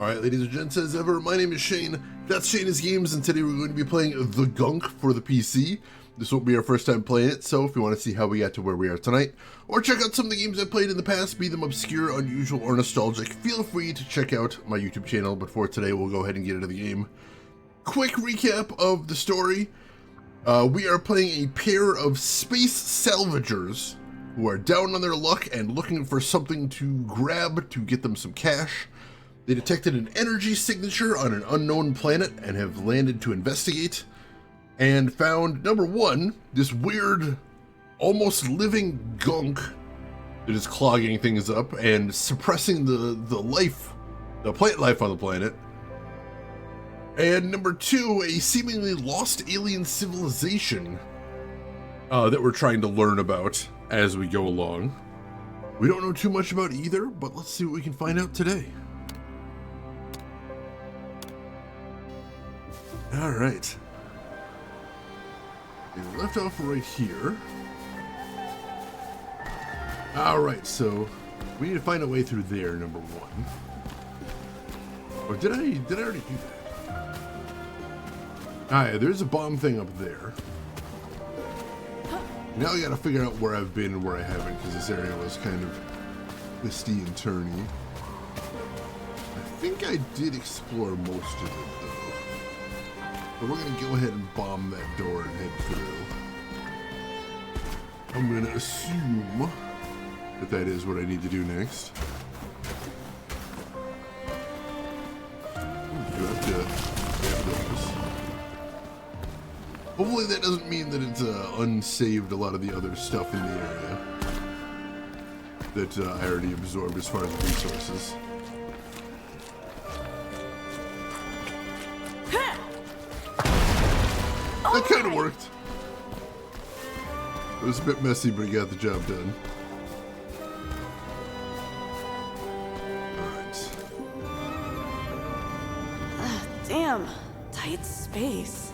Alright, ladies and gents, as ever, my name is Shane, that's Shane's Games, and today we're going to be playing the Gunk for the PC. This won't be our first time playing it, so if you want to see how we got to where we are tonight, or check out some of the games I played in the past, be them obscure, unusual, or nostalgic, feel free to check out my YouTube channel, but for today we'll go ahead and get into the game. Quick recap of the story. We are playing a pair of space salvagers who are down on their luck and looking for something to grab to get them some cash. They detected an energy signature on an unknown planet and have landed to investigate, and found, number one, this weird, almost living gunk that is clogging things up and suppressing the plant life on the planet. And number two, a seemingly lost alien civilization that we're trying to learn about as we go along. We don't know too much about either, but let's see what we can find out today. All right. We left off right here. All right, so we need to find a way through there, number one. Or did I already do that? Ah, yeah, there's a bomb thing up there. Now I gotta figure out where I've been and where I haven't, because this area was kind of twisty and turny. I think I did explore most of it, though. But we're gonna go ahead and bomb that door and head through. I'm gonna assume that that is what I need to do next. You have to grab those. Hopefully that doesn't mean that it's unsaved a lot of the other stuff in the area that I already absorbed as far as resources. That kind of worked. It was a bit messy, but he got the job done. Alright. Damn. Tight space.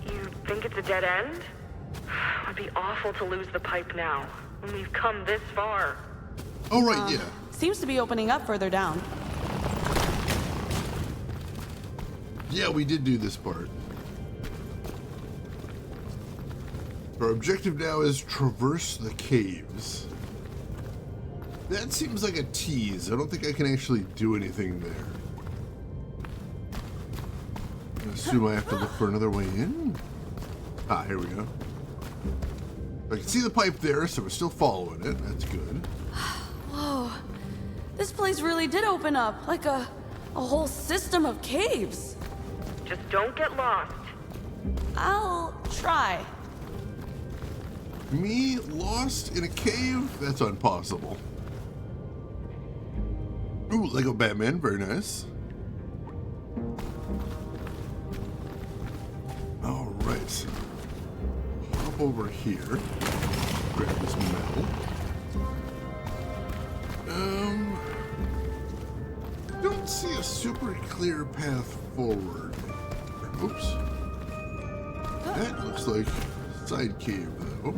You think it's a dead end? It would be awful to lose the pipe now, when we've come this far. Oh, right, yeah. Seems to be opening up further down. Yeah, we did do this part. Our objective now is traverse the caves. That seems like a tease. I don't think I can actually do anything there. I assume I have to look for another way in. Ah, here we go. I can see the pipe there, so we're still following it. That's good. Whoa. This place really did open up, like a whole system of caves. Just don't get lost. I'll try. Me lost in a cave? That's impossible. Ooh, Lego Batman, very nice. All right. Hop over here. Grab this metal. Don't see a super clear path forward. Oops. That looks like a side cave, though.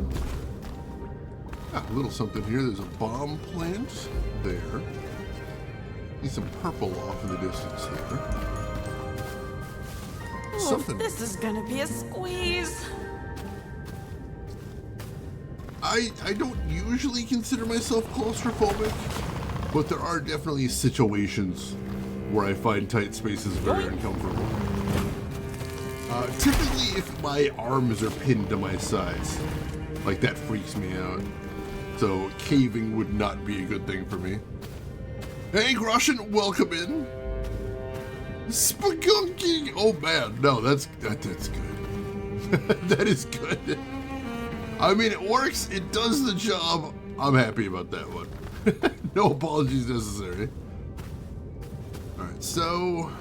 Ah, a little something here. There's a bomb plant there. Need some purple off in the distance here. Something. This is gonna be a squeeze. I don't usually consider myself claustrophobic, but there are definitely situations where I find tight spaces very uncomfortable. Typically, if my arms are pinned to my sides, like that freaks me out. So caving would not be a good thing for me. Hey, Russian, welcome in. Spagunking. Oh man, no, that's good. That is good. I mean, it works. It does the job. I'm happy about that one. No apologies necessary. All right, so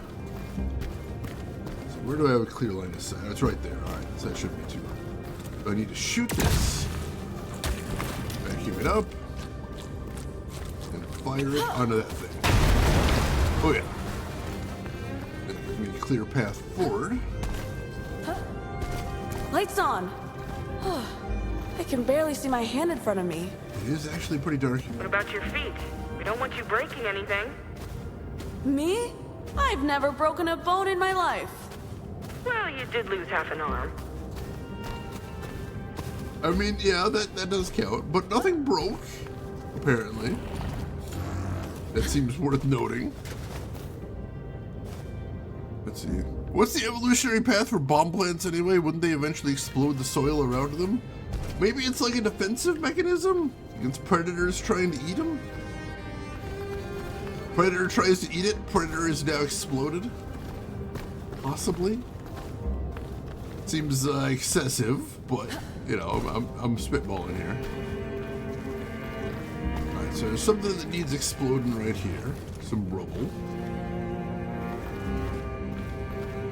where do I have a clear line of sight? It's right there. All right, so that shouldn't be too hard. So I need to shoot this, vacuum it up, and fire it onto that thing. Oh yeah. Give me a clear path forward. Lights on. I can barely see my hand in front of me. It is actually pretty dark. What about your feet? We don't want you breaking anything. Me? I've never broken a bone in my life. Well, you did lose half an arm. I mean, yeah, that does count, but nothing broke, apparently. That seems worth noting. Let's see. What's the evolutionary path for bomb plants anyway? Wouldn't they eventually explode the soil around them? Maybe it's like a defensive mechanism against predators trying to eat them? Predator tries to eat it, predator is now exploded. Possibly. Seems excessive, but, you know, I'm spitballing here. Alright, so there's something that needs exploding right here. Some rubble.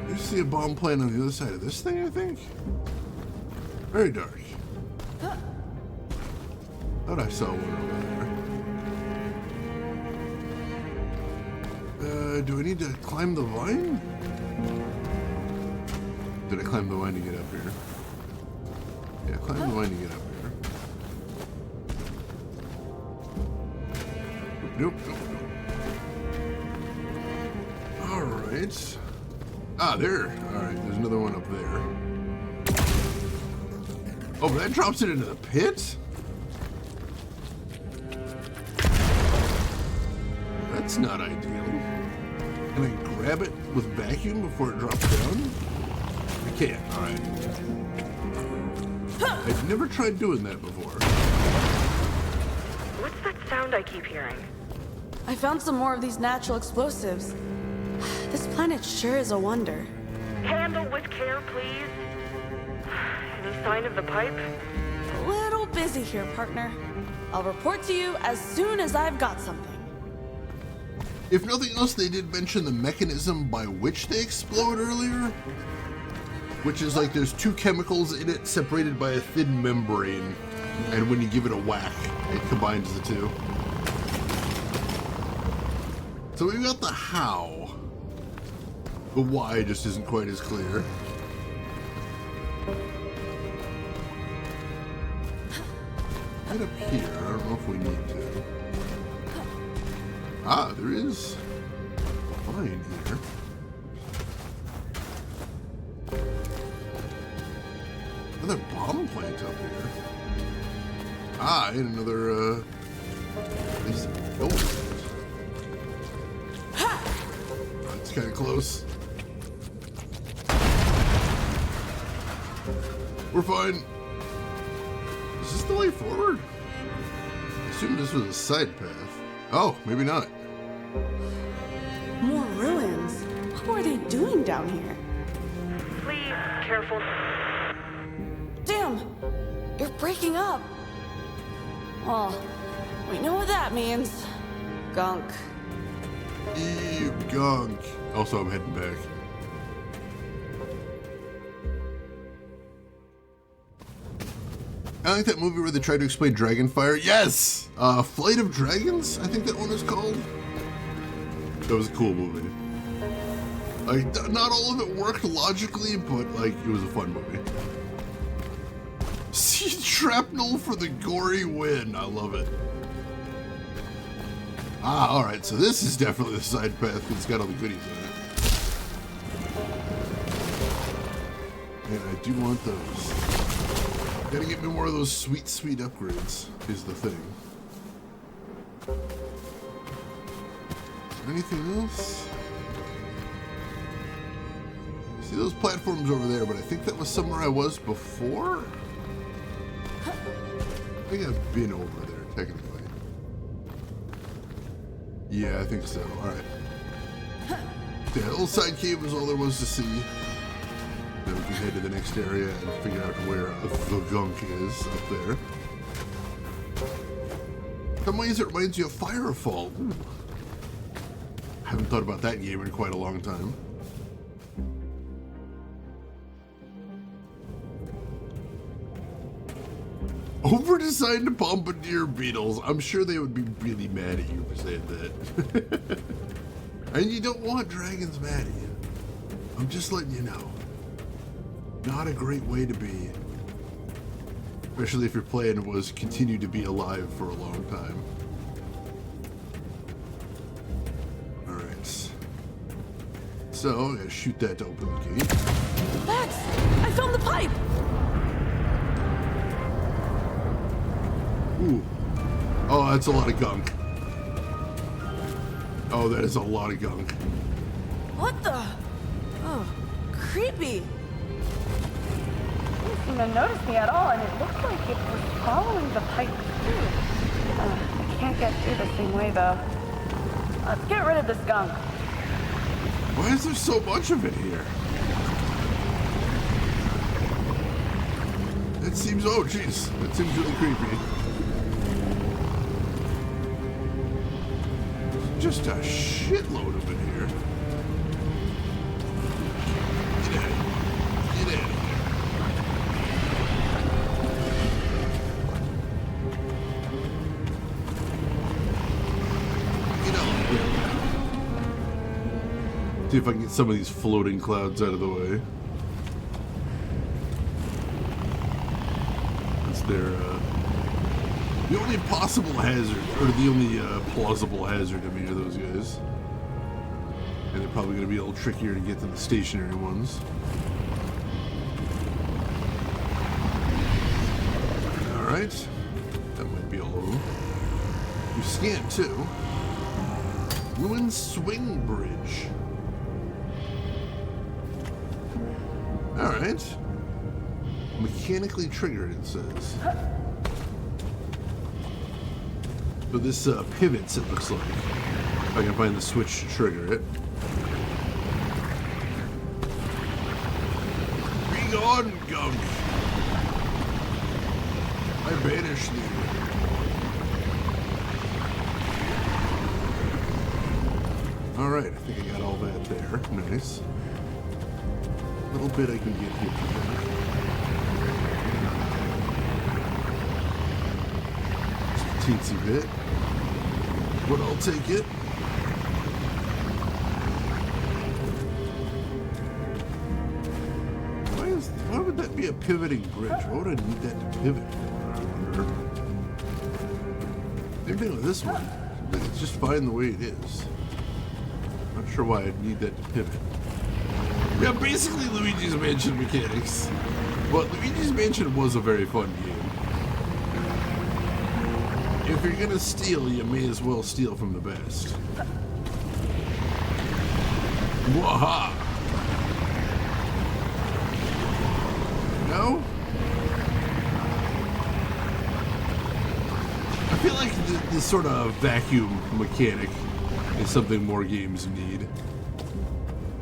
You see a bomb plant on the other side of this thing, I think? Very dark. Thought I saw one over there. Do I need to climb the vine? Did I climb the vine to get up here? Yeah, climb the vine to get up here. Nope, nope, nope. Alright. Ah, there. Alright, there's another one up there. Oh, but that drops it into the pit? That's not ideal. Can I grab it with vacuum before it drops down? I can't. Alright. I've never tried doing that before. What's that sound I keep hearing? I found some more of these natural explosives. This planet sure is a wonder. Handle with care, please. Any sign of the pipe? A little busy here, partner. I'll report to you as soon as I've got something. If nothing else, they did mention the mechanism by which they explode earlier. Which is like there's two chemicals in it separated by a thin membrane. And when you give it a whack, it combines the two. So we've got the how. The why just isn't quite as clear. Right up here, I don't know if we need to. Ah, there is a vine here. Another bomb plant up here. Ah, and another, this building. That's kind of close. We're fine. Is this the way forward? I assume this was a side path. Oh, maybe not. More ruins. What were they doing down here? Please, careful. Damn! You're breaking up. Well, we know what that means. Gunk. Ew, gunk. Also, I'm heading back. I like that movie where they tried to explain Dragonfire. Yes! Flight of Dragons, I think that one is called. That was a cool movie. Like, not all of it worked logically, but, like, it was a fun movie. Seed shrapnel for the gory win. I love it. Ah, alright, so this is definitely the side path because it's got all the goodies in it. And I do want those. Gotta get me more of those sweet, sweet upgrades, is the thing. Is there anything else? See those platforms over there, but I think that was somewhere I was before? I think I've been over there, technically. Yeah, I think so. Alright. Yeah, that little side cave was all there was to see. Then we can head to the next area and figure out where the gunk is up there. In some ways it reminds you of Firefall. Ooh. Haven't thought about that game in quite a long time. Over-designed bombardier beetles. I'm sure they would be really mad at you for saying that. And you don't want dragons mad at you. I'm just letting you know. Not a great way to be. Especially if your plan was continue to be alive for a long time. Alright. So, I gotta shoot that to open the gate. Max, I found the pipe. Ooh. Oh, that's a lot of gunk. Oh, that is a lot of gunk. What the? Oh, creepy. Didn't seem to notice me at all, and it looks like it was following the pipe too. I can't get through the same way though. Let's get rid of this gunk. Why is there so much of it here? It seems, oh jeez, that seems really creepy. Just a shitload of it here. Get out of here. Get out of here. Get out of here. See if I can get some of these floating clouds out of the way. Is there, the only possible hazard, or the only plausible hazard to me are those guys. And they're probably going to be a little trickier to get to the stationary ones. Alright. That might be all of them. You scan too. Ruined Swing Bridge. Alright. Mechanically triggered, it says. So this pivots, it looks like. If I can find the switch to trigger it. Be gone, Gunk! I banish thee. Alright, I think I got all that there. Nice. A little bit I can get here. Just a teensy bit. But I'll take it. Why would that be a pivoting bridge? Why would I need that to pivot? I wonder. Same thing with this one. It's just fine the way it is. Not sure why I'd need that to pivot. Yeah, basically Luigi's Mansion mechanics. But Luigi's Mansion was a very fun game. If you're gonna steal, you may as well steal from the best. Waha! No? I feel like this sort of vacuum mechanic is something more games need.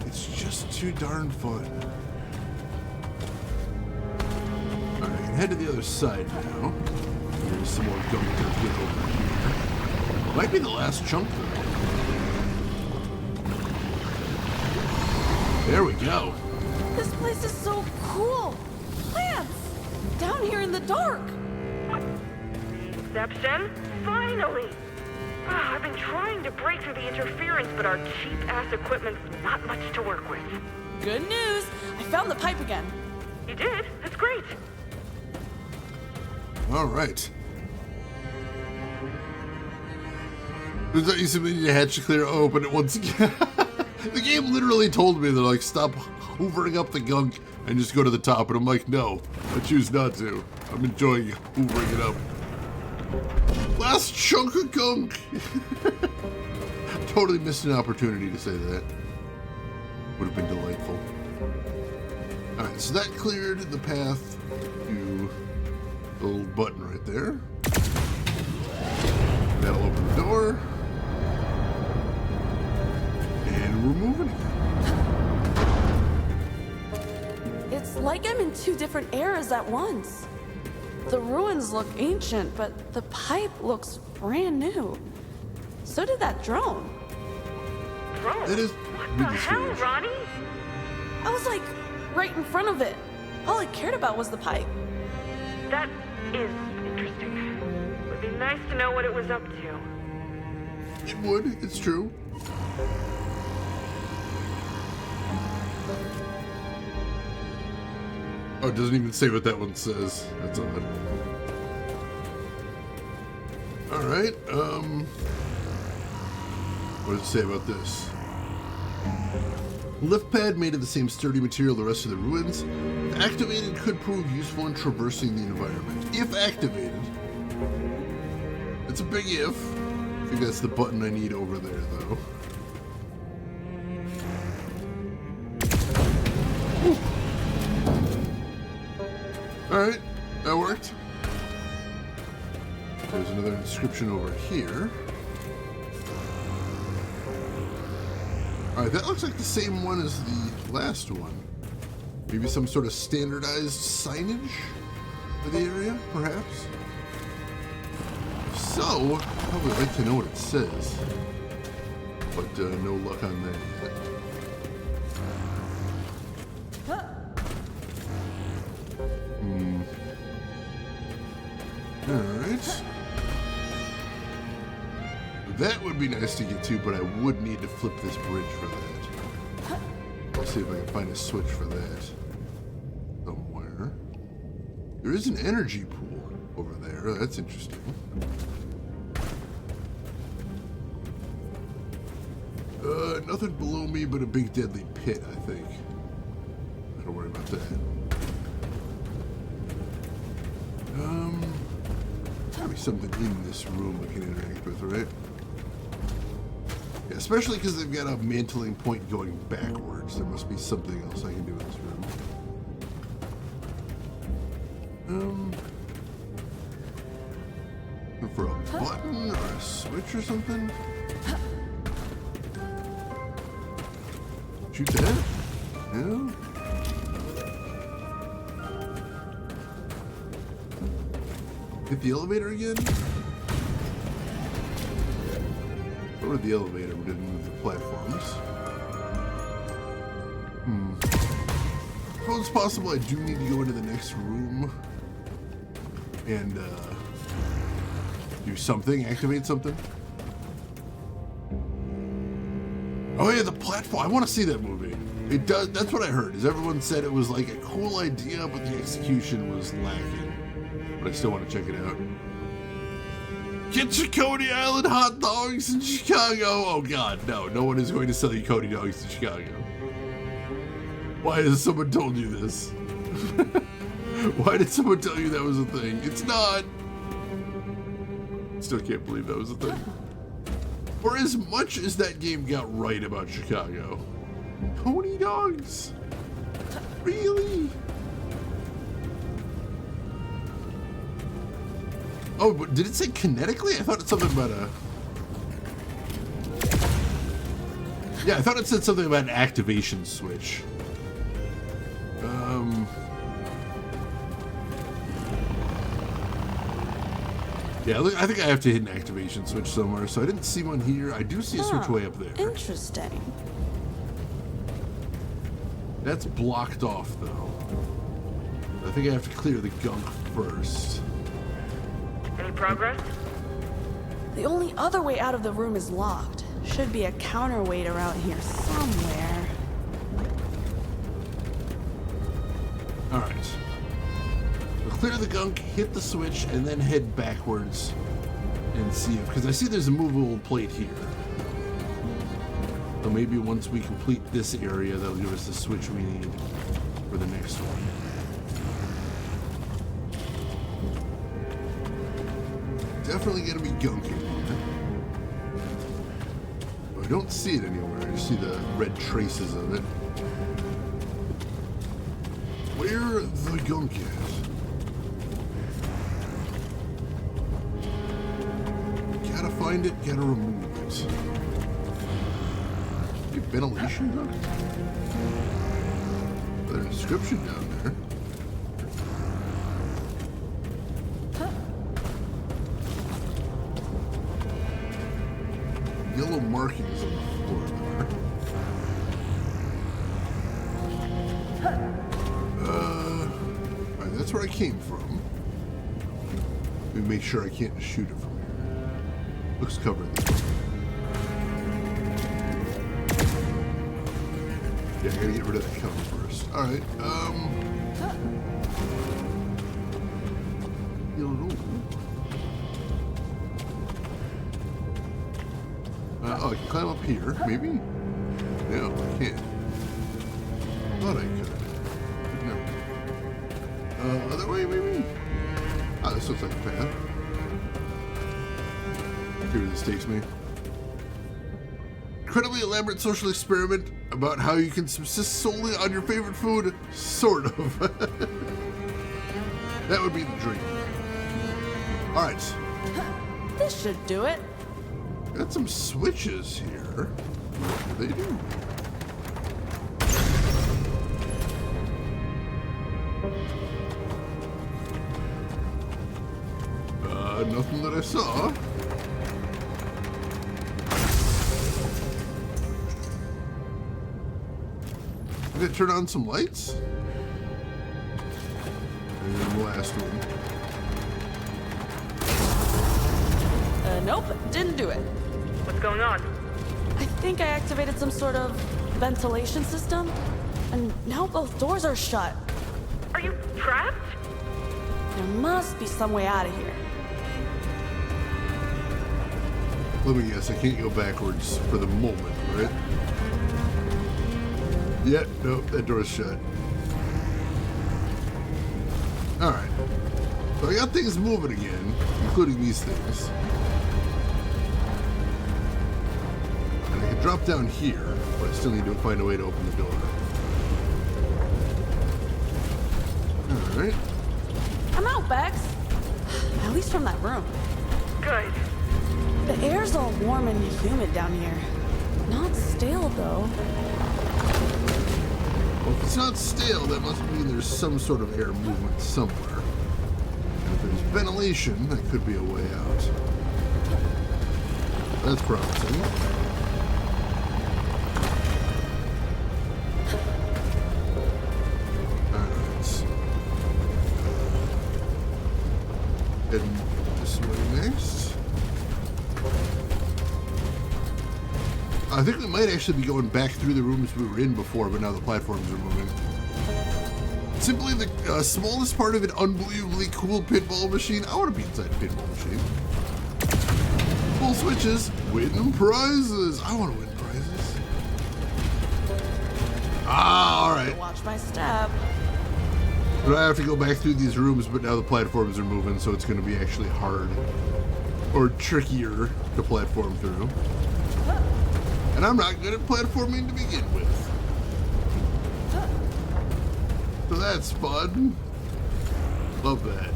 It's just too darn fun. Alright, I can head to the other side now. There's some more gunk to get over here. Might be the last chunk though. There we go. This place is so cool. Plants! Down here in the dark. Inception? Finally! I've been trying to break through the interference, but our cheap-ass equipment's not much to work with. Good news. I found the pipe again. You did? That's great. All right. There's not used to be a hatch to clear. Open it once again. The game literally told me, they're like, stop hoovering up the gunk and just go to the top. And I'm like, no, I choose not to. I'm enjoying hoovering it up. Last chunk of gunk. Totally missed an opportunity to say that. Would have been delightful. All right, so that cleared the path to the little button right there. That'll open the door. And we're moving again. It's like I'm in two different eras at once. The ruins look ancient, but the pipe looks brand new. So did that drone. Drone? It is What the hell, strange. Ronnie? I was like right in front of it. All I cared about was the pipe. That is interesting. Would be nice to know what it was up to. It would, it's true. Oh, it doesn't even say what that one says. That's odd. Alright, what does it say about this? Lift pad made of the same sturdy material the rest of the ruins. If activated, could prove useful in traversing the environment. If activated. It's a big if. I think that's the button I need over there, though. Alright, that worked. There's another inscription over here. Alright, that looks like the same one as the last one. Maybe some sort of standardized signage for the area, perhaps? If so, I'd probably like to know what it says. But no luck on that yet. Alright. That would be nice to get to, but I would need to flip this bridge for that. Let's see if I can find a switch for that. Somewhere. There is an energy pool over there. That's interesting. Nothing below me but a big deadly pit, I think. Don't worry about that. Gotta be something in this room we can interact with, right? Yeah, especially because they've got a mantling point going backwards. There must be something else I can do in this room. Looking for a button or a switch or something? Shoot that? No? Hit the elevator again? Go to the elevator, we didn't move the platforms. Well, it's possible I do need to go into the next room and do something, activate something. Oh yeah, the platform. I want to see that movie. It does. That's what I heard. Is everyone said it was like a cool idea, but the execution was lacking. But I still want to check it out. Get your Coney Island hot dogs in Chicago. Oh God, no. No one is going to sell you Coney dogs in Chicago. Why has someone told you this? Why did someone tell you that was a thing? It's not. Still can't believe that was a thing. For as much as that game got right about Chicago, Coney dogs? Really? Oh, but did it say kinetically? I thought it's something about a... Yeah, I thought it said something about an activation switch. Yeah, look, I think I have to hit an activation switch somewhere, so I didn't see one here. I do see a switch way up there. Interesting. That's blocked off, though. I think I have to clear the gunk first. Any progress? The only other way out of the room is locked. Should be a counterweight around here somewhere. Alright. We'll clear the gunk, hit the switch, and then head backwards and see if... Because I see there's a movable plate here. So maybe once we complete this area, that'll give us the switch we need for the next one. Definitely gonna be gunk in here. But I don't see it anywhere. I just see the red traces of it. Where the gunk is? Gotta find it, gotta remove it. A ventilation duct? There's an inscription down there. Yellow markings on the floor there. Alright, that's where I came from. Let me make sure I can't shoot it from here. Looks covered. Yeah, I gotta get rid of that cover first. Alright, oh, I can climb up here, maybe? No, I can't. thought I could. But no. Other way, maybe? Ah, this looks like a path. See where this takes me. Incredibly elaborate social experiment about how you can subsist solely on your favorite food. Sort of. That would be the dream. Alright. This should do it. Got some switches here. What do they do? Nothing that I saw. Did it turn on some lights? And the last one. Nope, didn't do it. What's going on? I think I activated some sort of ventilation system, and now both doors are shut. Are you trapped? There must be some way out of here. Let me guess, I can't go backwards for the moment, right? Yeah, nope, that door's shut. Alright. So I got things moving again, including these things. And I can drop down here, but I still need to find a way to open the door. Alright. I'm out, Bex. At least from that room. Good. The air's all warm and humid down here. Not stale, though. Well, if it's not stale, that must mean there's some sort of air movement somewhere. And if there's ventilation, that could be a way out. That's promising. Alright. Heading this way next. I think we might actually be going back through the rooms we were in before, but now the platforms are moving. Simply the smallest part of an unbelievably cool pinball machine. I want to be inside a pinball machine. Full switches, win prizes. I want to win prizes. Ah, all right. Watch my step. But I have to go back through these rooms, but now the platforms are moving, so it's going to be actually hard or trickier to platform through. And I'm not good at platforming to begin with. So that's fun. Love that.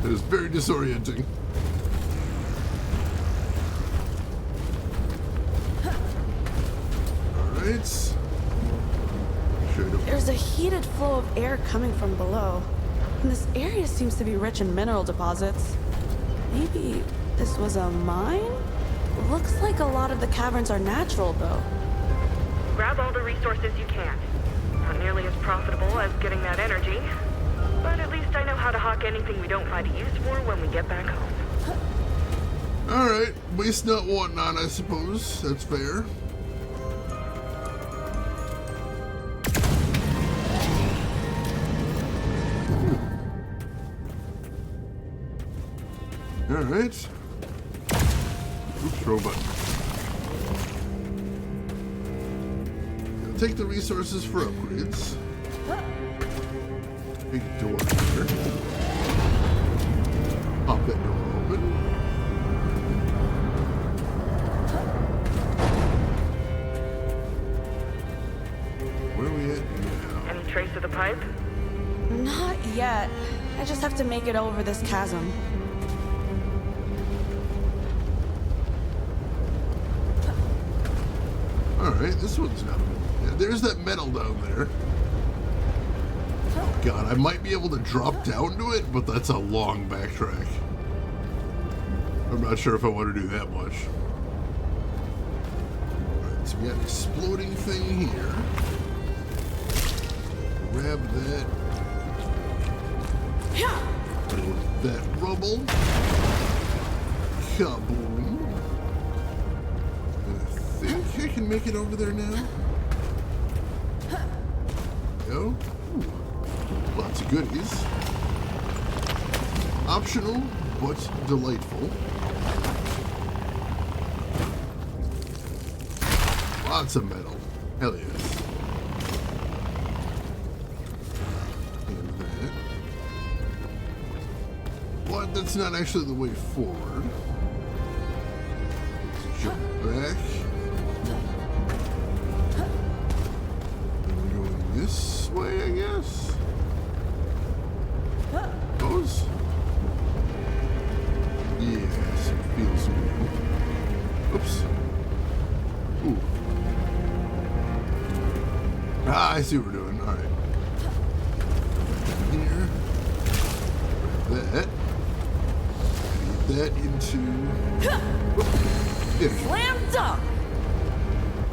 It is very disorienting. Alright. There's a heated flow of air coming from below. And this area seems to be rich in mineral deposits. Maybe this was a mine? Looks like a lot of the caverns are natural, though. Grab all the resources you can. Not nearly as profitable as getting that energy, but at least I know how to hawk anything we don't find a use for when we get back home. Alright, waste not, want not, I suppose. That's fair. Alright. Oops, wrong button. I'll take the resources for upgrades. Big door here. Pop that door open. Where are we at now? Any trace of the pipe? Not yet. I just have to make it over this chasm. Alright, this one's not. Yeah, there's that metal down there. Oh god, I might be able to drop down to it, but that's a long backtrack. I'm not sure if I want to do that much. Alright, so we got an exploding thing here. Grab that. With that rubble. Kaboom. I think I can make it over there now. Go. Ooh. Lots of goodies. Optional, but delightful. Lots of metal. Hell yes. And that. What? That's not actually the way forward. Let's jump back. And we're going this way, I guess. Those? Yes, it feels good. Oops. Ooh. Ah, I see what we're doing. All right. Here. Grab that. Get that into. Slam dunk!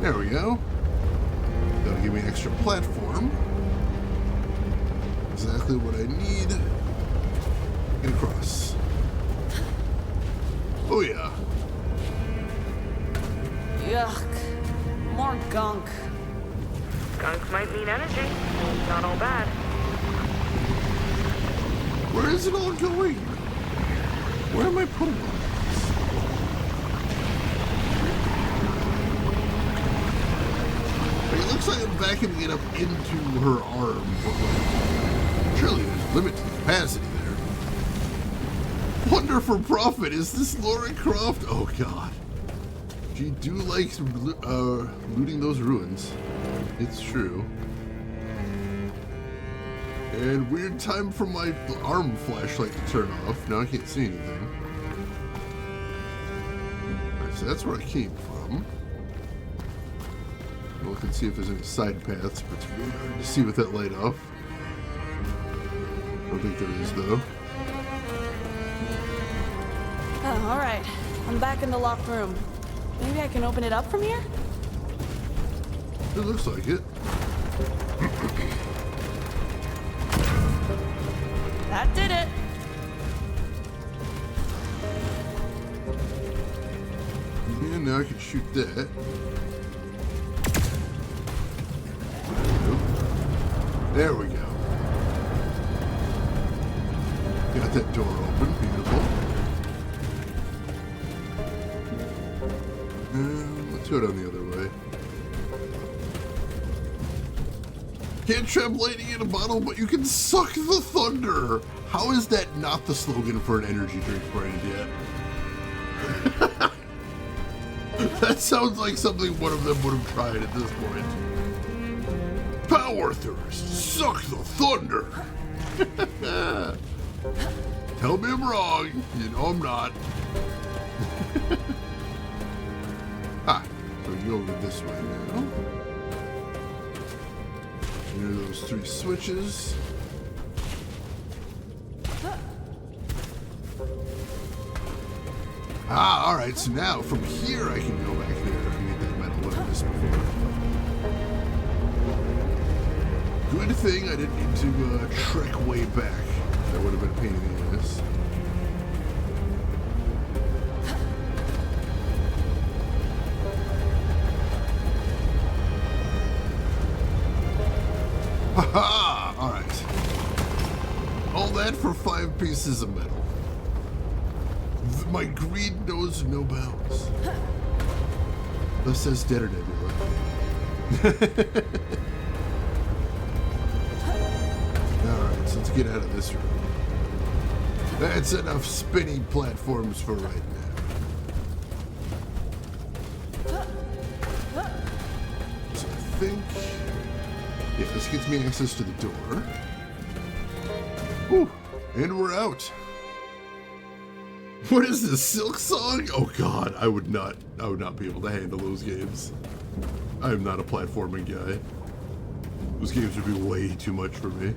There we go. That'll give me an extra platform. Exactly what I need. Get across. Oh yeah. Yuck. More gunk. Gunk might mean energy. Not all bad. Where is it all going? Where am I putting it? It looks like I'm backing it up into her arm, but like, surely there's a limit to the capacity there. Wonder for profit, is this Lara Croft? Oh god. She do like looting those ruins. It's true. And weird time for my arm flashlight to turn off. Now I can't see anything. Alright, so that's where I came from. We'll look and see if there's any side paths, but it's really hard to see with that light off. I don't think there is, though. Oh, alright. I'm back in the locked room. Maybe I can open it up from here? It looks like it. That did it. And now I can shoot that. There we go. Got that door open. Beautiful. And let's go down the other way. Can't trap lightning in a bottle, but you can suck the thunder. How is that not the slogan for an energy drink brand yet? That sounds like something one of them would have tried at this point. Power thirst, suck the thunder. Tell me I'm wrong. You know I'm not. Ah, so you go over this way now. Here are those 3 switches. Ah, alright, so now from here I can go back there and get that metal what I missed before. Good thing I didn't need to trek way back. That would have been a pain in the ass. Haha! Alright. All that for 5 pieces of metal. My greed knows no bounds. Thus says Dead or Nebula. Alright, so let's get out of this room. That's enough spinning platforms for right now. So I think... yeah, this gets me access to the door. Whew, and we're out. What is this, Silk Song? Oh god, I would not be able to handle those games. I am not a platforming guy. Those games would be way too much for me.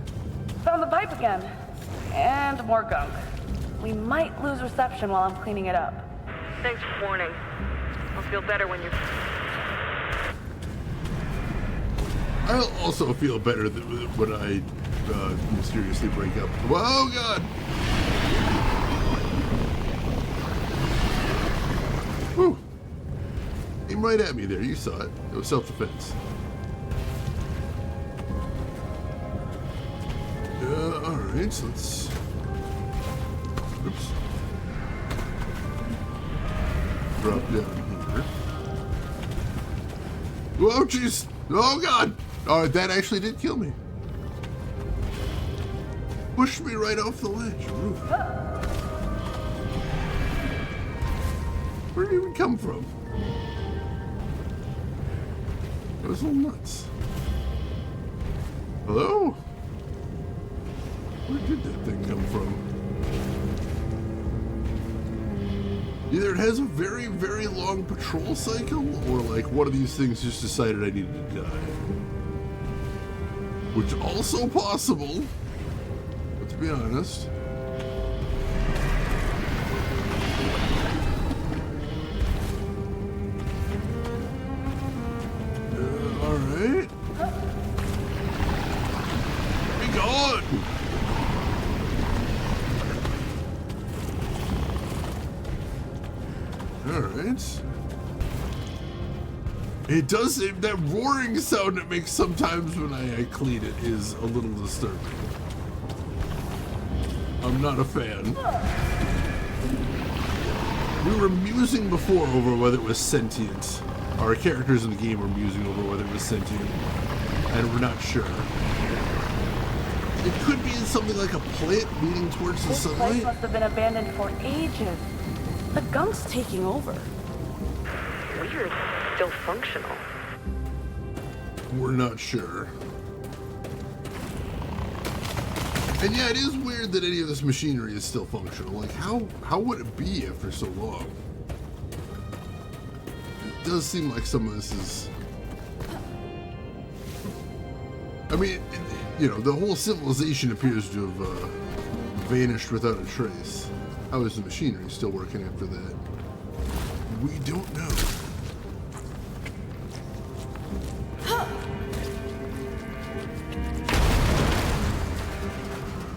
Found the pipe again. And more gunk. We might lose reception while I'm cleaning it up. Thanks for warning. I'll feel better when you... I'll also feel better when I mysteriously break up. Oh god! Whew. Aim right at me there, you saw it. It was self-defense. Alright, so let's... oops. Drop down here. Whoa, jeez. Oh, God. All right, that actually did kill me. Pushed me right off the ledge. Ooh. Where did it even come from? That was all nuts. Hello? Where did that thing come from? Either it has a very, very long patrol cycle, or like one of these things just decided I needed to die. Which also possible, let's be honest. Alright. Be gone! Alright. It does, that roaring sound it makes sometimes when I clean it is a little disturbing. I'm not a fan. We were musing before over whether it was sentient. Our characters in the game were musing over whether it was sentient, and we're not sure. It could be something like a plant leading towards the This place sunlight. must have been abandoned for ages. The gunk's taking over. Weird. Still functional. We're not sure. And yeah, it is weird that any of this machinery is still functional. Like, how would it be after so long? It does seem like some of this is... I mean, you know, the whole civilization appears to have vanished without a trace. How is the machinery still working after that? We don't know.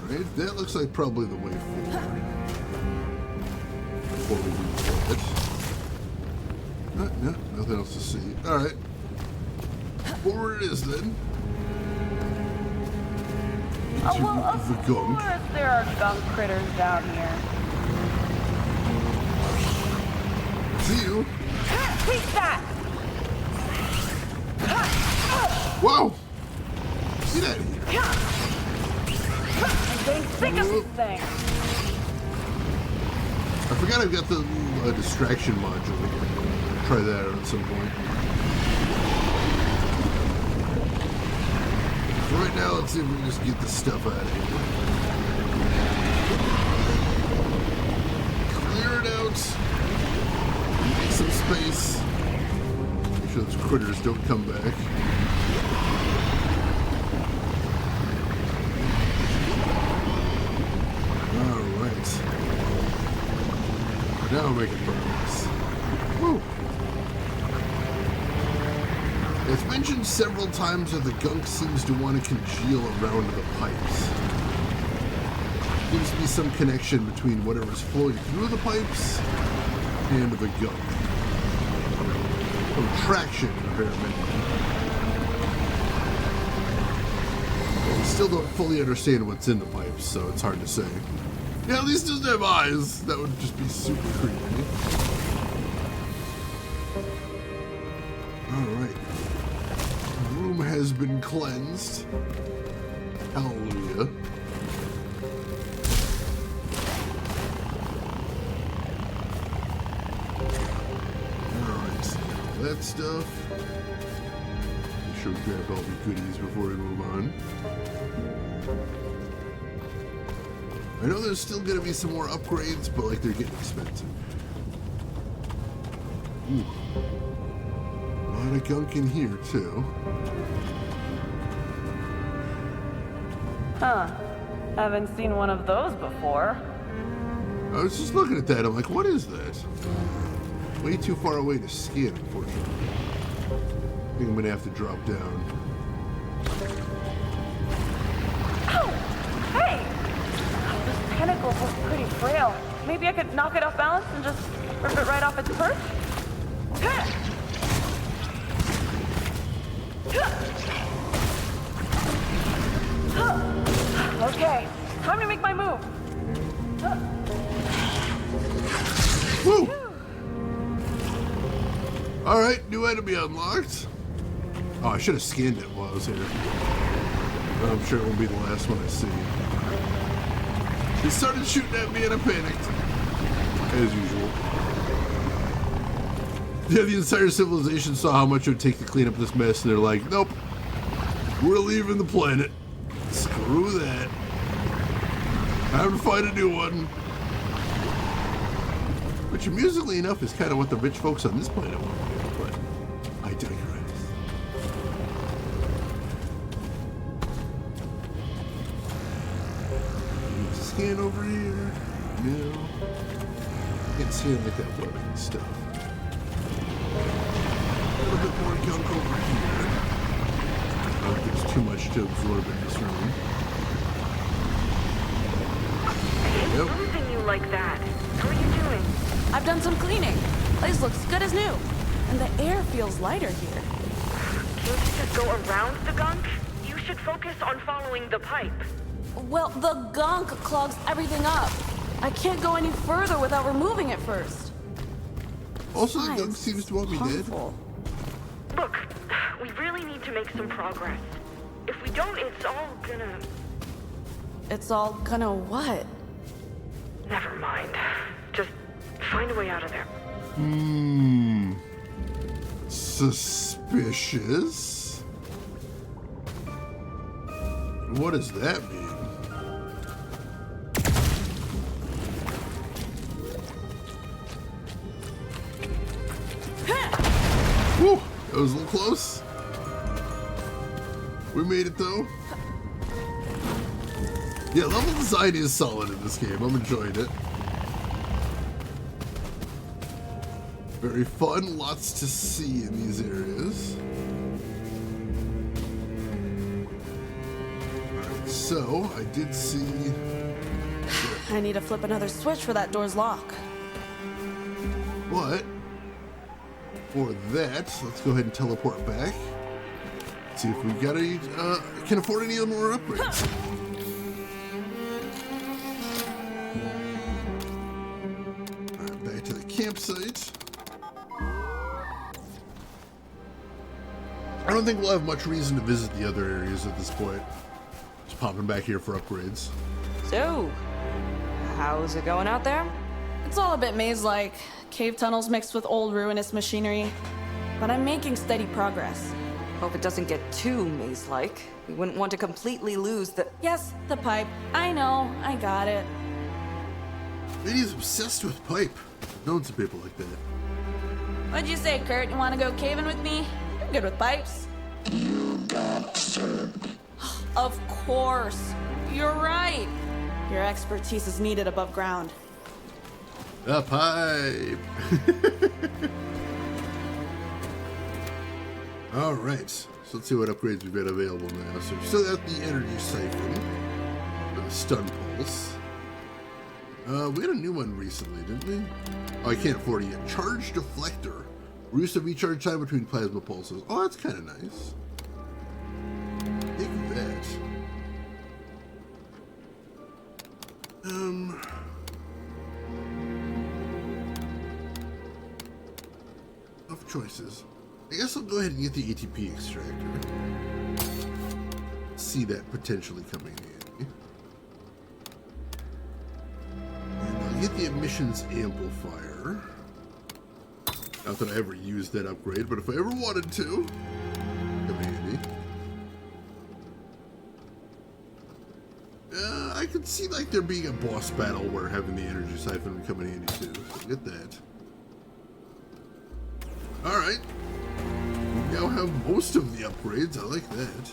Alright, that looks like probably the way forward. Before we do that. No, nothing else to see. Alright. Forward it is then. Oh, well, of The Gunk. course there are gunk critters down here. See you. Take that! Wow! Get out of here. I'm getting sick of these things. I forgot I've got the little distraction module. Try that out at some point. For right now, let's see if we can just get this stuff out of here. Clear it out. Make some space. Make sure those critters don't come back. Alright. Now we're making progress. Woo! It's mentioned several times that the gunk seems to want to congeal around the pipes. Seems to be some connection between whatever's flowing through the pipes and the gunk. Some traction, apparently. We still don't fully understand what's in the pipes, so it's hard to say. Yeah, at least it doesn't have eyes. That would just be super creepy. Alright. Room has been cleansed. Hallelujah. Alright. That stuff. Make sure we grab all the goodies before we move on. I know there's still gonna be some more upgrades, but like they're getting expensive. Ooh. A lot of gunk in here too. Huh. Haven't seen one of those before. I was just looking at that, I'm like, what is that? Way too far away to scan, unfortunately. I think I'm gonna have to drop down. Ow! Hey! This pinnacle was pretty frail. Maybe I could knock it off balance and just rip it right off its perch? Okay, time to make my move. Woo! Alright, new enemy unlocked. Oh, I should have scanned it while I was here. I'm sure it won't be the last one I see. They started shooting at me and I panicked. As usual. Yeah, the entire civilization saw how much it would take to clean up this mess, and they're like, nope, we're leaving the planet. Screw that. Time to find a new one. Which, amusingly enough, is kind of what the rich folks on this planet want to do, but I digress. Scan over here. No. Can't scan like that webbing stuff. A little bit more gunk over here. I don't think there's too much to absorb in this room. Yep. Losing you like that. How are you doing? I've done some cleaning. Place looks good as new. And the air feels lighter here. Can't you just go around the gunk? You should focus on following the pipe. Well, the gunk clogs everything up. I can't go any further without removing it first. Also, the gunk Science seems to want me dead. harmful. Look, we really need to make some progress. If we don't, it's all gonna... It's all gonna what? Never mind. Just find a way out of there. Suspicious. What does that mean? Whew, that was a little close. We made it though. Yeah, level design is solid in this game. I'm enjoying it. Very fun, lots to see in these areas. Alright, so I did see... I need to flip another switch for that door's lock. But for that, let's go ahead and teleport back. See if we got any, can afford any more upgrades. Alright, back to the campsite. I don't think we'll have much reason to visit the other areas at this point. Just popping back here for upgrades. So, how's it going out there? It's all a bit maze-like. Cave tunnels mixed with old ruinous machinery. But I'm making steady progress. Hope it doesn't get too maze-like. We wouldn't want to completely lose the... Yes, the pipe. I know, I got it. Lady's obsessed with pipe. Known some people like that. What'd you say, Kurt? You wanna go caving with me? You're good with pipes. You got served. Of course. You're right. Your expertise is needed above ground. A pipe. All right, so let's see what upgrades we've got available now. So we've still got the energy siphon, the stun pulse. We had a new one recently, didn't we? Oh, I can't afford it yet. Charge deflector. Reduce the recharge time between plasma pulses. Oh, that's kind of nice. Take that. Tough choices. I guess I'll go ahead and get the ATP extractor. See that potentially coming in handy. And I'll get the emissions amplifier. Not that I ever used that upgrade, but if I ever wanted to, come handy. I could see like there being a boss battle where having the energy siphon would come in handy too. So get that. Alright. We now have most of the upgrades. I like that.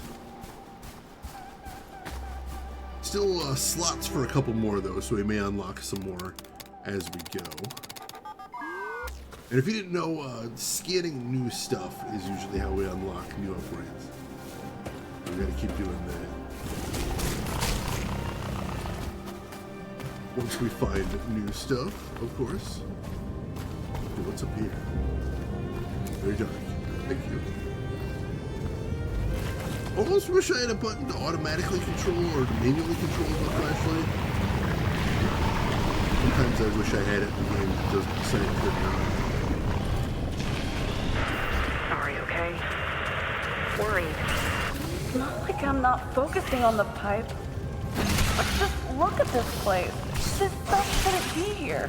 Still slots for a couple more though, so we may unlock some more as we go. And if you didn't know, scanning new stuff is usually how we unlock new upgrades. We're gonna keep doing that. Once we find new stuff, of course. Okay, what's up here? Very dark. Thank you. Almost wish I had a button to automatically control or to manually control the flashlight. Sometimes I wish I had it in the game that doesn't decide to turn it on. Sorry, okay? worried. It's not like I'm not focusing on the pipe. But just look at this place. This stuff shouldn't be here.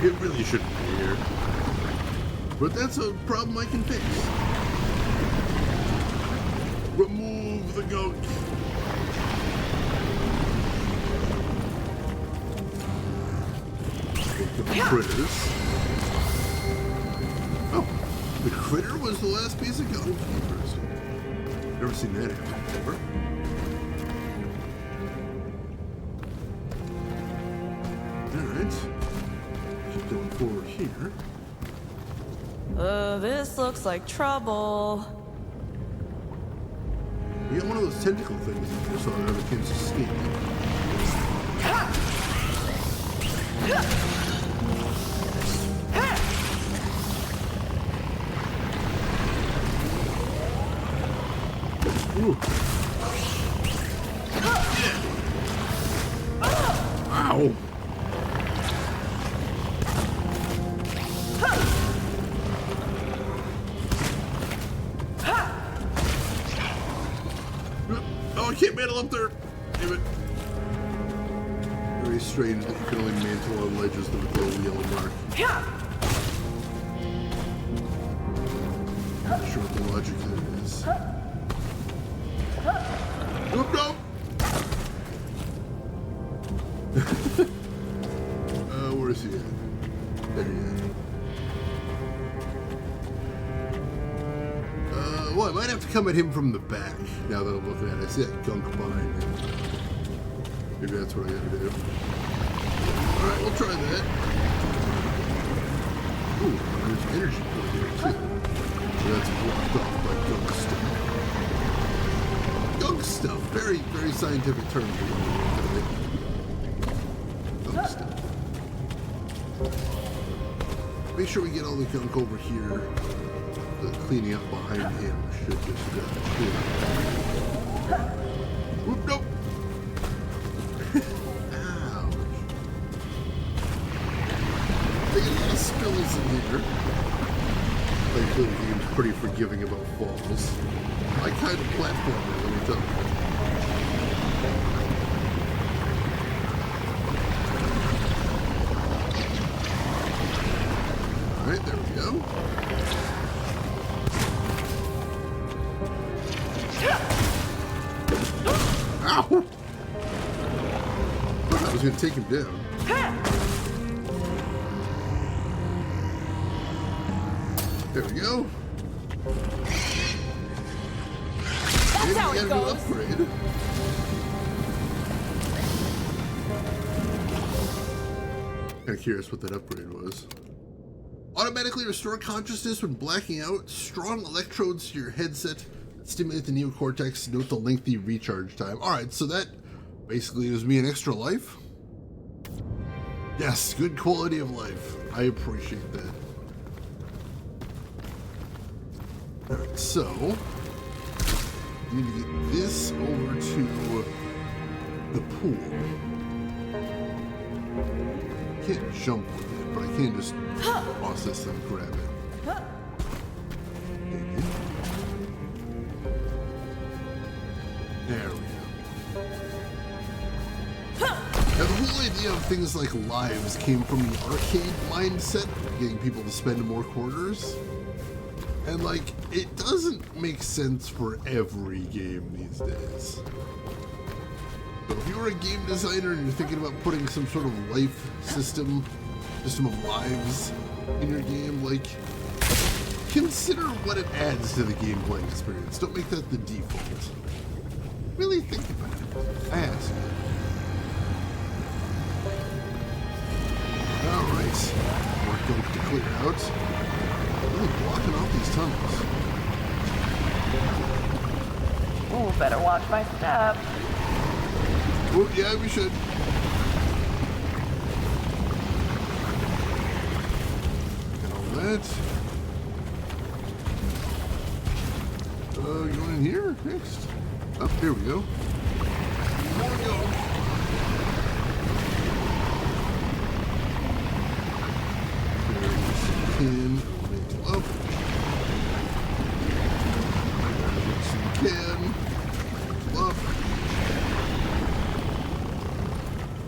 It really shouldn't be here. But that's a problem I can fix. Remove the gunk. Take the critters. Oh, the critter was the last piece of gunk. Interesting. Never seen that happen before. Alright. Keep going forward here. This looks like trouble. We got one of those tentacle things in here so I have a chance to escape. Ooh. Ow. Oh, I can't mantle up there. Damn it. Very strange that you can only mantle on ledges with a little yellow mark. Not sure what the logic there is. Whoop, no! Where is he at? There he is. Well, I might have to come at him from the back, now that I'm looking at it. I see that gunk behind him. Maybe that's what I gotta do. Alright, we'll try that. Ooh, there's energy over here, too. So that's blocked off by gunk stuff. Gunk stuff! Very, very scientific term here. Gunk stuff. Make sure we get all the gunk over here. The cleaning up behind him should just clear. Whoop, nope. Ouch. They get a lot of spills in here. Thankfully, the game's pretty forgiving about falls. I kind of platformer, let me tell you. Alright, there we go. Ow! I thought I was going to take him down. There we go. That's how we it got a new goes. upgrade. Kind of curious what that upgrade was. Automatically restore consciousness when blacking out. Strong electrodes to your headset. Stimulate the neocortex. Note the lengthy recharge time. Alright, so that basically gives me an extra life. Yes, good quality of life. I appreciate that. Alright, so I need to get this over to the pool. I can't jump with it, but I can just toss this and grab it. Maybe. There we go. Now, the whole idea of things like lives came from the arcade mindset, getting people to spend more quarters. And, like, it doesn't make sense for every game these days. So if you were a game designer and you're thinking about putting some sort of life system of lives in your game, like, consider what it adds to the gameplay experience. Don't make that the default. Really think about it. I ask. Alright. More gunk to clear out. Really blocking off these tunnels. Ooh, better watch my step. Oh, yeah, we should. And all that. Going in here next. Up, here we go. More gunk. can. Up.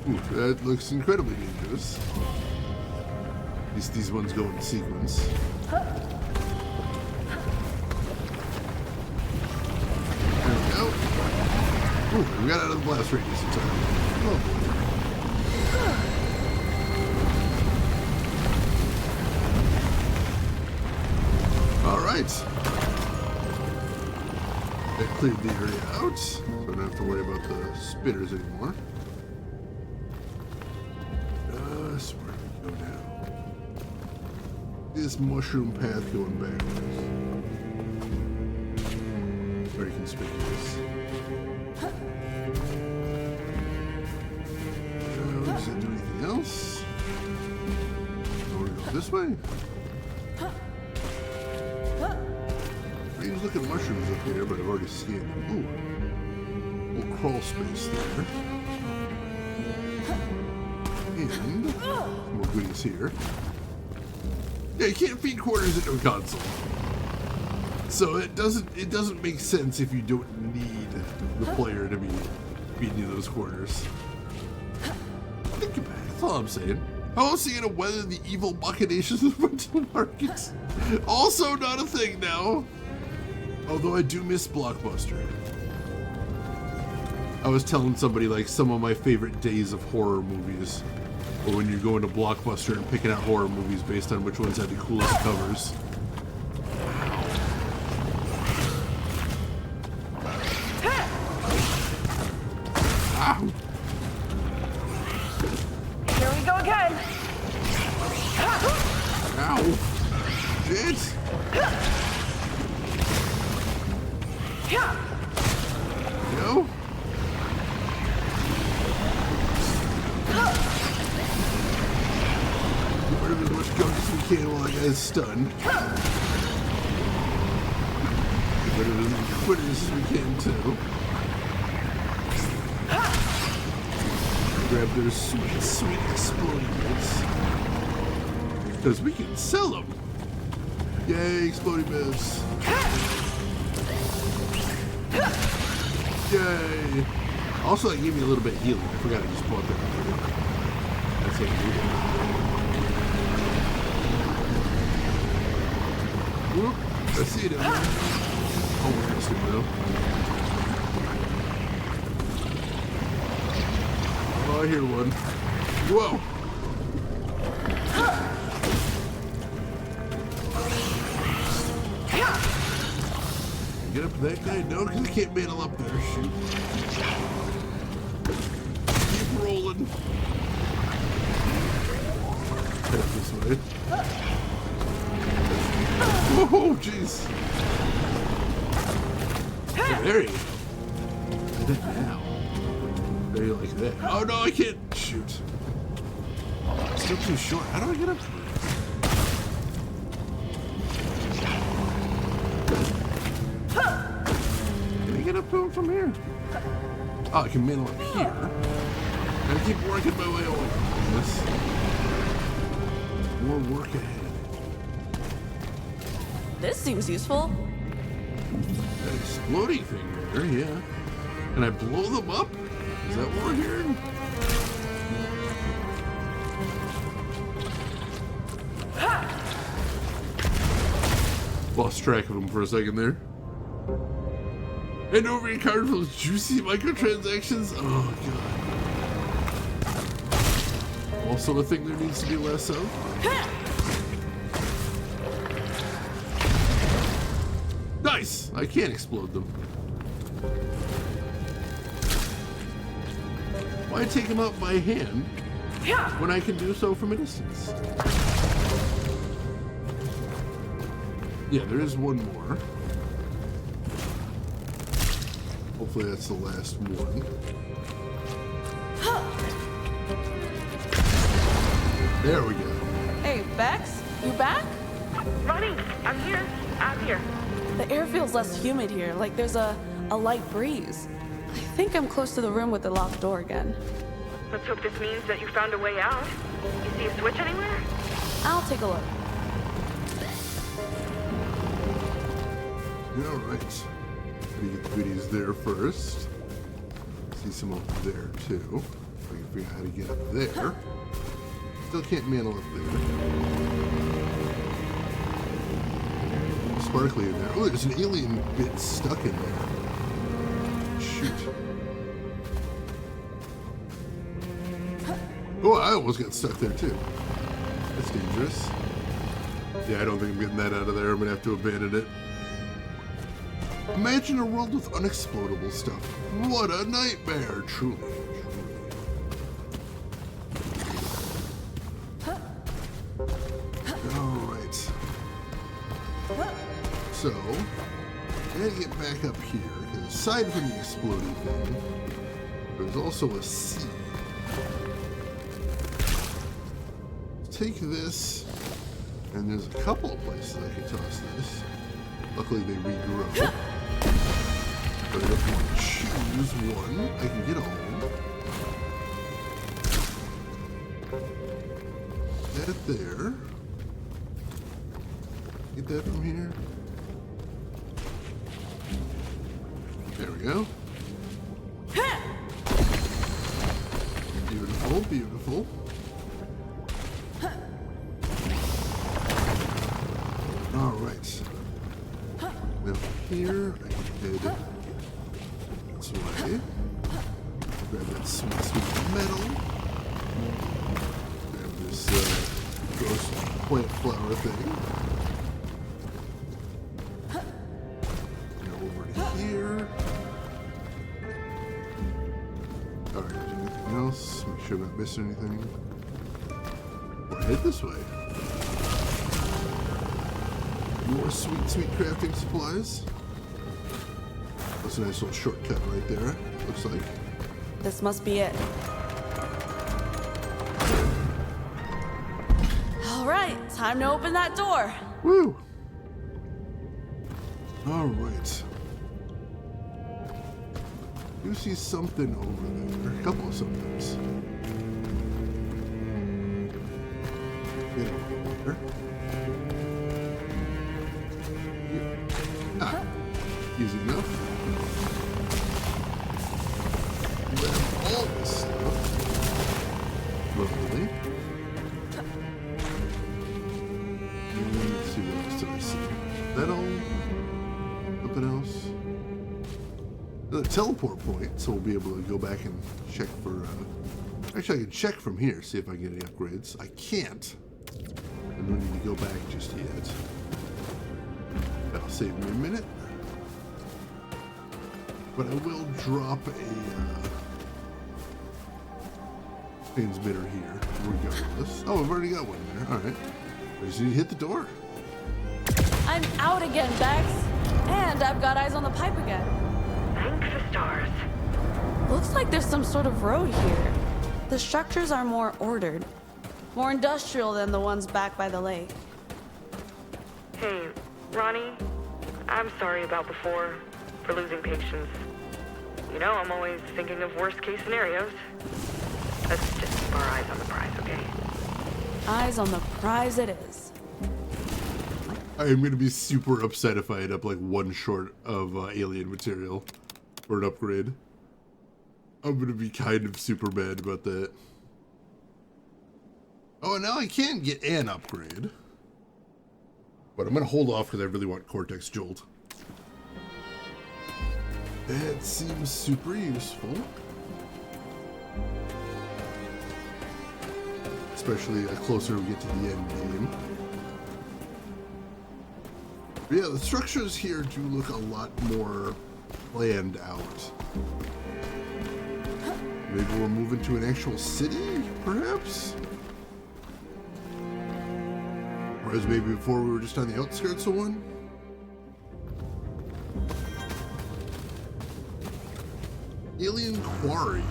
Ooh, that looks incredibly dangerous. At least these ones go in sequence. There we go. Ooh, we got out of the blast radius in time. Oh boy. Alright. That cleared the area out, so I don't have to worry about the spitters anymore. So where do we go now? This mushroom path going backwards. Very conspicuous. Does it do anything else? I want to go this way. Strange looking mushrooms up here, but I've already scanned them. Ooh. Little crawl space there. And more goodies here. Yeah, you can't feed quarters into a console. So it doesn't make sense if you don't need the player to be feeding you those quarters. Think about it, that's all I'm saying. How else are you gonna weather the evil machinations of rental markets? Also not a thing now. Although I do miss Blockbuster. I was telling somebody like some of my favorite days of horror movies. Or when you're going to Blockbuster and picking out horror movies based on which ones had the coolest covers. Ow. Here we go again. Ow. Shit. Go. Get rid of as much gunk as we can while that guy's stunned. Get rid of as many quitters as we can too. Grab their sweet, sweet exploding bits. Because we can sell them. Yay, exploding bits. Yay. Also, that gave me a little bit of healing. I forgot I just bought that. That's how you do it. Whoop. I see it down there. Almost missed it though. Oh, I hear one. Whoa. Get up to that guy? No, because I can't mantle up there. Shoot. Keep rolling. Head this way. Whoa, jeez. Oh, there you go. Look at that now. There you like that. Oh no, I can't shoot. Still too short. How do I get up there? Get up to him from here. Oh, I can mantle up here. Gotta keep working my way over this. More work ahead. This seems useful. That exploding thing there, yeah. Can I blow them up? Is that what we're hearing? Lost track of them for a second there. And over your card for those juicy microtransactions? Oh, God. Also a thing there needs to be less of. Nice! I can't explode them. Why take them out by hand when I can do so from a distance? Yeah, there is one more. Hopefully that's the last one. There we go. Hey, Bex, you back? Ronnie, I'm here. I'm here. The air feels less humid here, like there's a light breeze. I think I'm close to the room with the locked door again. Let's hope this means that you found a way out. You see a switch anywhere? I'll take a look. You're all right. Gotta get the goodies there first. See some up there too. I can figure out how to get up there. Still can't mantle up there. Sparkly in there. Oh, there's an alien bit stuck in there. Shoot. Oh, I almost got stuck there too. That's dangerous. Yeah, I don't think I'm getting that out of there. I'm gonna have to abandon it. Imagine a world with unexplodable stuff. What a nightmare, truly. Alright. So, I gotta get back up here, because aside from the exploding thing, there's also a seed. Take this, and there's a couple of places I can toss this. Luckily they regrow. But if I choose one, I can get all. That there. Get that from here. There we go. Beautiful, beautiful. All right. Now here, I can head this way. Grab that sweet, sweet metal. Grab this ghost plant flower thing. Now over to here. All right, anything else? Make sure I'm not missing anything. Or head this way. More sweet, sweet crafting supplies. That's a nice little shortcut right there, looks like. This must be it. All right, time to open that door. Woo! All right. You see something over there. A couple of somethings. Get over there. Ah, easy enough. Grab all this stuff. Lovely. Let's see what else did I see. That all? Something else? Another teleport point, so we'll be able to go back and check for. Actually, I can check from here, see if I can get any upgrades. I can't. I don't need to go back just yet. That'll save me a minute. But I will drop a transmitter here regardless. Oh, I've already got one there. Alright. I just need to hit the door. I'm out again, Bex. And I've got eyes on the pipe again. Thank the stars. Looks like there's some sort of road here. The structures are more ordered. More industrial than the ones back by the lake. Hey, Ronnie, I'm sorry about before, for losing patience. You know, I'm always thinking of worst case scenarios. Let's just keep our eyes on the prize, okay? Eyes on the prize it is. I am going to be super upset if I end up like one short of alien material for an upgrade. I'm going to be kind of super mad about that. Oh, and now I can get an upgrade. But I'm going to hold off because I really want Cortex Jolt. That seems super useful. Especially the closer we get to the end game. But yeah, the structures here do look a lot more planned out. Maybe we're moving to an actual city, perhaps? Whereas maybe before we were just on the outskirts of one? Alien Quarry.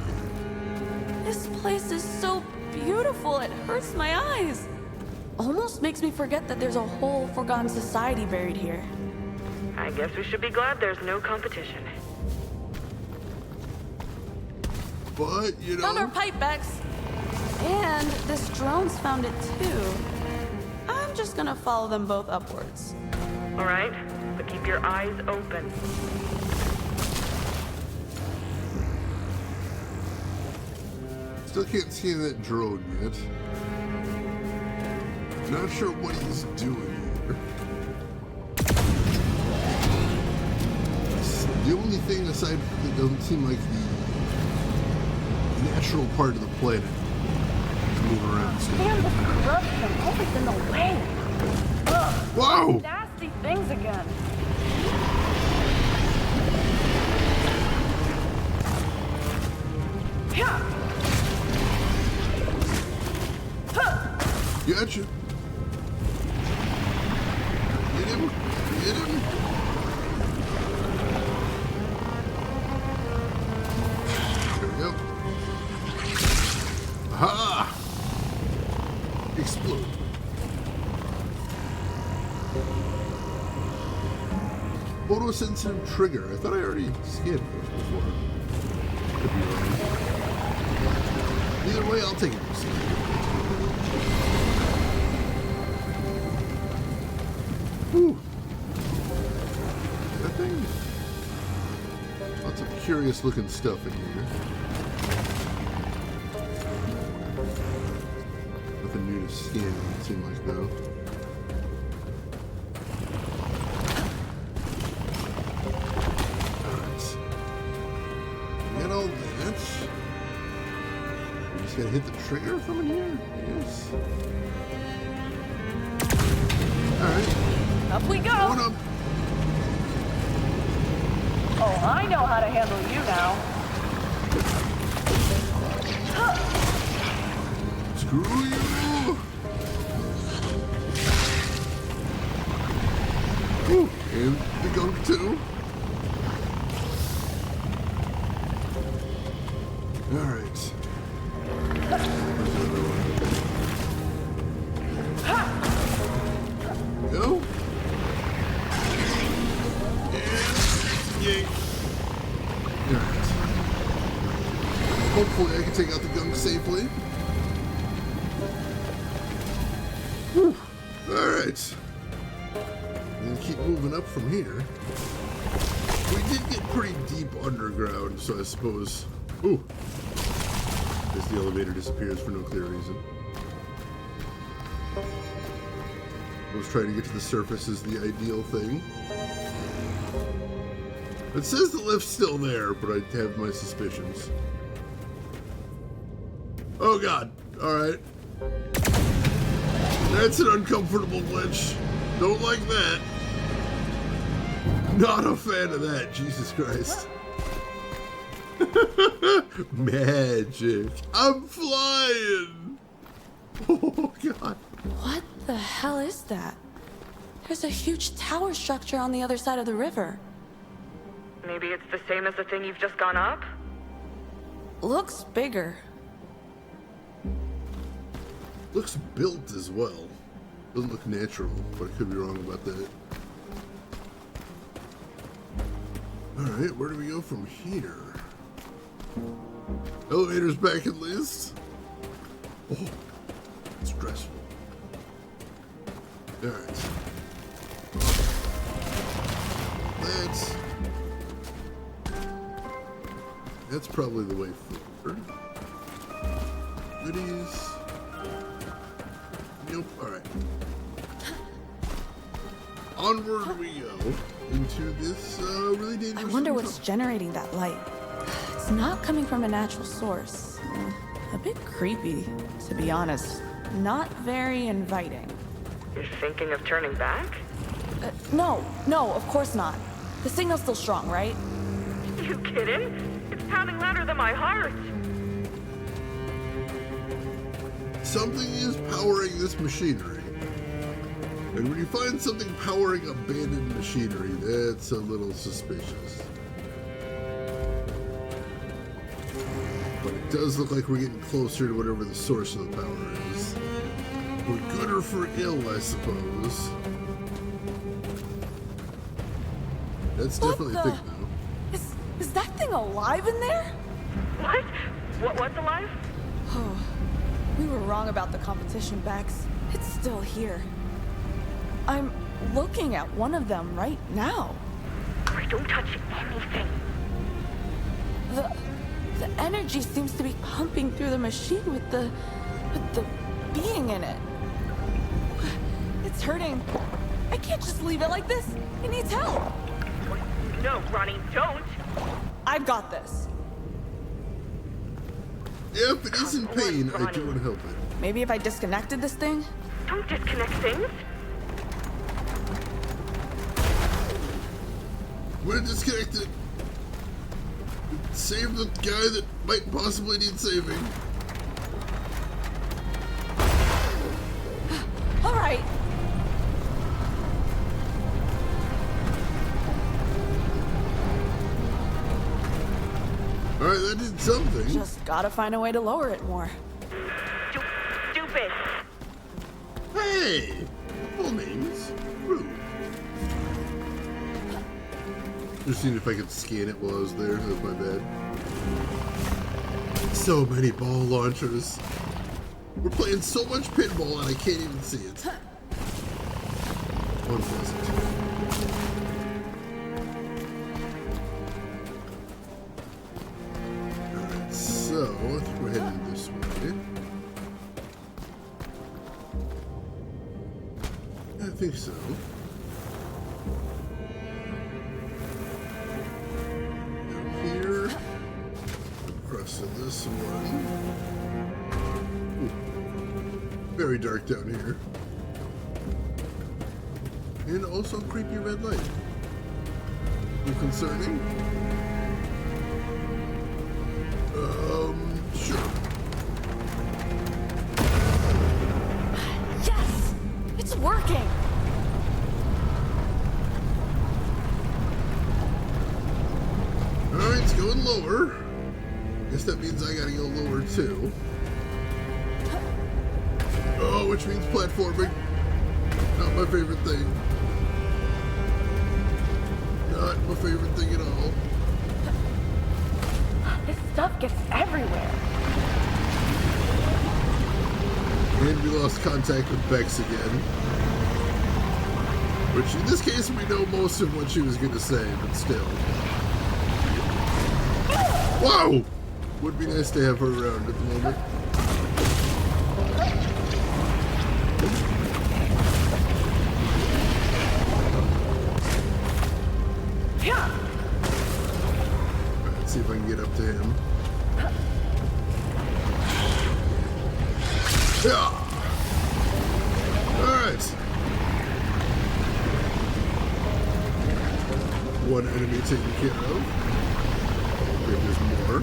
This place is so beautiful, it hurts my eyes. Almost makes me forget that there's a whole forgotten society buried here. I guess we should be glad there's no competition. But, you know... Found our pipe, Bex. And this drone's found it too. I'm just gonna follow them both upwards. All right, but keep your eyes open. Still can't scan that drone yet. Not sure what he's doing here. The only thing aside that doesn't seem like the natural part of the planet is moving around. Damn, this corruption always in the way. Ugh, Whoa! nasty things again. Yeah. Gotcha. Get him. Get him. There we go. Aha! Explode. Photosensitive trigger. I thought I already scanned those before. Could be wrong. Either way, I'll take it. Whew. That thing. Lots of curious looking stuff in here. Nothing new to scan, it seems like, though. Alright. Get all that. We just gotta hit the trigger from in here? Yes. Alright. Up we go. Going up. Oh, I know how to handle you now. Screw you! Whew. And the Gunk too. Alright. Go. And yay. Alright. Hopefully I can take out the Gunk safely. Whew. Alright. And keep moving up from here. We did get pretty deep underground, so I suppose... Ooh. As the elevator disappears for no clear reason. I was trying to get to the surface is the ideal thing. It says the lift's still there, but I have my suspicions. Oh god. Alright. That's an uncomfortable glitch. Don't like that. Not a fan of that, Jesus Christ. Magic. I'm flying. Oh god. What the hell is that? There's a huge tower structure on the other side of the river. Maybe it's the same as the thing you've just gone up? Looks bigger. Looks built as well. Doesn't look natural, but I could be wrong about that. Alright, where do we go from here? Elevator's back at least. Oh, stressful. Alright. That's probably the way forward. Goodies. Nope. Alright. Onward we go into this really dangerous... I wonder what's generating that light. It's not coming from a natural source. A bit creepy, to be honest. Not very inviting. You're thinking of turning back? No, of course not. The signal's still strong, right? You kidding? It's pounding louder than my heart. Something is powering this machinery. And when you find something powering abandoned machinery, that's a little suspicious. But it does look like we're getting closer to whatever the source of the power is. For good or for ill, I suppose. That's definitely a thing, though. Is that thing alive in there? What's alive? Oh, we were wrong about the competition, Bex. It's still here. I'm looking at one of them right now. Don't touch anything. The energy seems to be pumping through the machine with the being in it. It's hurting. I can't just leave it like this. It needs help. No, Ronnie, don't. I've got this. Yeah, if it is in pain, I do want to help it. Maybe if I disconnected this thing? Don't disconnect things. I'm gonna disconnect it. Save the guy that might possibly need saving. All right. Alright, that did something. Just gotta find a way to lower it more. Stupid. Hey! Full names. Rude. Just seeing if I could scan it while I was there. That was my bad. So many ball launchers. We're playing so much pinball and I can't even see it. Unpleasant. Alright, so I think we're heading this way. I think so. Down here. Across to this one. Ooh. Very dark down here. And also creepy red light. A little concerning. Sure. Yes! It's working! Alright, it's going lower. Guess that means I gotta go lower too. Oh, which means platforming. Not my favorite thing. Not my favorite thing at all. This stuff gets everywhere. And we lost contact with Bex again. Which in this case we know most of what she was gonna say, but still. Wow! Would be nice to have her around at the moment. Alright, let's see if I can get up to him. Yeah! Alright. One enemy taken care of. If there's more.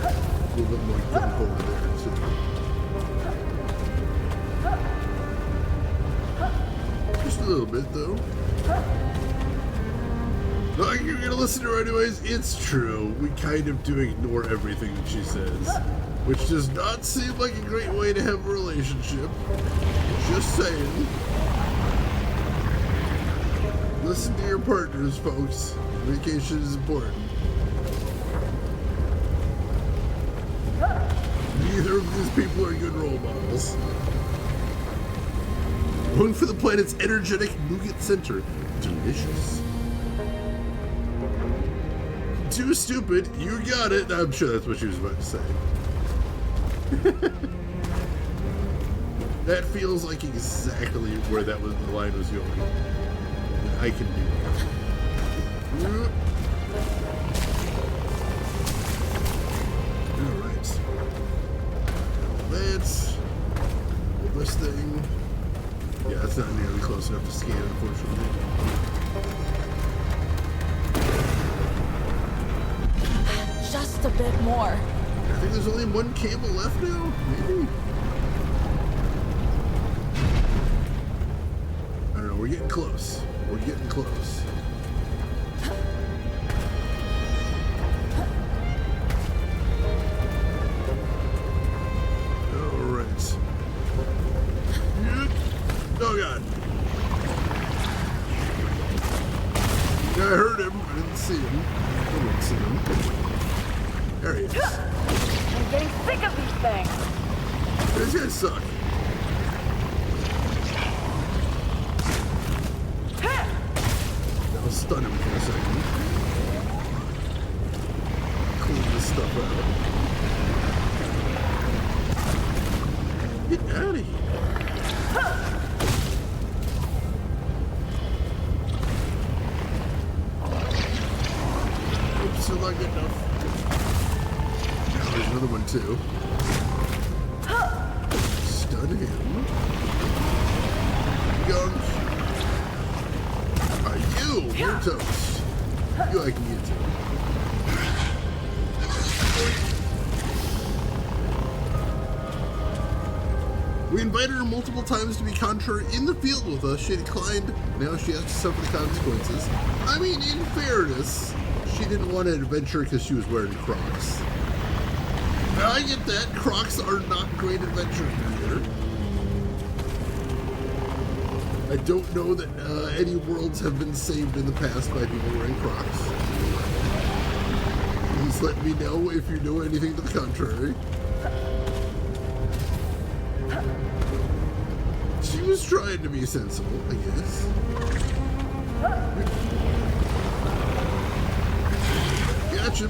A little bit more jump over there, too. Just a little bit, though. No, you're gonna listen to her anyways. It's true. We kind of do ignore everything that she says. Which does not seem like a great way to have a relationship. Just saying. Listen to your partners, folks. Communication is important. Neither of these people are good role models. Going for the planet's energetic nougat center. Delicious. Too stupid. You got it. I'm sure that's what she was about to say. That feels like exactly where that was. The line was going. I can do that. Alright. Let's pull this thing. Yeah, it's not nearly close enough to scan, unfortunately. Just a bit more. I think there's only one cable left now, maybe? I don't know, we're getting close. We're getting close. Alright. Oh god. Yeah, I heard him. I didn't see him. I didn't see him. There he is. I'm getting sick of these things. These guys suck. I'll stun him for a second. stuff out. Get out of here. Oops, still not good enough. There's another one too. Stun him. Gunk. You! You're toast. You like me too. We invited her multiple times to be Contra in the field with us. She declined. Now she has to suffer the consequences. I mean, in fairness, she didn't want an adventure because she was wearing Crocs. Now, I get that. Crocs are not great adventure gear. I don't know that any worlds have been saved in the past by people wearing Crocs. Please let me know if you know anything to the contrary. She was trying to be sensible, I guess. Gotcha.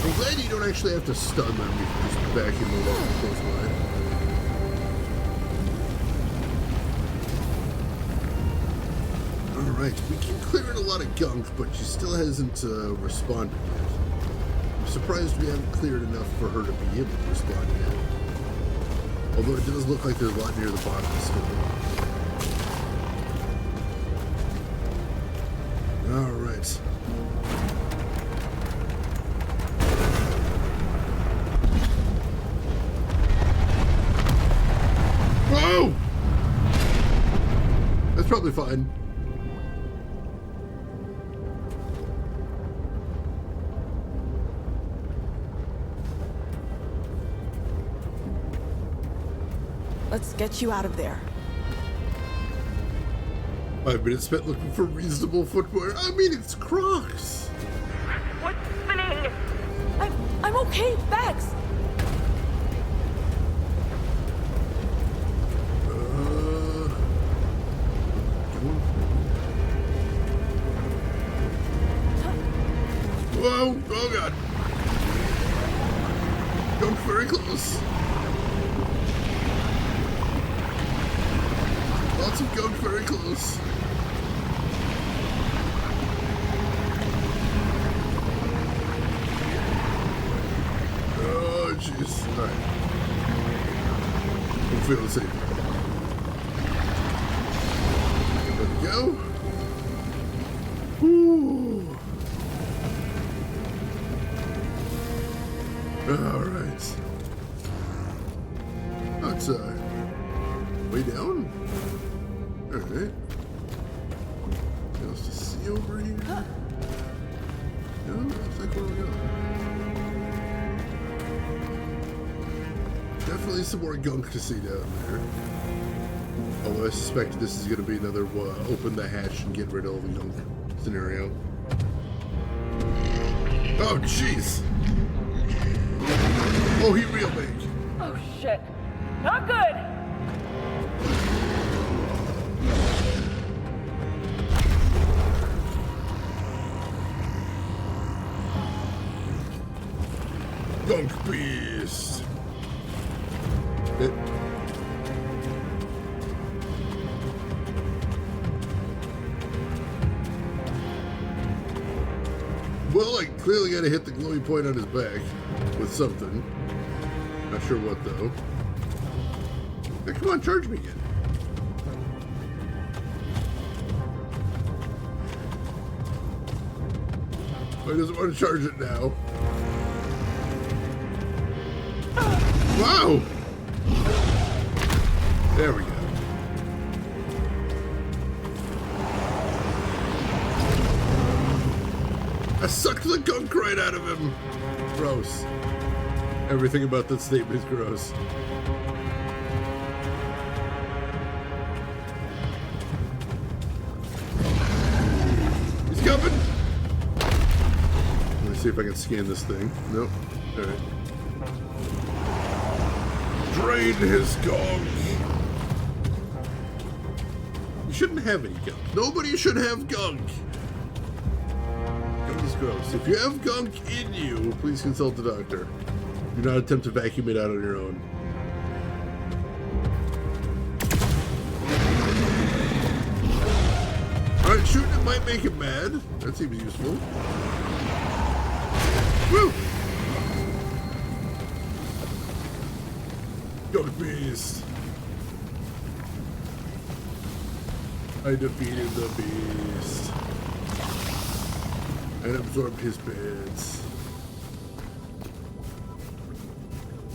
I'm glad you don't actually have to stun them. You can just back him along close by. Alright, we keep clearing a lot of gunk, but she still hasn't responded yet. I'm surprised we haven't cleared enough for her to be able to respond yet. Although it does look like there's a lot near the bottom still. Alright. Whoa! That's probably fine. Let's get you out of there. 5 minutes spent looking for reasonable footwear. I mean, it's Crocs. What's happening? I'm okay, Bex. Whoa! Oh god! Don't very close. Lots of gunk very close. Oh jeez! All right. I'm feeling safe. There we go. Whew. All right. That's way down. All right. Anything else to see over here? No, looks like where we're going. Definitely some more gunk to see down there. Although I suspect this is going to be another open the hatch and get rid of all the gunk scenario. Oh, jeez. Oh, he real big. Oh shit. Not good. Gunk beast. Well, I clearly got to hit the glowy point on his back with something. Not sure what though. Hey, come on, charge me again. Why doesn't want to charge it now? Wow! There we go. I sucked the gunk right out of him. Gross. Everything about that statement is gross. He's coming! Let me see if I can scan this thing. Nope. Alright. Drain his gunk! You shouldn't have any gunk. Nobody should have gunk! Gunk is gross. If you have gunk in you, please consult the doctor. Do not attempt to vacuum it out on your own. Alright, shooting it might make him mad. That seems useful. Woo! Gunk beast. I defeated the beast. And absorbed his bits.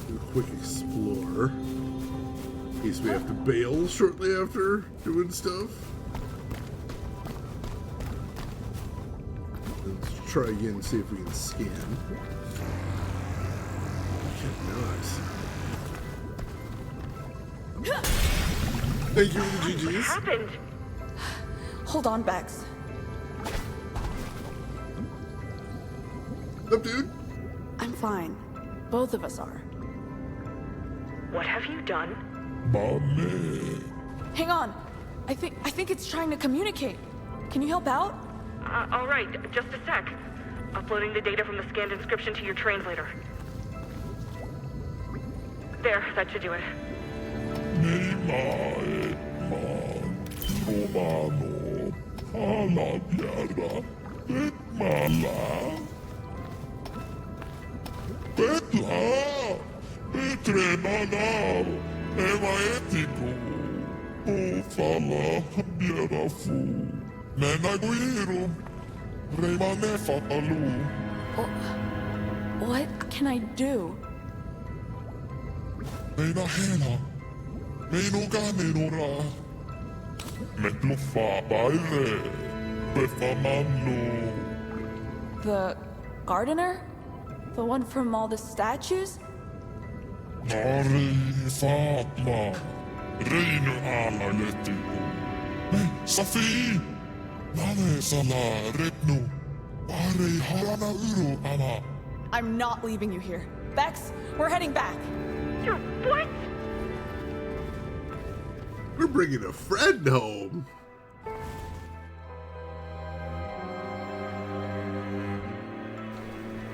Do a quick explore. In case we have to bail shortly after doing stuff. Let's try again and see if we can scan. Cannot. Thank you for the GGs. What happened? Hold on, Bex. Up, dude? I'm fine. Both of us are. What have you done? Mommy. Hang on. I think it's trying to communicate. Can you help out? All right, just a sec. Uploading the data from the scanned inscription to your translator. There, that should do it. Nimae man romano halabiara petmala petla petremanao emaetico o fala biarafu menaguiru remane fatalu. What can I do? Meina hela Menora Metlufa baile Befamano The gardener? The one from all the statues? Nari Fatma Reinu ala letiku Hey, Safi Nane sala retnu Pare harana uru ana. I'm not leaving you here. Bex, we're heading back. You're what? We're bringing a friend home.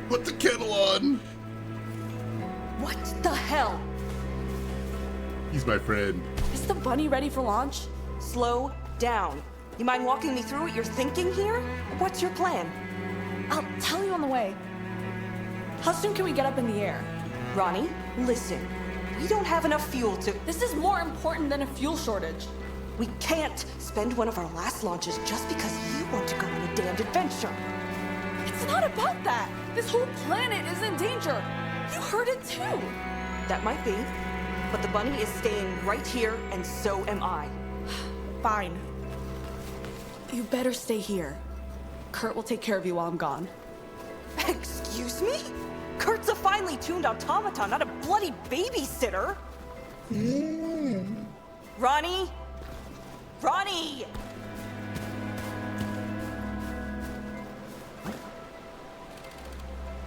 Put the kettle on. What the hell? He's my friend. Is the bunny ready for launch? Slow down. You mind walking me through what you're thinking here? What's your plan? I'll tell you on the way. How soon can we get up in the air? Ronnie, listen. We don't have enough fuel to... This is more important than a fuel shortage. We can't spend one of our last launches just because you want to go on a damned adventure. It's not about that. This whole planet is in danger. You heard it too. That might be, but the bunny is staying right here, and so am I. Fine. You better stay here. Kurt will take care of you while I'm gone. Excuse me? Kurt's a finely tuned automaton, not a bloody babysitter. Ronnie? Ronnie!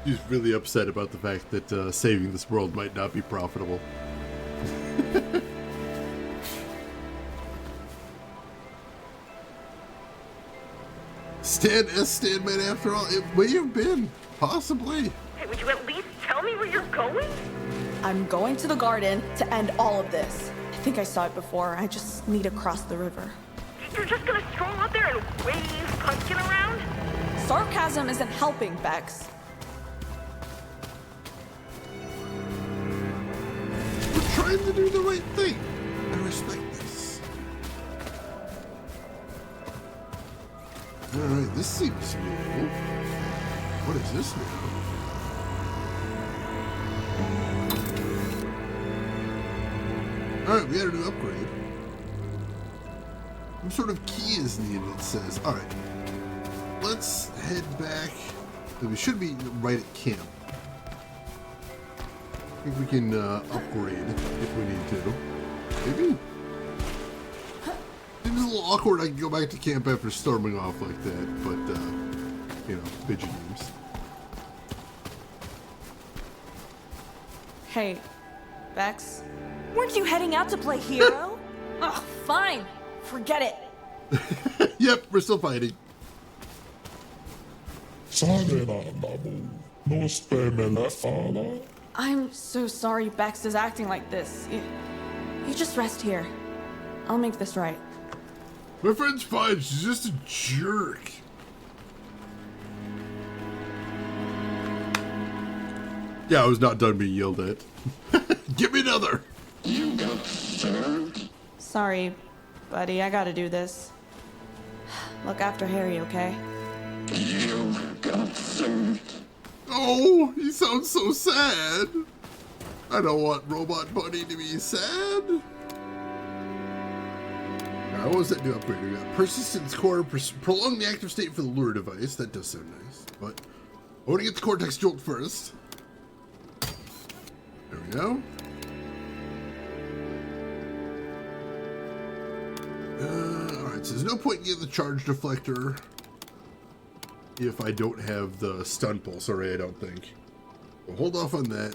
He's really upset about the fact that saving this world might not be profitable. Stanman, after all, it may have been. Possibly. Hey, would you at least tell me where you're going? I'm going to the garden to end all of this. I think I saw it before. I just need to cross the river. You're just gonna stroll out there and wave pumpkin around? Sarcasm isn't helping, Bex. We're trying to do the right thing. I respect this. Alright, this seems new. What is this now? Alright, we got a new upgrade. Some sort of key is needed, it says. Alright. Let's head back. We should be right at camp. I think we can upgrade if we need to. Maybe? Seems a little awkward I can go back to camp after storming off like that, but, you know, video games. Hey, Bex? Weren't you heading out to play hero? Ugh, fine. Forget it. Yep, we're still fighting. Sarenalamu. Nos pemelefala. I'm so sorry Bex is acting like this. You just rest here. I'll make this right. My friend's fine, she's just a jerk. Yeah, I was not done being yelled at. Give me another! You got served? Sorry, buddy, I gotta do this. Look after Harry, okay? You got served. Oh, he sounds so sad. I don't want Robot Buddy to be sad. Alright, what was that new upgrade we got? Persistence Core, prolong the active state for the lure device. That does sound nice, but I want to get the Cortex Jolt first. There we go. Alright, so there's no point in getting the charge deflector if I don't have the stun pulse array, I don't think. We'll hold off on that.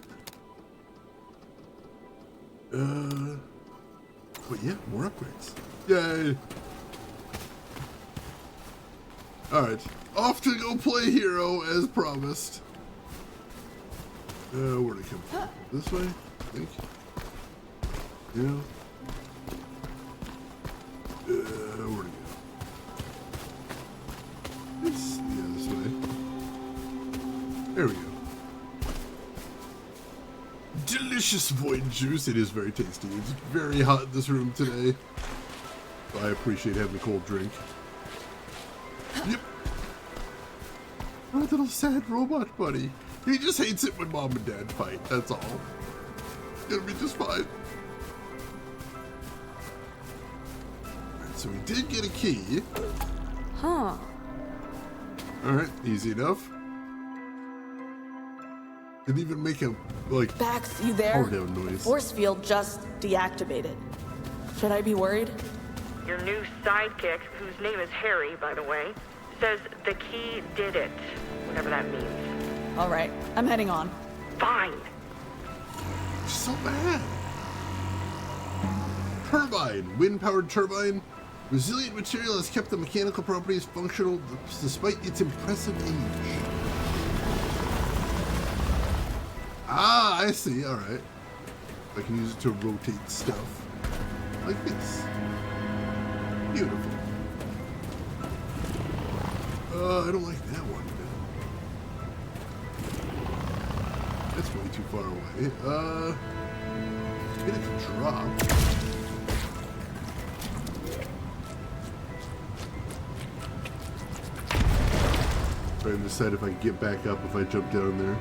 But yeah, more upgrades. Yay! Alright, off to go play Hero as promised. Where'd it come from? This way, I think. Yeah. Where'd it go? This way. There we go. Delicious void juice. It is very tasty. It's very hot in this room today. So I appreciate having a cold drink. Yep. Our little sad robot buddy. He just hates it when mom and dad fight. That's all. It'll be just fine. Alright, so we did get a key. Huh. Alright, easy enough. Didn't even make a, like, Bax, you there? power down noise. Force field just deactivated. Should I be worried? Your new sidekick, whose name is Harry, by the way, says the key did it. Whatever that means. All right, I'm heading on. Fine. So bad. Turbine. Wind-powered turbine. Resilient material has kept the mechanical properties functional despite its impressive age. Ah, I see. All right. I can use it to rotate stuff. Like this. Beautiful. I don't like that one. That's way too far away. Get it to drop. Trying to decide if I can get back up if I jump down there.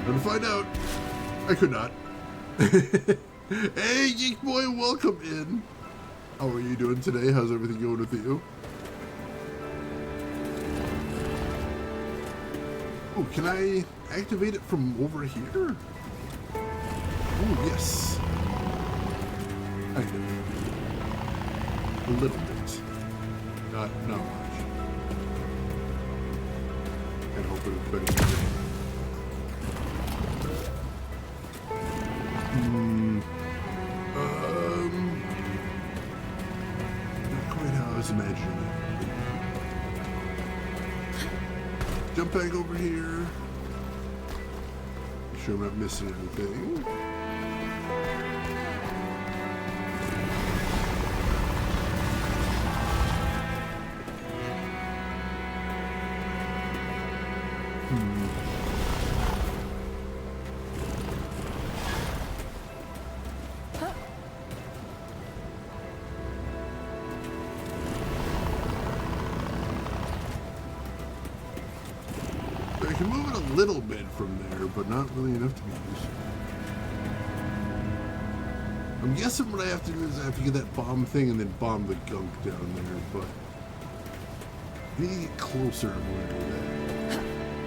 Gonna find out. I could not. Hey, Geek Boy, welcome in. How are you doing today? How's everything going with you? Oh, can I activate it from over here? Oh, yes. I do. A little bit. Not much. And hoping it's better than that. Not quite how I was imagining it. Jump back over here. Make sure I'm not missing anything. I can move it a little bit from there, but not really enough to be useful. I'm guessing what I have to do is I have to get that bomb thing and then bomb the gunk down there, but I need to get closer to where to do that.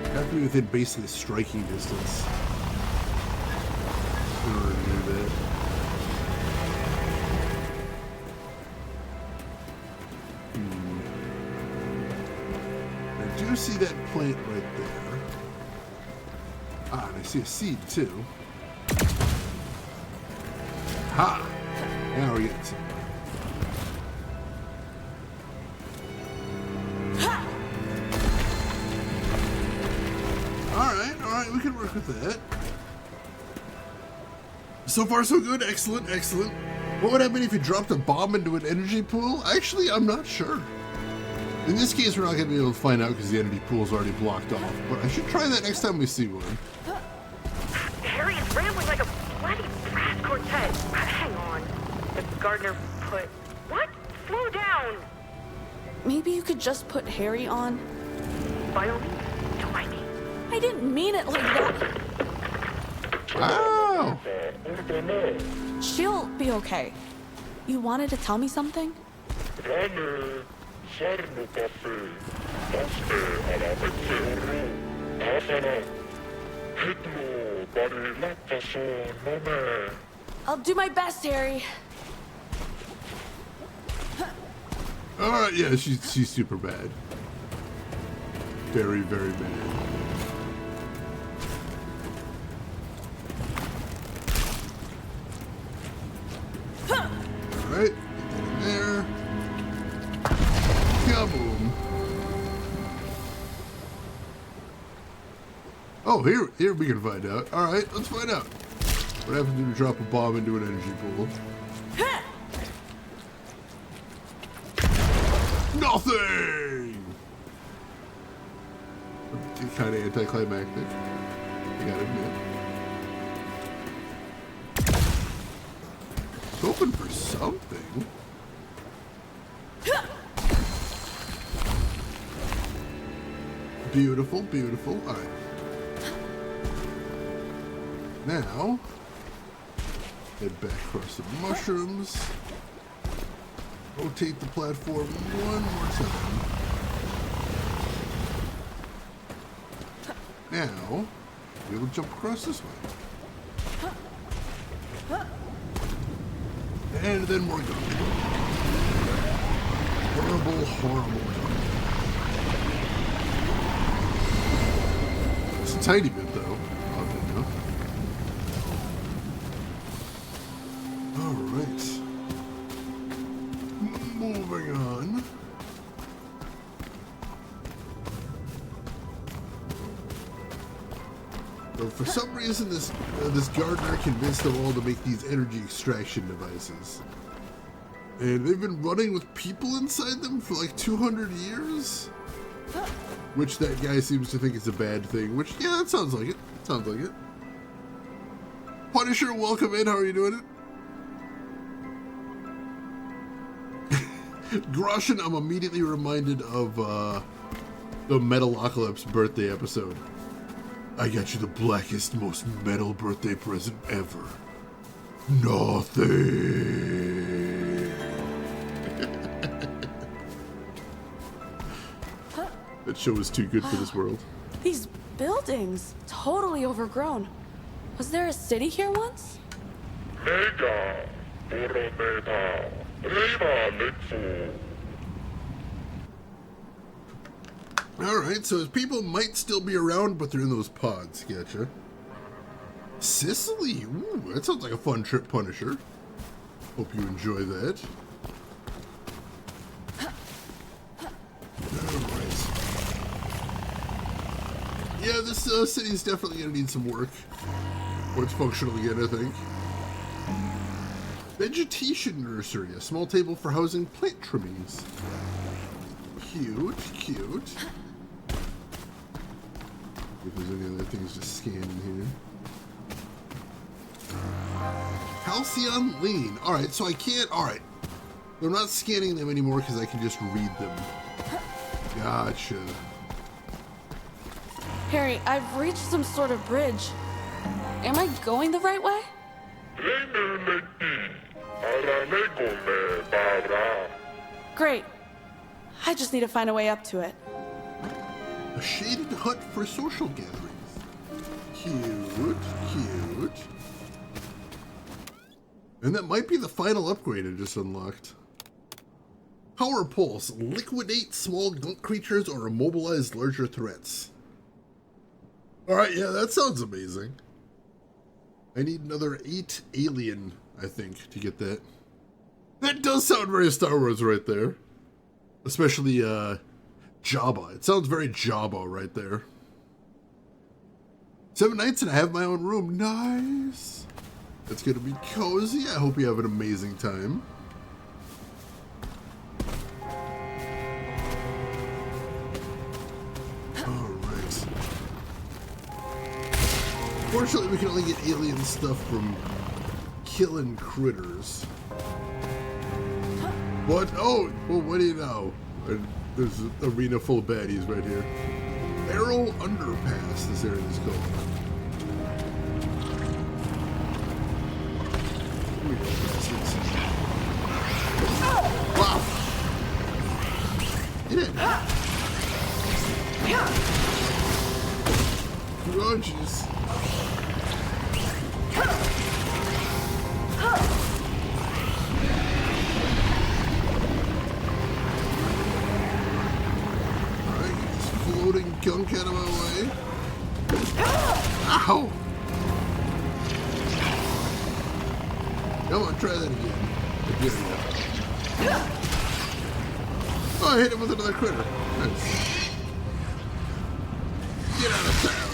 I have to be within basically striking distance in order to do that. I do see that plant right there. Ah, and I see a seed too. Ha! Now we're getting somewhere. Alright, we can work with that. So far, so good. Excellent, excellent. What would happen if you dropped a bomb into an energy pool? Actually, I'm not sure. In this case, we're not going to be able to find out because the energy pool is already blocked off. But I should try that next time we see one. Harry is rambling like a bloody brass quartet. Hang on. The gardener put... What? Slow down. Maybe you could just put Harry on? By all means, try me. I didn't mean it like that. Wow! She'll be okay. You wanted to tell me something? I'll do my best, Harry. Alright, yeah, she's super bad. Very, very bad. Alright, get in there. Kaboom. Oh, here we can find out. Alright, let's find out. What happens when you drop a bomb into an energy pool? Nothing! Kind of anticlimactic. I gotta admit. It's hoping for something. Beautiful, beautiful. Alright. Now, head back across the mushrooms. Rotate the platform one more time. Now, we will jump across this way. And then more Gunk. Horrible, horrible Gunk. It's a tiny bit, though. Oddly enough. Alright. Moving on. So for some reason, this gardener convinced them all to make these energy extraction devices. And they've been running with people inside them for like 200 years? Which that guy seems to think is a bad thing, which, yeah, that sounds like it. Sounds like it. Punisher, welcome in. How are you doing it? Groshin, I'm immediately reminded of the Metalocalypse birthday episode. I got you the blackest, most metal birthday present ever. Nothing. That show is too good for this world. These buildings, totally overgrown. Was there a city here once? 내가 도로내다 레이바 렉소. Alright, so his people might still be around, but they're in those pods. Gotcha. Sicily? Ooh, that sounds like a fun trip, Punisher. Hope you enjoy that. Alright. Yeah, this city's definitely gonna need some work. Or it's functional again, I think. Vegetation nursery, a small table for housing plant trimmings. Cute, cute. If there's any other things to scan in here. Halcyon Lane. Alright, so I can't. Alright. I'm not scanning them anymore because I can just read them. Gotcha. Harry, I've reached some sort of bridge. Am I going the right way? Great. I just need to find a way up to it. A shaded hut for social gatherings. Cute, cute. And that might be the final upgrade I just unlocked. Power Pulse. Liquidate small Gunk creatures or immobilize larger threats. Alright, yeah, that sounds amazing. I need another 8 alien, I think, to get that. That does sound very Star Wars right there. Especially, Jabba. It sounds very Jabba right there. 7 nights and I have my own room. Nice. It's gonna be cozy. I hope you have an amazing time. Alright. Fortunately, we can only get alien stuff from killing critters. What? Oh, well, what do you know? There's an arena full of baddies right here. Arrow Underpass, this area is called. Wow. Get in. Oh, jeez. Alright, get this floating gunk out of my way. Ow! Come on, try that again. Oh, I hit him with another critter. Nice. Get out of town.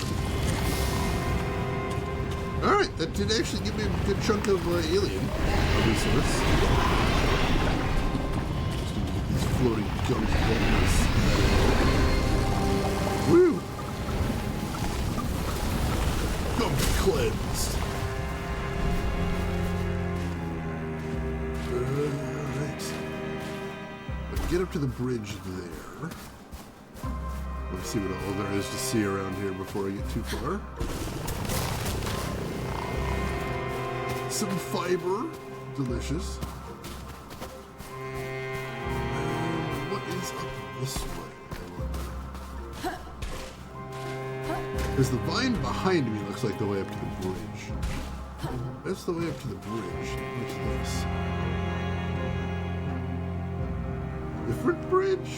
Alright, that did actually give me a good chunk of alien resource. These floating gunk bombs. Woo! Gunk cleansed. Get up to the bridge there. Let's see what all there is to see around here before I get too far. Some fiber. Delicious. And what is up this way, I wonder? Because the vine behind me looks like the way up to the bridge. That's the way up to the bridge. What's this? Different bridge?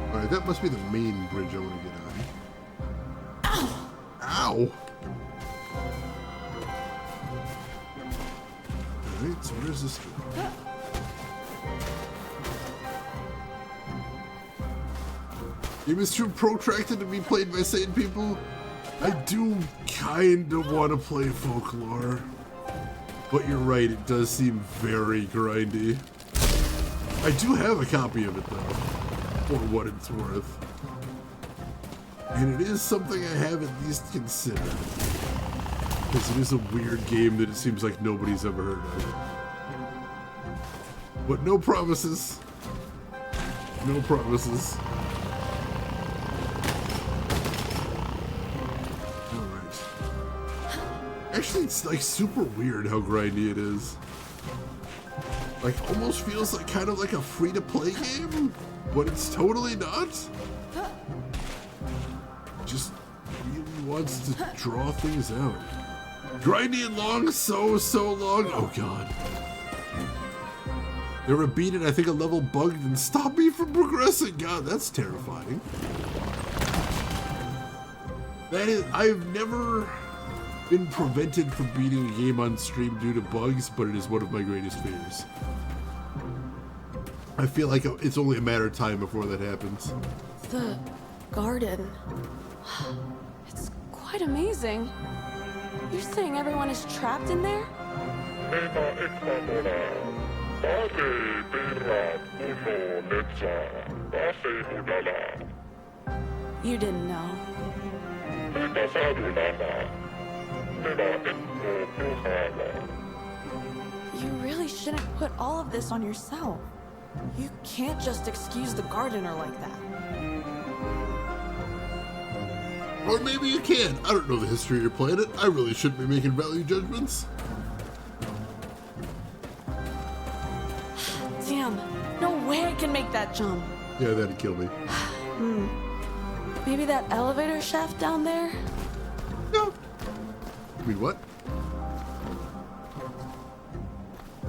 Alright, that must be the main bridge I want to get on. Ow! Ow! Alright, so where's this go? Game is too protracted to be played by sane people. I do kinda want to play Folklore. But you're right, it does seem very grindy. I do have a copy of it though, for what it's worth. And it is something I have at least considered. Because it is a weird game that it seems like nobody's ever heard of. But no promises. No promises. Alright. Actually, it's like super weird how grindy it is. Like, almost feels like kind of like a free-to-play game, but it's totally not. Just really wants to draw things out. Grindy and long, so long. Oh god. Never beat it, I think a level bugged and stopped me from progressing. God, that's terrifying. That is, I've never been prevented from beating a game on stream due to bugs, but it is one of my greatest fears. I feel like it's only a matter of time before that happens. The garden. It's quite amazing. You're saying everyone is trapped in there? You didn't know. You really shouldn't put all of this on yourself. You can't just excuse the gardener like that. Or maybe you can. I don't know the history of your planet. I really shouldn't be making value judgments. Damn, no way I can make that jump. Yeah, that'd kill me. Maybe that elevator shaft down there? No. I mean, what?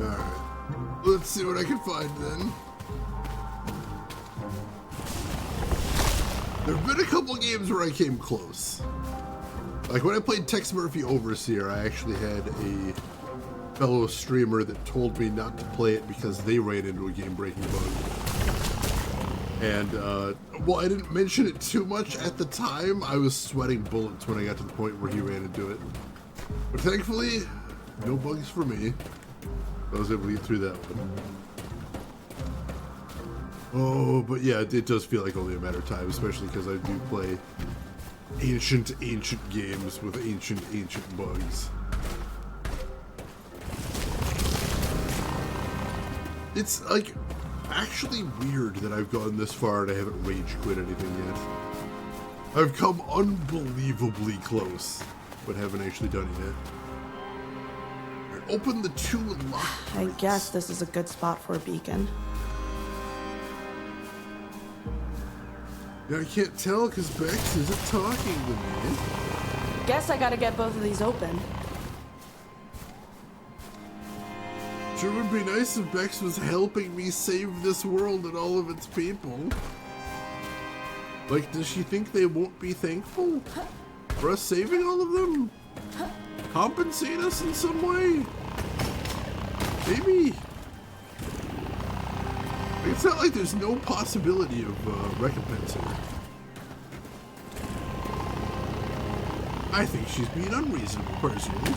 Alright. Let's see what I can find then. There have been a couple games where I came close. Like when I played Tex Murphy Overseer, I actually had a fellow streamer that told me not to play it because they ran into a game-breaking bug. And, well, I didn't mention it too much at the time. I was sweating bullets when I got to the point where he ran into it. But thankfully, no bugs for me. I was able to get through that one. Oh, but yeah, it does feel like only a matter of time, especially because I do play ancient games with ancient bugs. It's like actually weird that I've gone this far and I haven't rage quit anything yet. I've come unbelievably close, but haven't actually done it yet. Alright, open the 2 locked I guess this is a good spot for a beacon. Yeah, I can't tell because Bex isn't talking to me. Guess I gotta get both of these open. Sure would be nice if Bex was helping me save this world and all of its people. Like, does she think they won't be thankful for us saving all of them? Compensate us in some way? Maybe. It's not like there's no possibility of recompense here. I think she's being unreasonable, personally.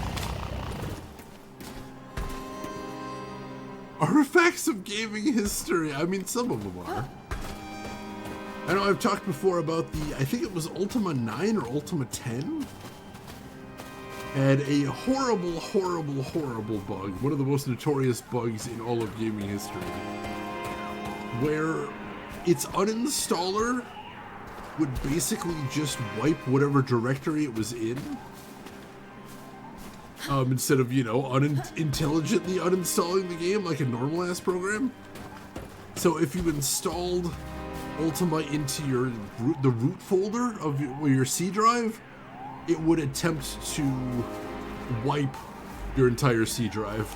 Artifacts of gaming history. I mean, some of them are. I know I've talked before about the, I think it was Ultima 9 or Ultima 10. Had a horrible bug. One of the most notorious bugs in all of gaming history. Where its uninstaller would basically just wipe whatever directory it was in. Instead of, you know, intelligently uninstalling the game like a normal ass program. So if you installed Ultima into the root folder of your C drive, it would attempt to wipe your entire C drive.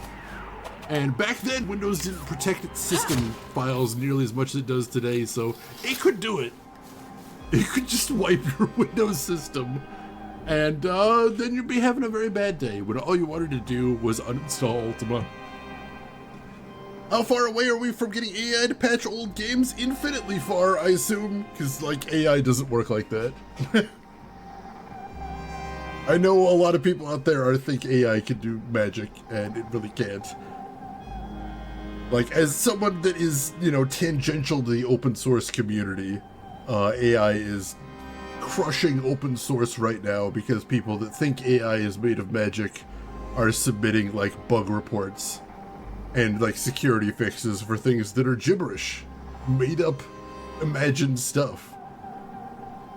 And back then, Windows didn't protect its system files nearly as much as it does today, so it could do it. It could just wipe your Windows system, and then you'd be having a very bad day when all you wanted to do was uninstall Ultima. How far away are we from getting AI to patch old games? Infinitely far, I assume, because, like, AI doesn't work like that. I know a lot of people out there think AI can do magic, and it really can't. Like, as someone that is, you know, tangential to the open source community, AI is crushing open source right now because people that think AI is made of magic are submitting, like, bug reports and, like, security fixes for things that are gibberish. Made up, imagined stuff.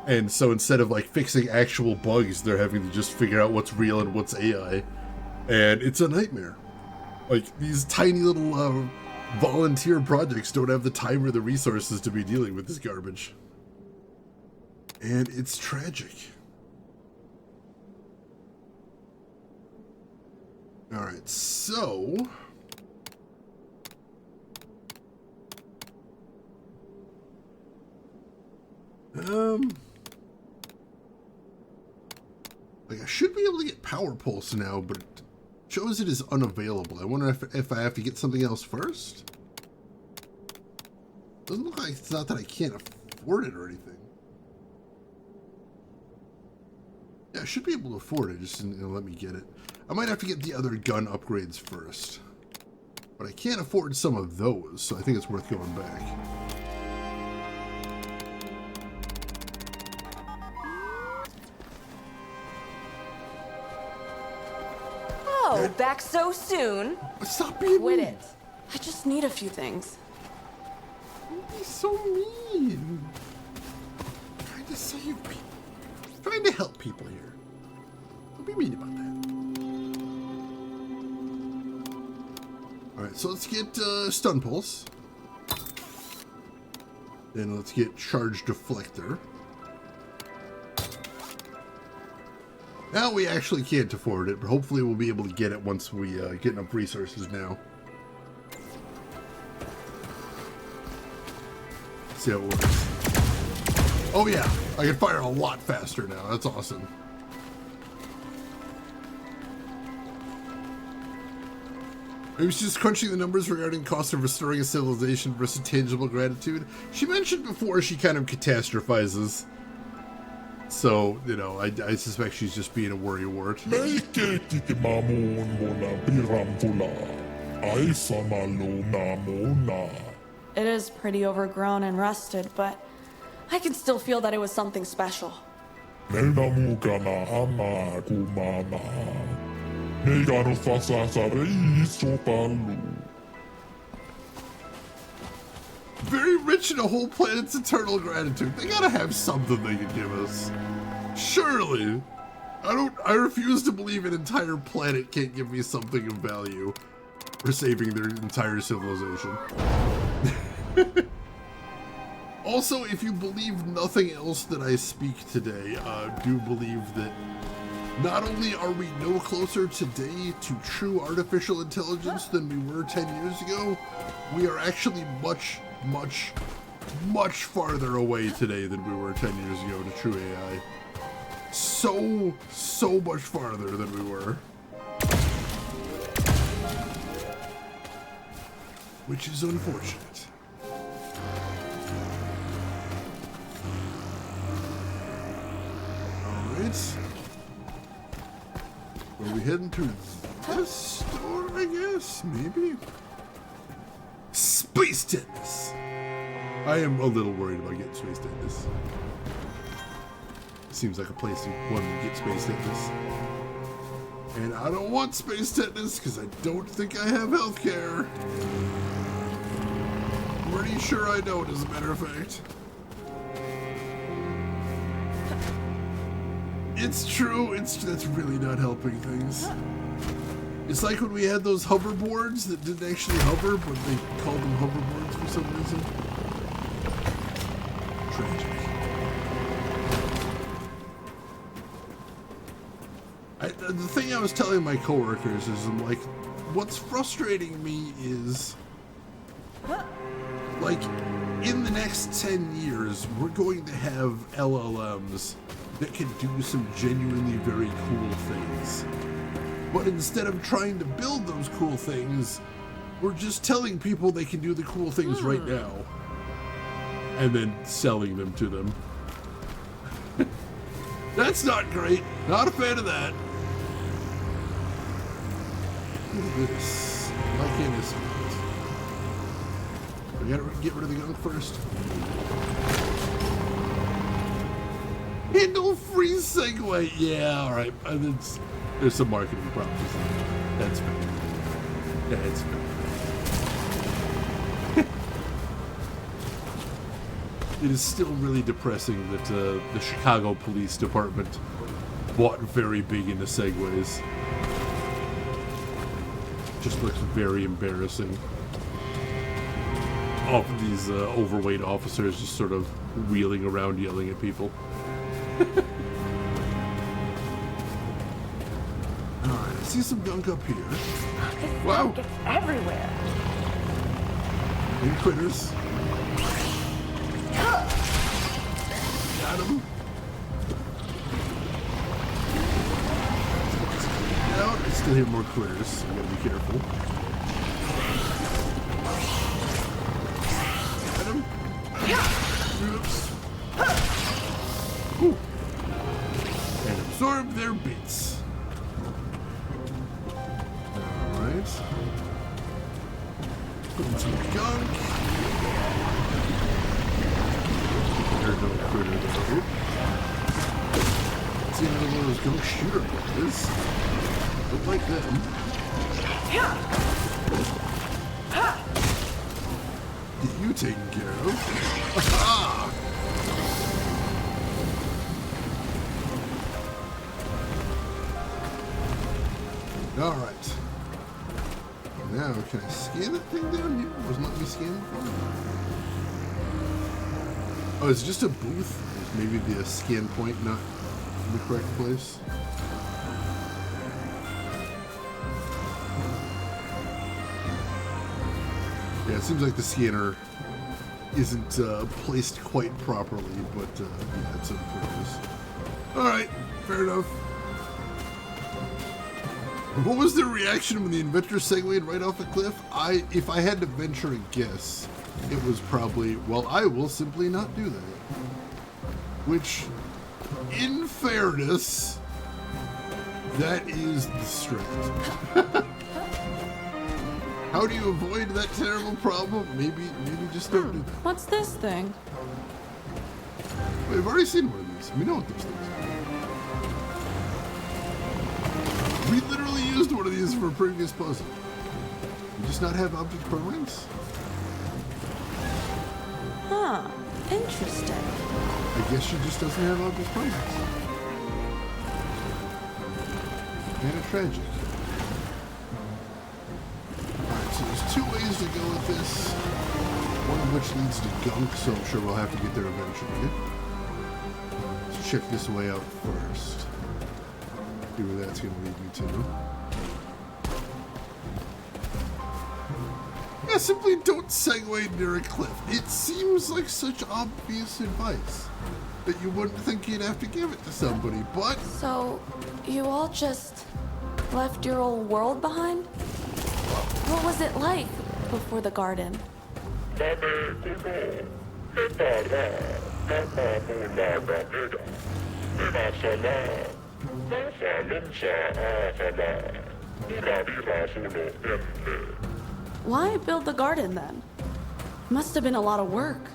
And so instead of, like, fixing actual bugs, they're having to just figure out what's real and what's AI. And it's a nightmare. Like, these tiny little volunteer projects don't have the time or the resources to be dealing with this garbage. And it's tragic. Alright, so... like, I should be able to get Power Pulse now, but it shows it is unavailable. I wonder if I have to get something else first? Doesn't look like it's not that I can't afford it or anything. Yeah, I should be able to afford it, just didn't let me get it. I might have to get the other gun upgrades first. But I can't afford some of those, so I think it's worth going back. Oh, back so soon? Stop being Quit mean. it. I just need a few things. Don't be so mean. I'm trying to save people. I'm trying to help people here. Don't be mean about that. Alright, so let's get Stun Pulse. Then let's get Charge Deflector. Now we actually can't afford it, but hopefully we'll be able to get it once we get enough resources now. See how it works. Oh yeah, I can fire a lot faster now. That's awesome. Maybe she's just crunching the numbers regarding cost of restoring a civilization versus tangible gratitude. She mentioned before she kind of catastrophizes. So, you know, I suspect she's just being a worrywart. It is pretty overgrown and rusted, but I can still feel that it was something special. Very rich in a whole planet's eternal gratitude. They gotta have something they can give us. Surely. I refuse to believe an entire planet can't give me something of value for saving their entire civilization. Also, if you believe nothing else that I speak today, do believe that not only are we no closer today to true artificial intelligence than we were 10 years ago, we are actually much, much, much farther away today than we were 10 years ago to true AI. So much farther than we were. Which is unfortunate. Alright. Are we heading to this store, I guess? Maybe? Space tetanus! I am a little worried about getting space tetanus. Seems like a place one would get space tetanus. And I don't want space tetanus because I don't think I have healthcare. Pretty sure I don't, as a matter of fact. It's true, that's really not helping things. It's like when we had those hoverboards that didn't actually hover, but they called them hoverboards for some reason. Tragic. The thing I was telling my coworkers is, I'm like, what's frustrating me is, like, in the next 10 years, we're going to have LLMs that can do some genuinely very cool things. But instead of trying to build those cool things, we're just telling people they can do the cool things right now. And then selling them to them. That's not great. Not a fan of that. Look at this. Why can't this be? We gotta get rid of the gunk first. Handle free segue. Yeah, alright. There's some marketing problems. That's fair. That's fair. It is still really depressing that the Chicago Police Department bought very big into segways. Just looks very embarrassing. All of these overweight officers just sort of wheeling around yelling at people. Alright, I see some gunk up here. This Wow. gunk is everywhere. Big critters. Got him. Out. I still hear more critters, so I gotta be careful. Got him. Oops. Ooh. And absorb their beats. Alright. Put in some gunk. There's no critter there. Oop. See another one of those gunk shooter boys. Look like them. Get you taken care of. Aha! Alright. Now, can I scan that thing down here? Wasn't letting me scan before? Oh, it's just a booth? Maybe the scan point not in the correct place? Yeah, it seems like the scanner isn't placed quite properly, but yeah, it's on purpose. Alright, fair enough. What was their reaction when the inventor segued right off a cliff? If I had to venture a guess, it was probably, well, I will simply not do that. Which, in fairness, that is the strat. How do you avoid that terrible problem? Maybe just don't do that. What's this thing? We've already seen one of these. We know what those things are. We literally used one of these for a previous puzzle. You just not have object permanence? Huh. Interesting. I guess she just doesn't have object permanence. Kind of tragic. Alright, so there's two ways to go with this. One of which leads to Gunk, so I'm sure we'll have to get there eventually. Let's check this way out first. See where that's going to lead me to. Yeah, simply don't segue near a cliff. It seems like such obvious advice that you wouldn't think you'd have to give it to somebody, but... So, you all just left your old world behind? What was it like before the garden? Why build the garden then? Must have been a lot of work.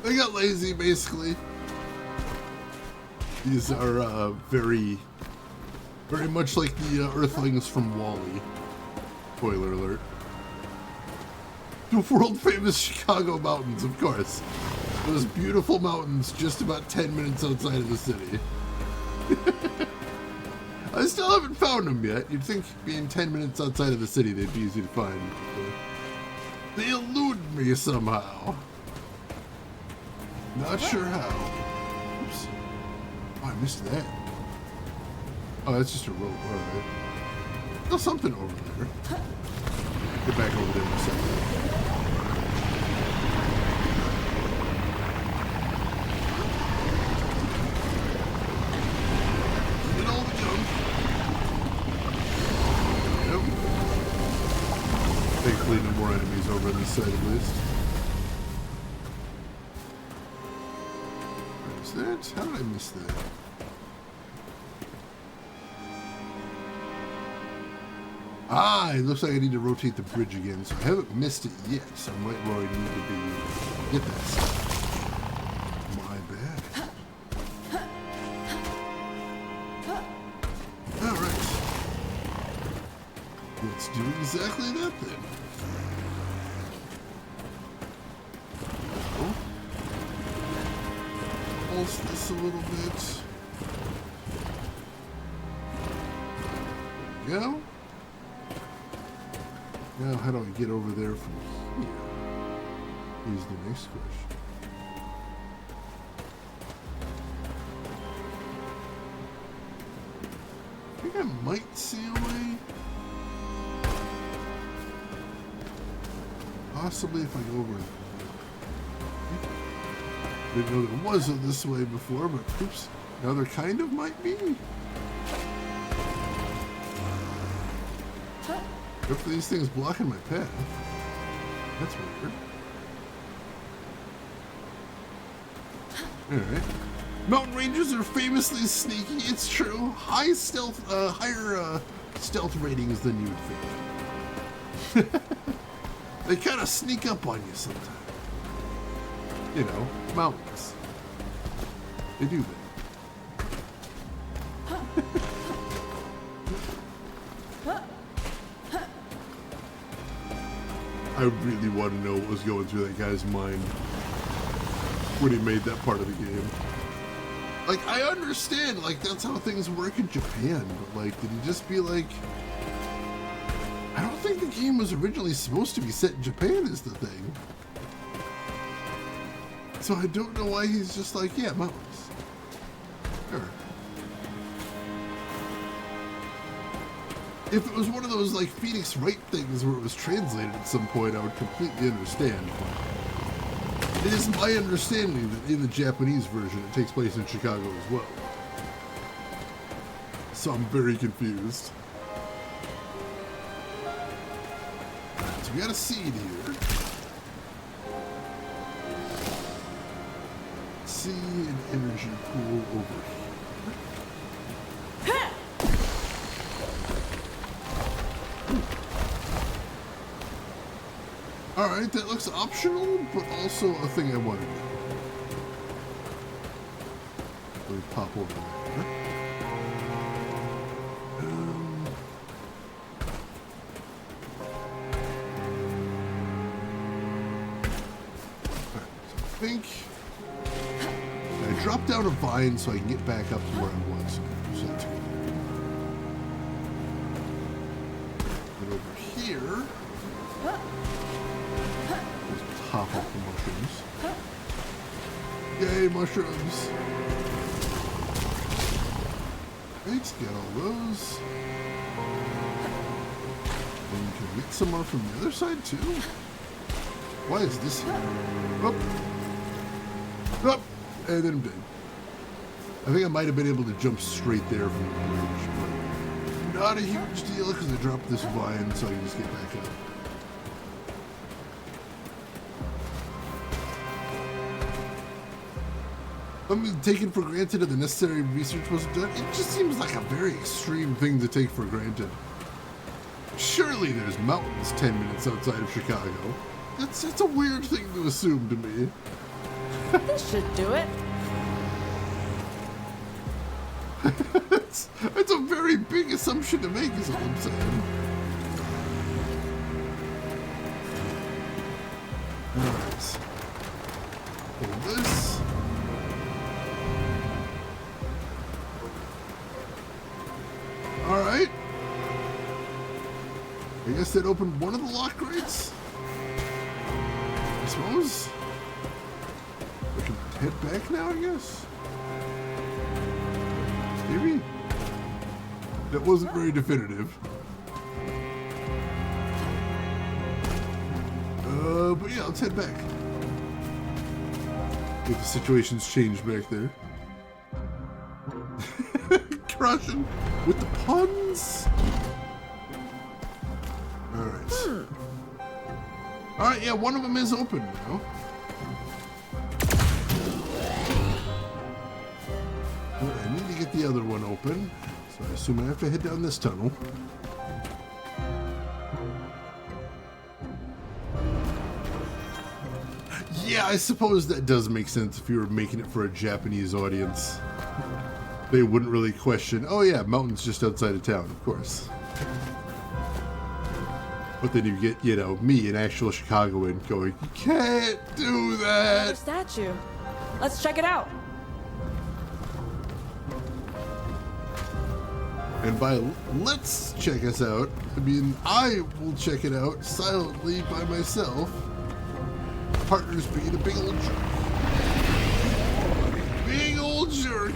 They got lazy, basically. These are very much like the Earthlings from WALL-E. Spoiler alert. The world-famous Chicago mountains, of course. Those beautiful mountains just about 10 minutes outside of the city. I still haven't found them yet. You'd think being 10 minutes outside of the city, they'd be easy to find. But they elude me somehow. Not sure how. Oops. Oh, I missed that. Oh, that's just a rope. Alright. There's something over there. Get back over there in a second. Get all the junk. Yep. Thankfully, no more enemies over on this side at least. That? How did I miss that? Ah, it looks like I need to rotate the bridge again, so I haven't missed it yet, so I'm right where I need to be. Get that stuff. My bad. Alright. Let's do exactly that then. Pulse this a little bit. There we go. Now, how do I get over there from here? Is the next question. I think I might see a way. Possibly if I go over. Didn't know there was this way before, but oops, now there kind of might be. Except for these things blocking my path. That's weird. Alright. Mountain ranges are famously sneaky, it's true. Higher stealth ratings than you would think. They kind of sneak up on you sometimes. You know, mountains. They do that. I really want to know what was going through that guy's mind when he made that part of the game. Like, I understand, like, that's how things work in Japan, but, like, did he just be like... I don't think the game was originally supposed to be set in Japan is the thing. So I don't know why he's just like, yeah, mountains. Sure. If it was one of those, like, Phoenix Wright things where it was translated at some point, I would completely understand. It is my understanding that in the Japanese version, it takes place in Chicago as well. So I'm very confused. So we got a seed here. See an energy pool over here. Alright, that looks optional, but also a thing I want to do. Let me pop over there. Alright, so I think I drop down a vine so I can get back up to where I was. So that's good. And over here, hop off the mushrooms. Yay, mushrooms! Let's get all those. And you can get some more from the other side too. Why is this here? Up, up, and then I'm dead. I think I might have been able to jump straight there from the bridge, but not a huge deal because I dropped this vine so I can just get back up. I'm taking for granted that the necessary research wasn't done. It just seems like a very extreme thing to take for granted. Surely there's mountains 10 minutes outside of Chicago. That's a weird thing to assume to me. This should do it. It's a very big assumption to make, is what I'm saying. Alright. Hold this. Alright. I guess that opened one of the lock crates. I suppose. I can head back now, I guess. Maybe? That wasn't very definitive. But yeah, let's head back. If the situation's changed back there. Crushing with the puns. Alright. Alright, yeah, one of them is open now. But I need to get the other one open. So I assume I have to head down this tunnel. Yeah, I suppose that does make sense if you were making it for a Japanese audience. They wouldn't really question, oh yeah, mountains just outside of town, of course. But then you get, you know, me, an actual Chicagoan, going, you can't do that! Another statue. Let's check it out. And by let's check us out, I mean I will check it out silently by myself. Partner's being a big old jerk. Big old jerk.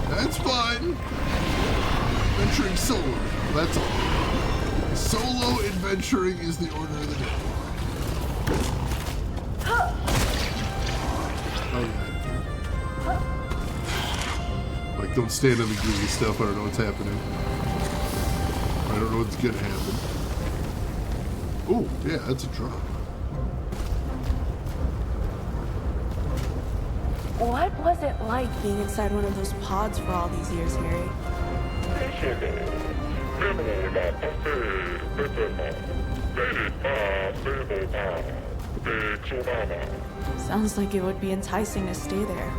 That's fine. Adventuring solo, that's all. Solo adventuring is the order of the day. Okay. Like, don't stand on the gooey stuff, I don't know what's happening. I don't know what's gonna happen. Oh, yeah, that's a drop. What was it like being inside one of those pods for all these years, Harry? Sounds like it would be enticing to stay there.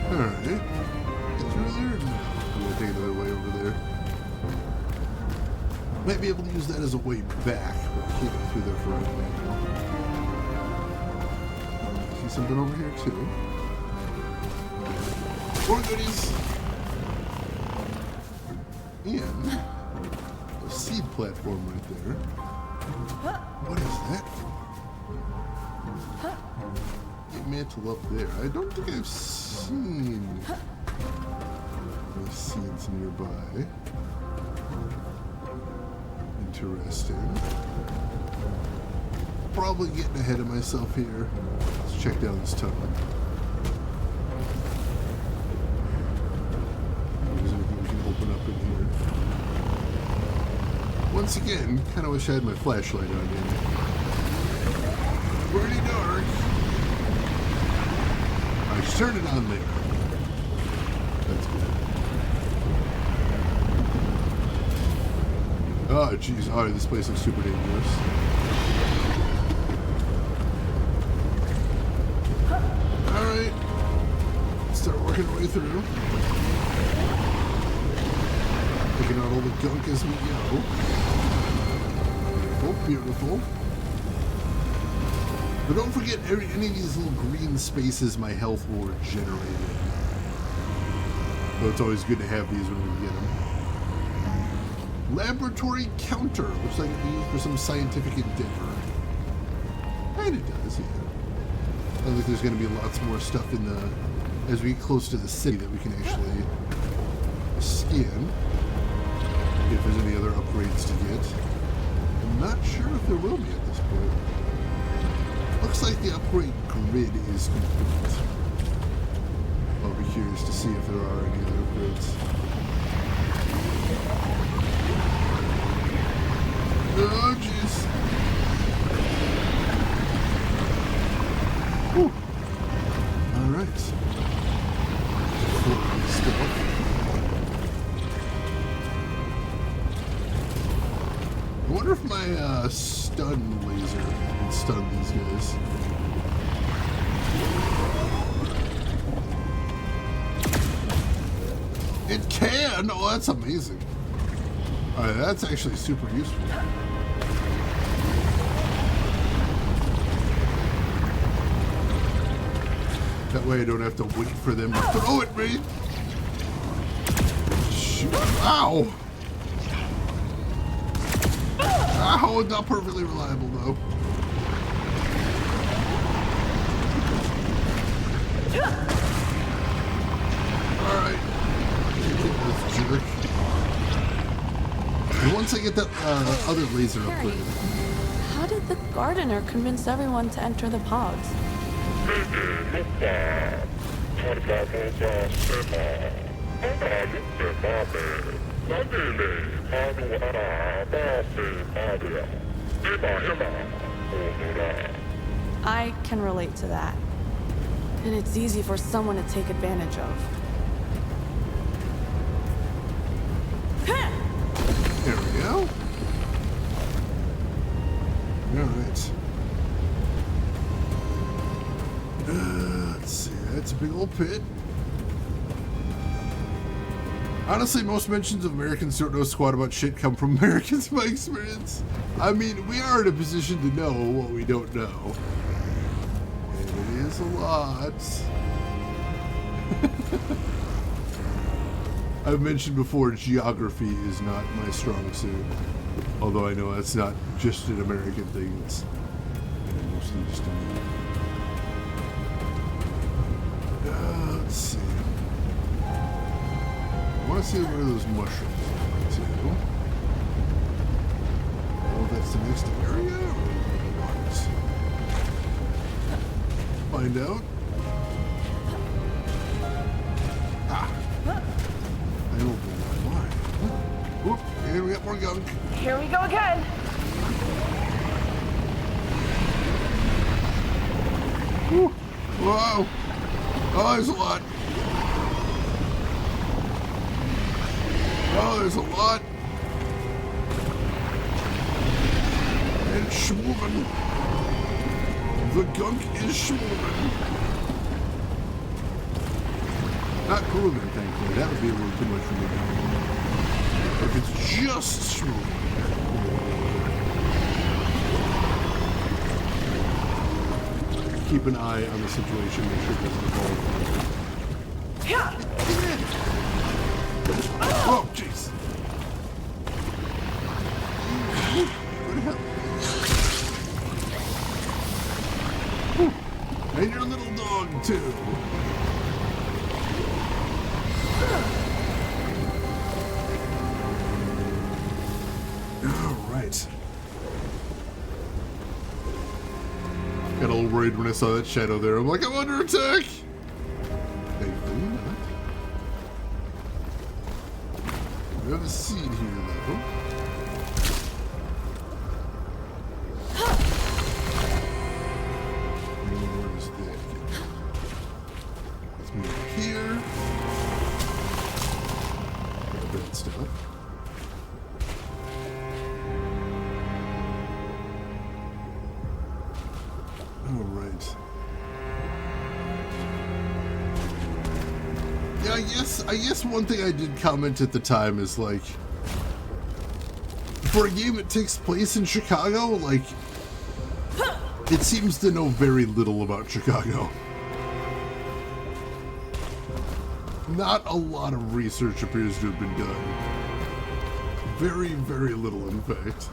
Alright. Get through there. I'm gonna take another way over there. Might be able to use that as a way back, but I can't get through there for right now. See something over here too. More goodies! And a seed platform right there. What is that for? Mantle up there. I don't think I've seen any seeds nearby. Interesting. Probably getting ahead of myself here. Let's check down this tunnel. If there's anything we can open up in here. Once again, kind of wish I had my flashlight on here. Pretty dark. I just turned it on there. That's good. Oh, jeez. Alright, this place looks super dangerous. Alright. Let's start working our way through. Picking out all the gunk as we go. Beautiful, beautiful. But don't forget, any of these little green spaces, my health will regenerate it. So it's always good to have these when we get them. Laboratory counter. Looks like it can be used for some scientific endeavor. And it does, yeah. I think there's going to be lots more stuff in the... as we get close to the city that we can actually scan. If there's any other upgrades to get. I'm not sure if there will be at this point. Looks like the upgrade grid is complete. I'll be curious to see if there are any other upgrades. Oh, jeez. All right. Stuff. I wonder if my stun laser can stun these guys. It can! Oh, that's amazing. Alright, that's actually super useful. That way I don't have to wait for them to throw at me. Shoot. Ow! Ow, not perfectly reliable though. Alright. This jerk. And once I get that other laser Harry, upgrade. how did the gardener convince everyone to enter the pods? I can relate to that. And it's easy for someone to take advantage of. There we go. Alright. Let's see, that's a big old pit. Honestly, most mentions of Americans don't know squat about shit come from Americans, my experience. I mean, we are in a position to know what we don't know. And it is a lot. I've mentioned before, geography is not my strong suit. Although I know that's not just an American thing, it's mostly just a me. Let's see. I want to see where those mushrooms are too. Oh, that's the next area or what? Find out. Ah. I don't know why. Whoop, here we got more gunk. Here we go again. Woo. Whoa. Oh, there's a lot. Oh, there's a lot. And it's schmoving. The gunk is schmoving. Not grooving, thankfully. That would be a little too much for me. If it's just schmoving. Keep an eye on the situation, make sure it doesn't evolve. Yeah. Oh, jeez. right. Got a little worried when I saw that shadow there. I'm like, I'm under attack! Thankfully not. We have a seed here, though. Where is that? Let's move here. Grab that stuff. Alright. Yeah, I guess one thing I did comment at the time is like, for a game that takes place in Chicago, like, it seems to know very little about Chicago. Not a lot of research appears to have been done. Very, very little, in fact.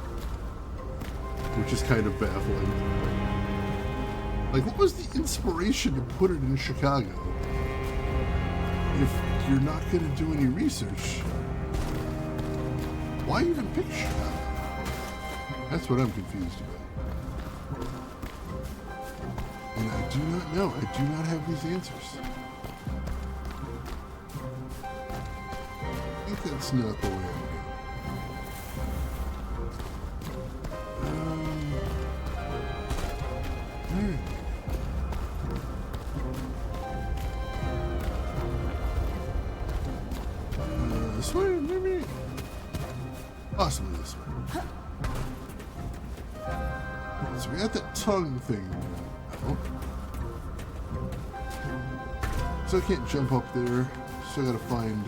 Which is kind of baffling. Like, what was the inspiration to put it in Chicago? If you're not going to do any research, why even pick Chicago? That's what I'm confused about. And I do not know. I do not have these answers. I think that's not the way I'm going. Alright. This way, maybe? Possibly this way. So we got that tongue thing. Oh. So I can't jump up there. So I gotta find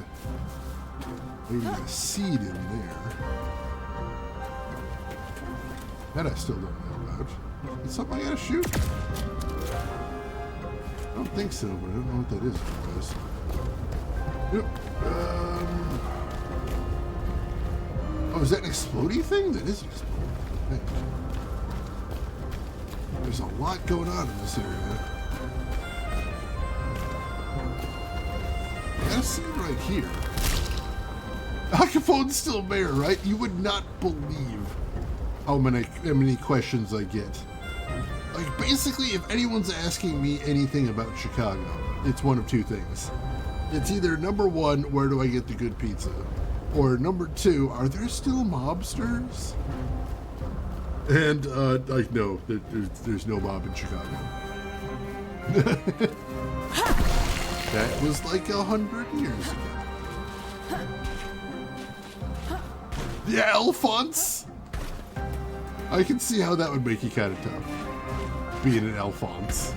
maybe a seed in there. That I still don't know about. Is something I gotta shoot? I don't think so, but I don't know what that is. Yep. Oh, is that an explodey thing? That is an explodey thing. There's a lot going on in this area. I gotta see it right here. Octophone's still there, right? You would not believe how many questions I get. Like, basically, if anyone's asking me anything about Chicago, it's one of two things. It's either number one, where do I get the good pizza? Or number two, are there still mobsters? And, like, no, there's no mob in Chicago. That was like 100 years ago. Yeah, Alphonse! I can see how that would make you kind of tough, being an Alphonse.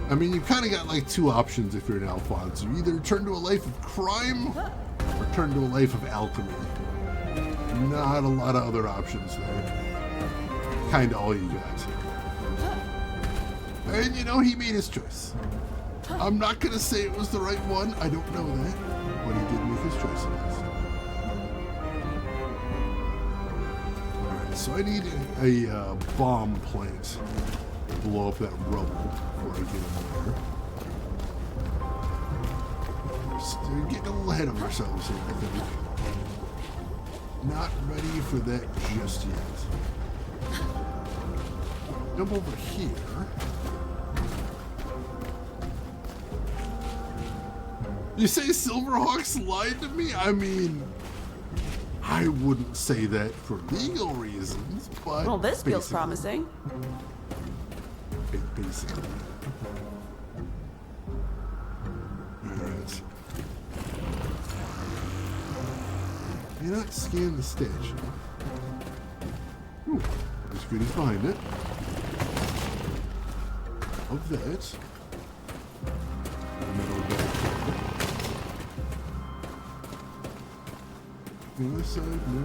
I mean, you've kind of got like two options if you're an Alphonse. You either turn to a life of crime, or turn to a life of alchemy. Not a lot of other options there. Kind of all you got. And you know, he made his choice. I'm not going to say it was the right one. I don't know that. But he did make his choice in this. Alright, so I need a bomb plant to blow up that rubble before I get in there. Still getting a little ahead of ourselves here, I think. Not ready for that just yet. Jump over here. You say Silverhawks lied to me? I mean, I wouldn't say that for legal reasons, but... Well, this feels promising. Basically. Alright. May not scan the statue. Ooh, there's goodies behind it. Of that. Metal bag. The other side, no.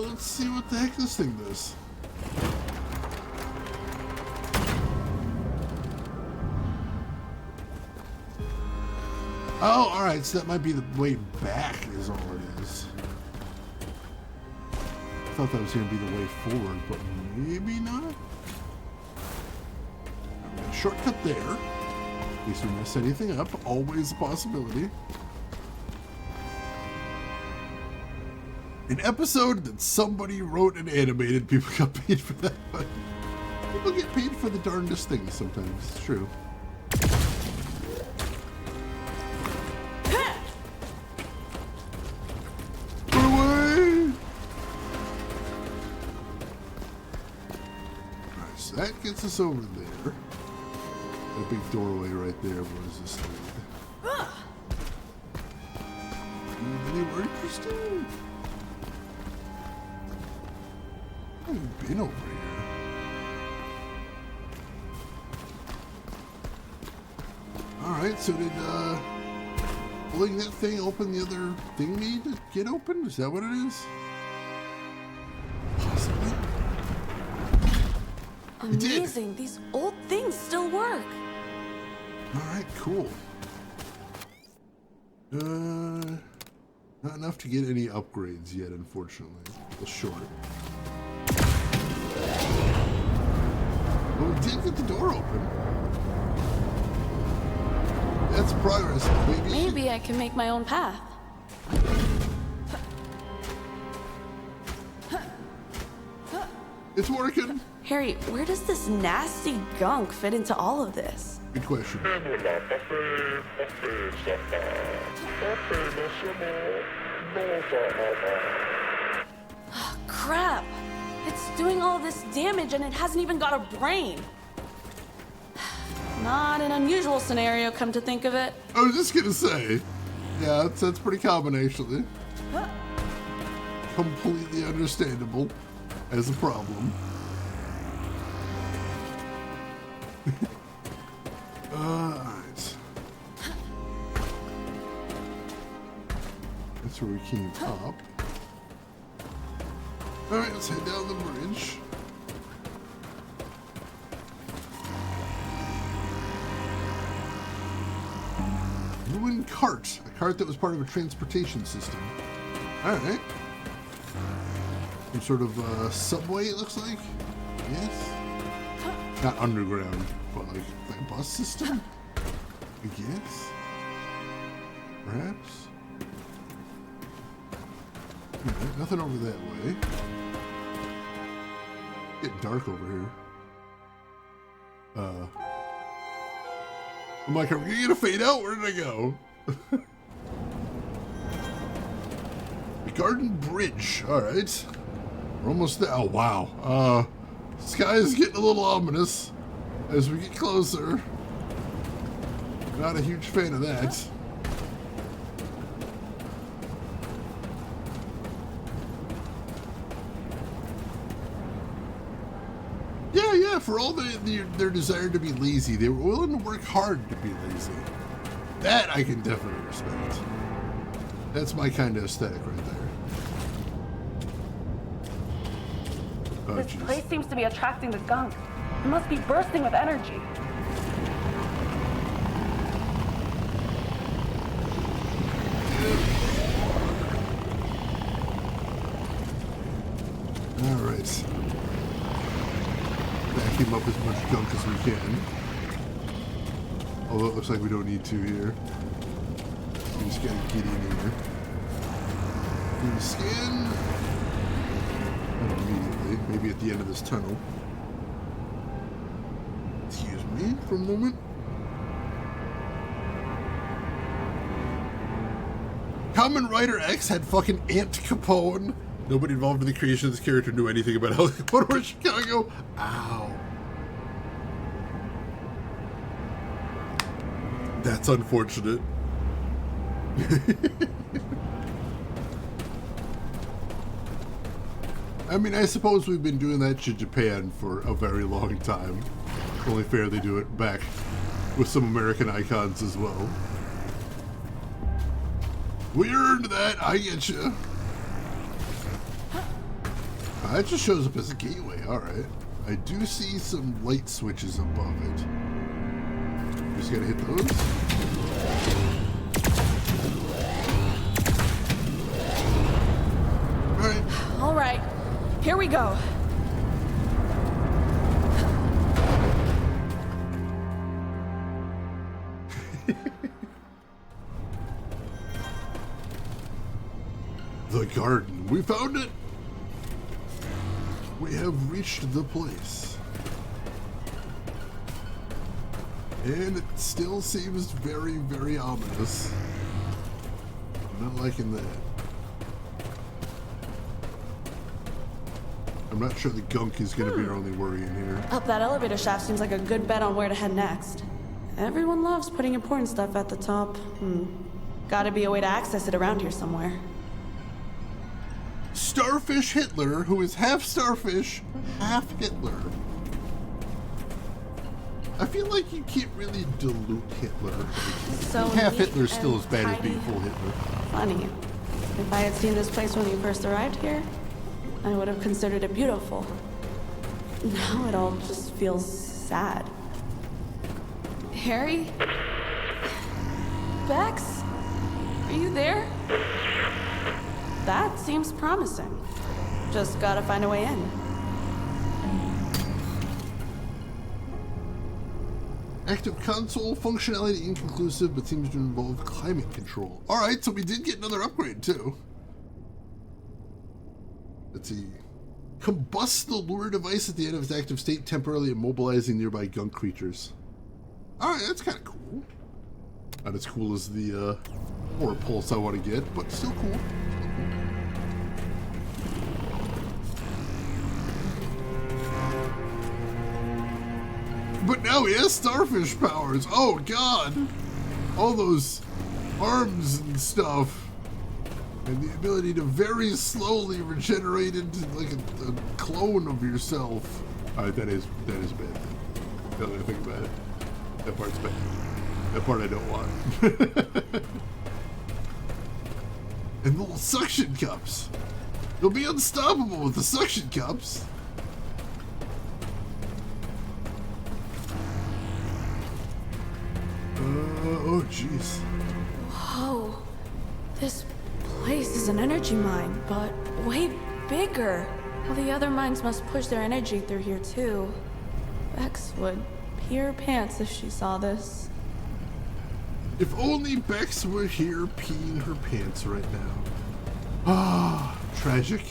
Let's see what the heck this thing does. Oh, alright, so that might be the way back is all it is. I thought that was going to be the way forward, but maybe not. Shortcut there. In case we mess anything up, always a possibility. An episode that somebody wrote and animated. People got paid for that, but people get paid for the darndest things sometimes. It's true. Put away! Alright, so that gets us over there. A big doorway right there. What is this thing? Anywhere interesting? I've never been over here. Alright, so did pulling that thing open the other thing need to get open? Is that what it is? Possibly. It did. Amazing. These old things still work. Alright, cool. Not enough to get any upgrades yet, unfortunately. Well, short. But we did get the door open. That's progress, baby. Maybe I can make my own path. It's working. Harry, where does this nasty gunk fit into all of this? Good question. Crap! It's doing all this damage and it hasn't even got a brain. Not an unusual scenario, come to think of it. I was just gonna say, yeah, that's pretty common actually. Completely understandable as a problem. Alright. That's where we came up. Alright, let's head down the bridge. Ruined cart. A cart that was part of a transportation system. Alright. Some sort of subway, it looks like. Yes. Not underground, but like a bus system? I guess? Perhaps? Okay, nothing over that way. Getting dark over here. I'm like, are we gonna get a fade out? Where did I go? The Garden Bridge. Alright. We're almost there. Oh, wow. Sky is getting a little ominous as we get closer. Not a huge fan of that. Yeah, for all their desire to be lazy, they were willing to work hard to be lazy. That I can definitely respect. That's my kind of aesthetic right there. Oh, This geez. place seems to be attracting the gunk. It must be bursting with energy. Alright. Vacuum up as much gunk as we can. Although it looks like we don't need to here. We just gotta get in here. Do the scan. Not immediately. Maybe at the end of this tunnel. Excuse me for a moment. Kamen Rider X had fucking Aunt Capone. Nobody involved in the creation of this character knew anything about Al Capone or Chicago. Ow. That's unfortunate. I mean, I suppose we've been doing that to Japan for a very long time. Only fair they do it back with some American icons as well. We earned that, I get you. It just shows up as a gateway, alright. I do see some light switches above it. Just gotta hit those. Alright. All right, here we go. The garden. We found it. We have reached the place. And it still seems very, very ominous. I'm not liking that. I'm not sure the gunk is going to be our only worry in here. Up that elevator shaft seems like a good bet on where to head next. Everyone loves putting important stuff at the top. Gotta be a way to access it around here somewhere. Starfish Hitler, who is half starfish, half Hitler. I feel like you can't really dilute Hitler. So Half neat Hitler's still and as bad as tidy. being full Hitler. Funny. If I had seen this place when you first arrived here, I would have considered it beautiful. Now it all just feels sad. Harry? Bex? Are you there? That seems promising. Just gotta find a way in. Active console functionality inconclusive, but seems to involve climate control. Alright, so we did get another upgrade too. Let's see. Combust the lure device at the end of its active state, temporarily immobilizing nearby gunk creatures. Alright, that's kind of cool. Not as cool as the horror pulse I want to get, but still cool. But now he has starfish powers. Oh god. All those arms and stuff. And the ability to very slowly regenerate into like a clone of yourself. Alright, that is bad. Now that I think about it. That part's bad. That part I don't want. And the little suction cups. You'll be unstoppable with the suction cups. Oh jeez. Whoa. This place is an energy mine, but way bigger. Well, the other mines must push their energy through here too. Bex would pee her pants if she saw this. If only Bex were here peeing her pants right now. Ah, tragic.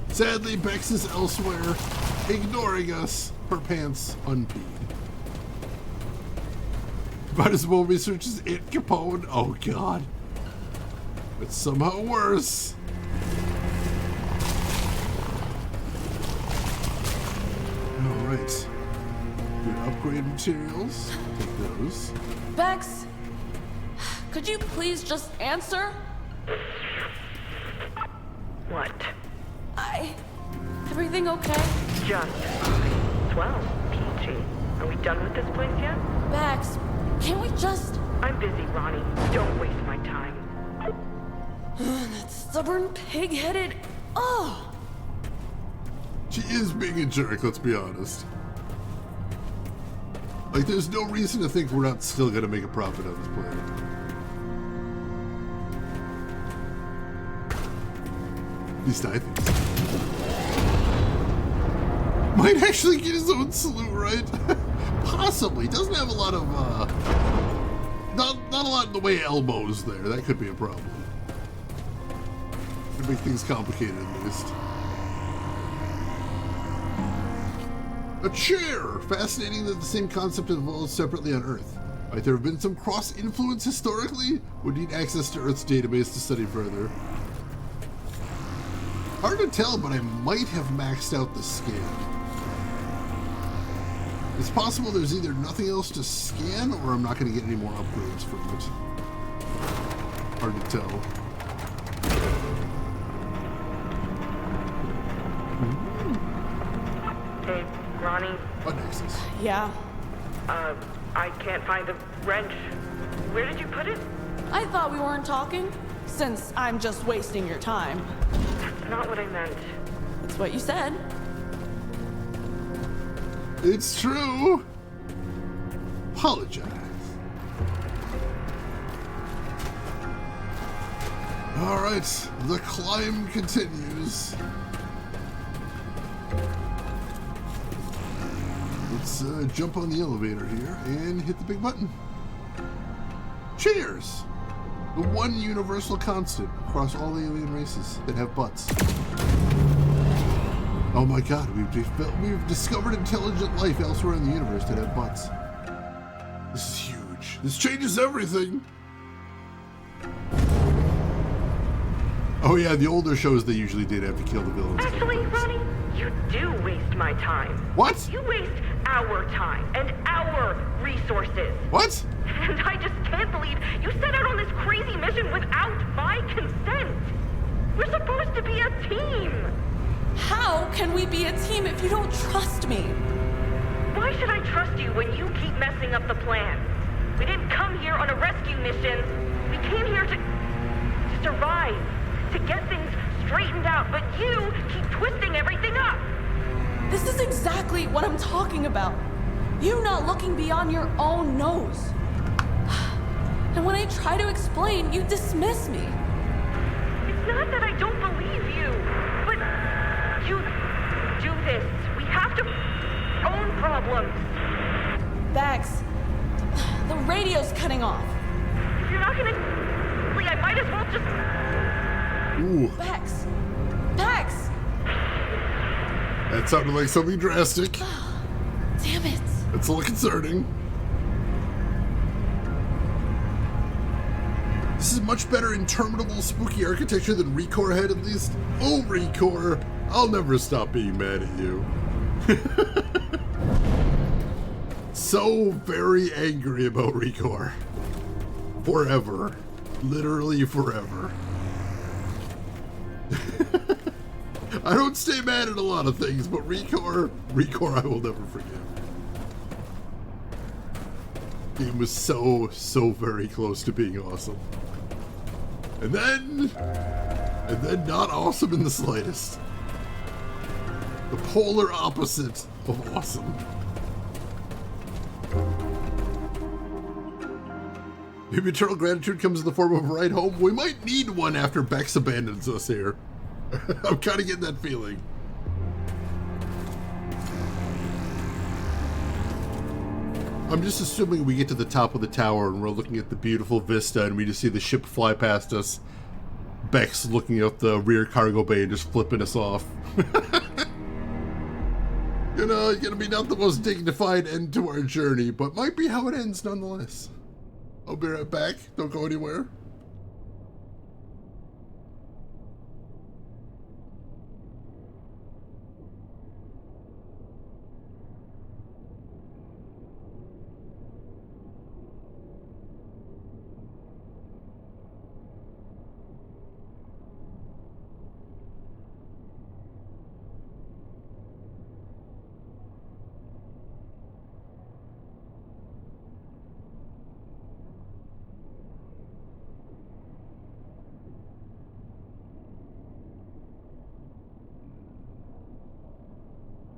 Sadly, Bex is elsewhere, ignoring us, her pants unpeed. Might as well research as Aunt Capone. Oh god. It's somehow worse. Alright. Good upgrade materials. Take those. Bex, could you please just answer? What? Everything okay? Just fine. Swell, peachy. Are we done with this place yet? Bex, can we just... I'm busy, Ronnie. Don't waste my time. That stubborn, pig-headed... Oh! She is being a jerk, let's be honest. Like, there's no reason to think we're not still gonna make a profit on this planet. At least I think so. Might actually get his own salute, right? Possibly. Doesn't have a lot of, not a lot in the way of elbows there. That could be a problem. Could make things complicated at least. A chair! Fascinating that the same concept evolves separately on Earth. Right, there have been some cross-influence historically. Would need access to Earth's database to study further. Hard to tell, but I might have maxed out the scan. It's possible there's either nothing else to scan or I'm not going to get any more upgrades from it. Hard to tell. Hey, Ronnie. What Nexus? Yeah. I can't find the wrench. Where did you put it? I thought we weren't talking, since I'm just wasting your time. That's not what I meant. That's what you said. It's true. Apologize. All right, the climb continues. Let's jump on the elevator here and hit the big button. Cheers. The one universal constant across all alien races that have butts. Oh my god, we've discovered intelligent life elsewhere in the universe that have butts. This is huge. This changes everything. Oh yeah, the older shows they usually did have to kill the villains. Actually, Ronnie, you do waste my time. What? You waste our time and our resources. What? And I just can't believe you set out on this crazy mission without my consent. We're supposed to be a team. How can we be a team if you don't trust me? Why should I trust you when you keep messing up the plan? We didn't come here on a rescue mission. We came here to survive, to get things straightened out, but you keep twisting everything up. This is exactly what I'm talking about. You not looking beyond your own nose. And when I try to explain, you dismiss me. It's not that I don't believe you, but you do this. We have to own problems. Bex, the radio's cutting off. If you're not gonna, I might as well just. Ooh, Bex! Bex! that sounded like something drastic. Damn it. That's a little concerning. This is much better interminable spooky architecture than Recore had at least. Oh, Recore, I'll never stop being mad at you. So very angry about Recore. Forever. Literally forever. I don't stay mad at a lot of things, but Recore I will never forgive. Game was so very close to being awesome. And then not awesome in the slightest. The polar opposite of awesome. Maybe eternal gratitude comes in the form of a ride home. We might need one after Bex abandons us here. I'm kind of getting that feeling. I'm just assuming we get to the top of the tower and we're looking at the beautiful vista and we just see the ship fly past us. Bex looking out the rear cargo bay and just flipping us off. You know, it's gonna be not the most dignified end to our journey, but might be how it ends nonetheless. I'll be right back. Don't go anywhere.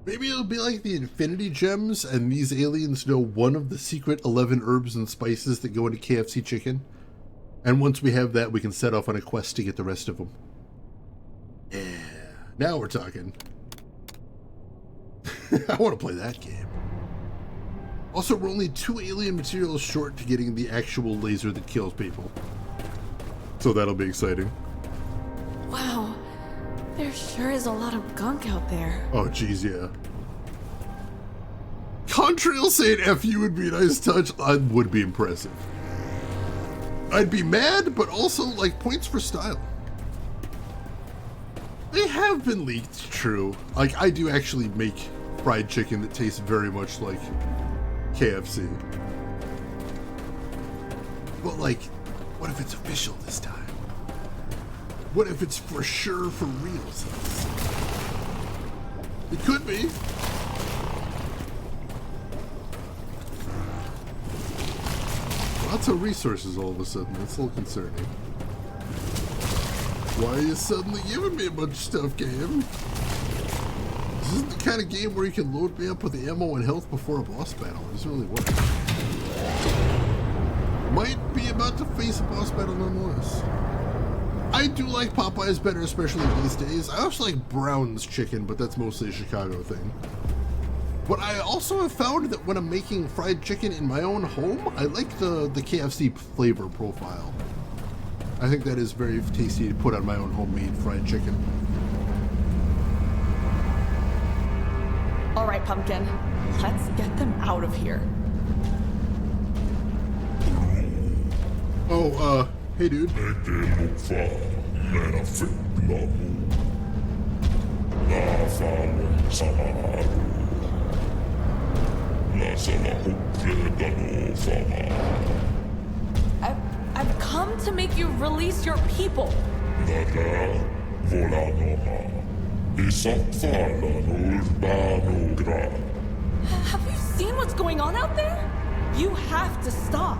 Maybe it'll be like the Infinity Gems, and these aliens know one of the secret 11 herbs and spices that go into KFC chicken. And once we have that, we can set off on a quest to get the rest of them. Yeah, now we're talking. I want to play that game. Also, we're only 2 alien materials short to getting the actual laser that kills people. So that'll be exciting. Wow. There sure is a lot of gunk out there. Oh, geez, yeah. Contrail saying F you would be a nice touch. Would be impressive. I'd be mad, but also, like, points for style. They have been leaked, true. Like, I do actually make fried chicken that tastes very much like KFC. But, like, what if it's official this time? What if it's for sure for real? It could be. Lots of resources all of a sudden. That's a little concerning. Why are you suddenly giving me a bunch of stuff, game? This isn't the kind of game where you can load me up with ammo and health before a boss battle. It doesn't really work. Might be about to face a boss battle nonetheless. I do like Popeyes better, especially these days. I also like Brown's chicken, but that's mostly a Chicago thing. But I also have found that when I'm making fried chicken in my own home, I like the KFC flavor profile. I think that is very tasty to put on my own homemade fried chicken. All right, Pumpkin. Let's get them out of here. Oh, hey, dude. I've come to make you release your people. Have you seen what's going on out there? You have to stop.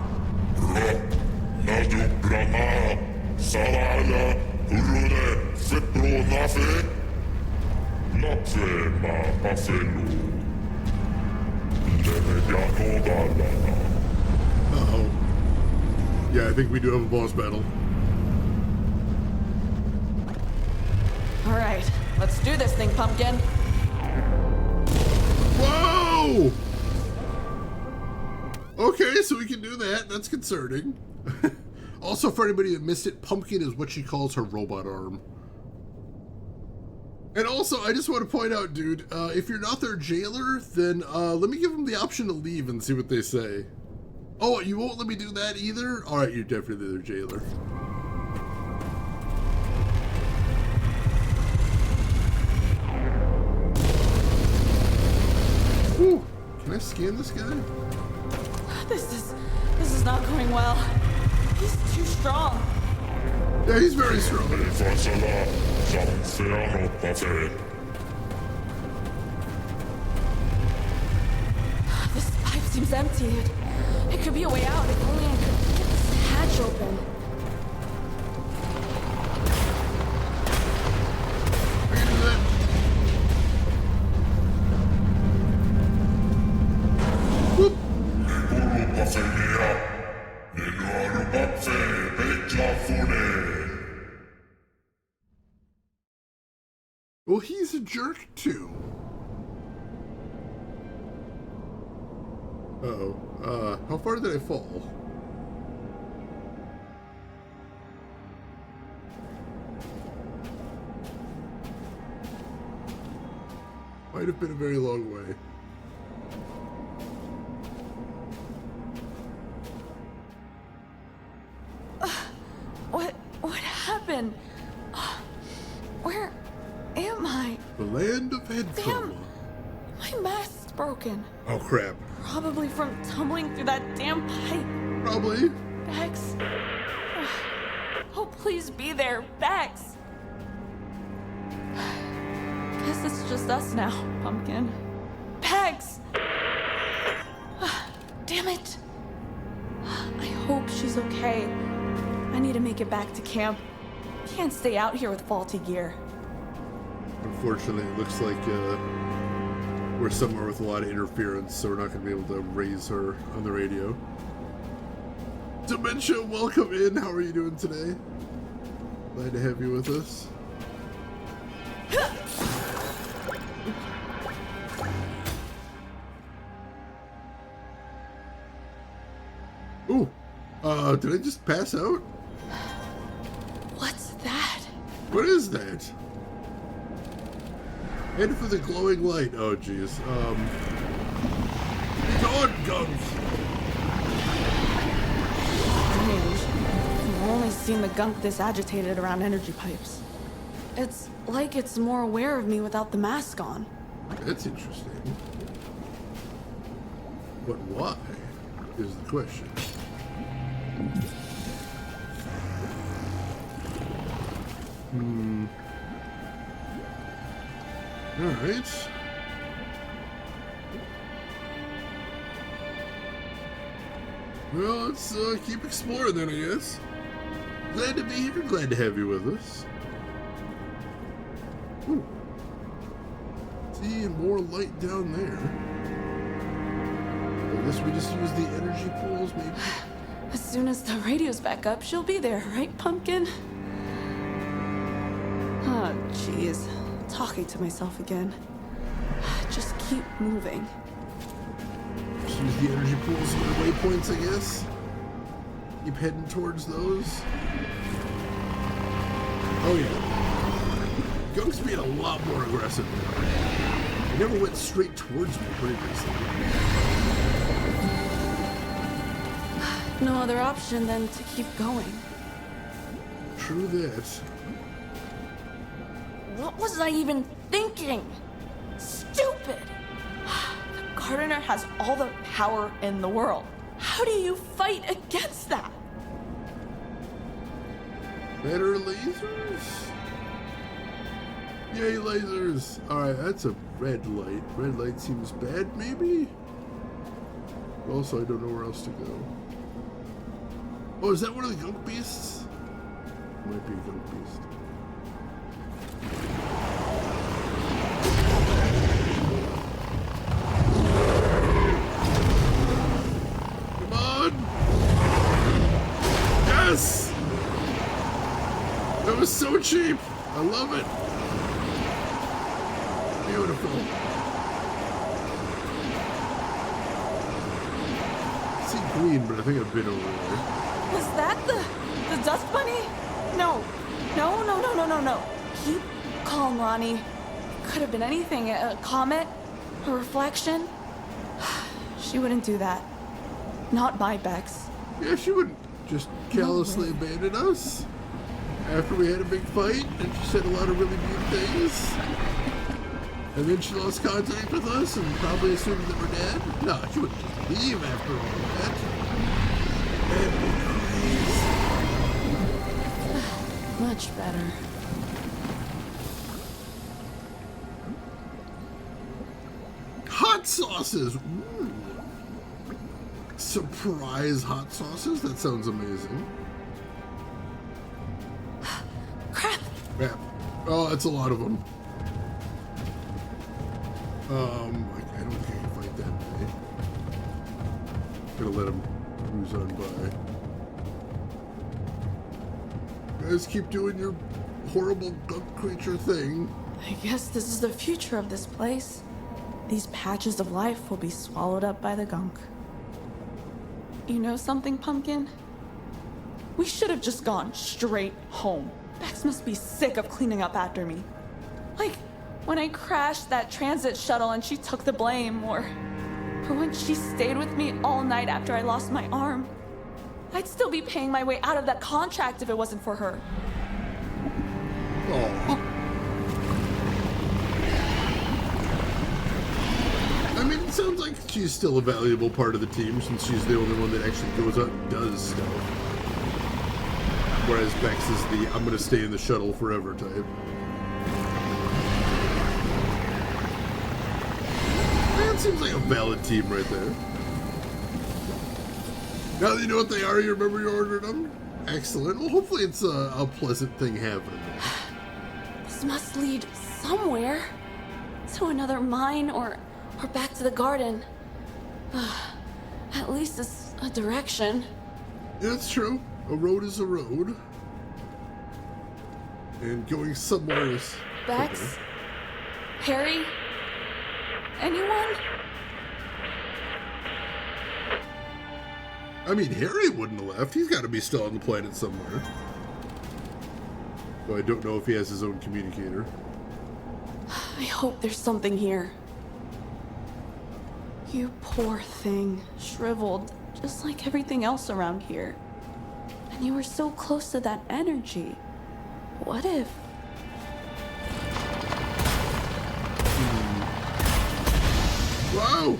Uh-oh. Yeah, I think we do have a boss battle. All right, let's do this thing, Pumpkin. Whoa! Okay, so we can do that. That's concerning. Also, for anybody that missed it, Pumpkin is what she calls her robot arm. And also, I just want to point out, dude, if you're not their jailer, then let me give them the option to leave and see what they say. Oh, you won't let me do that either? Alright, you're definitely their jailer. Ooh, can I scan this guy? This is not going well. He's too strong. Yeah, he's very strong. This pipe seems empty. It could be a way out if only I could get this hatch open. I can do that. Whoop. Well, he's a jerk too. Uh-oh. How far did I fall? Might have been a very long way. What happened? Where am I? The land of head Damn! trauma. My mast's broken. Oh crap. Probably from tumbling through that damn pipe. Probably. Bex. Oh, please be there, Bex. Guess it's just us now, Pumpkin. Bex! Damn it. I hope she's okay. I need to make it back to camp. Can't stay out here with faulty gear. Unfortunately, it looks like we're somewhere with a lot of interference, so we're not going to be able to raise her on the radio. Dementia, welcome in. How are you doing today? Glad to have you with us. Ooh, did I just pass out? What's that? What is that? Head for the glowing light. Oh, jeez. Be gone, Gunk. Strange. I've only seen the Gunk this agitated around energy pipes. It's like it's more aware of me without the mask on. That's interesting. But why is the question. Alright. Well, let's keep exploring then, I guess. Glad to be here, glad to have you with us. Ooh. See, more light down there. I guess we just use the energy pools, maybe? As soon as the radio's back up, she'll be there, right, Pumpkin? Oh, jeez. Talking to myself again. Just keep moving. Just use the energy pools and the waypoints, I guess. Keep heading towards those. Oh yeah. Gunk's being a lot more aggressive now. He never went straight towards me previously. No other option than to keep going. True that. What was I even thinking? Stupid! The gardener has all the power in the world. How do you fight against that? Better lasers? Yay, lasers! Alright, that's a red light. Red light seems bad, maybe? Also, I don't know where else to go. Oh, is that one of the Gunk beasts? Might be a Gunk beast. Come on! Yes! That was so cheap! I love it! Beautiful. I see green, but I think I've been over there. Was that the dust bunny? No. No. Keep calm, Ronnie. Could have been anything. A comet? A reflection? She wouldn't do that. Not my Bex. Yeah, she wouldn't just callously abandon us after we had a big fight and she said a lot of really mean things. And then she lost contact with us and probably assumed that we're dead. No, she wouldn't just leave after all of that. That'd be crazy. Much better. Hot sauces! Ooh. Surprise hot sauces? That sounds amazing. Crap! Yeah. Oh, that's a lot of them. I don't think I can fight that many. Gonna let him cruise on by. Guys, keep doing your horrible Gunk creature thing. I guess this is the future of this place. These patches of life will be swallowed up by the Gunk. You know something, Pumpkin? We should have just gone straight home. Bex must be sick of cleaning up after me. Like, when I crashed that transit shuttle and she took the blame, or when she stayed with me all night after I lost my arm. I'd still be paying my way out of that contract if it wasn't for her. Aww. I mean, it sounds like she's still a valuable part of the team since she's the only one that actually goes out and does stuff. Whereas Bex is the I'm gonna stay in the shuttle forever type. That seems like a valid team right there. Now that you know what they are, you remember you ordered them? Excellent. Well, hopefully it's a pleasant thing happening. This must lead somewhere. To another mine or back to the garden. At least it's a direction. Yeah, that's true. A road is a road. And going somewhere is... Bex? Harry? Anyone? I mean, Harry wouldn't have left. He's got to be still on the planet somewhere. Though I don't know if he has his own communicator. I hope there's something here. You poor thing. Shriveled, just like everything else around here. And you were so close to that energy. What if... Wow!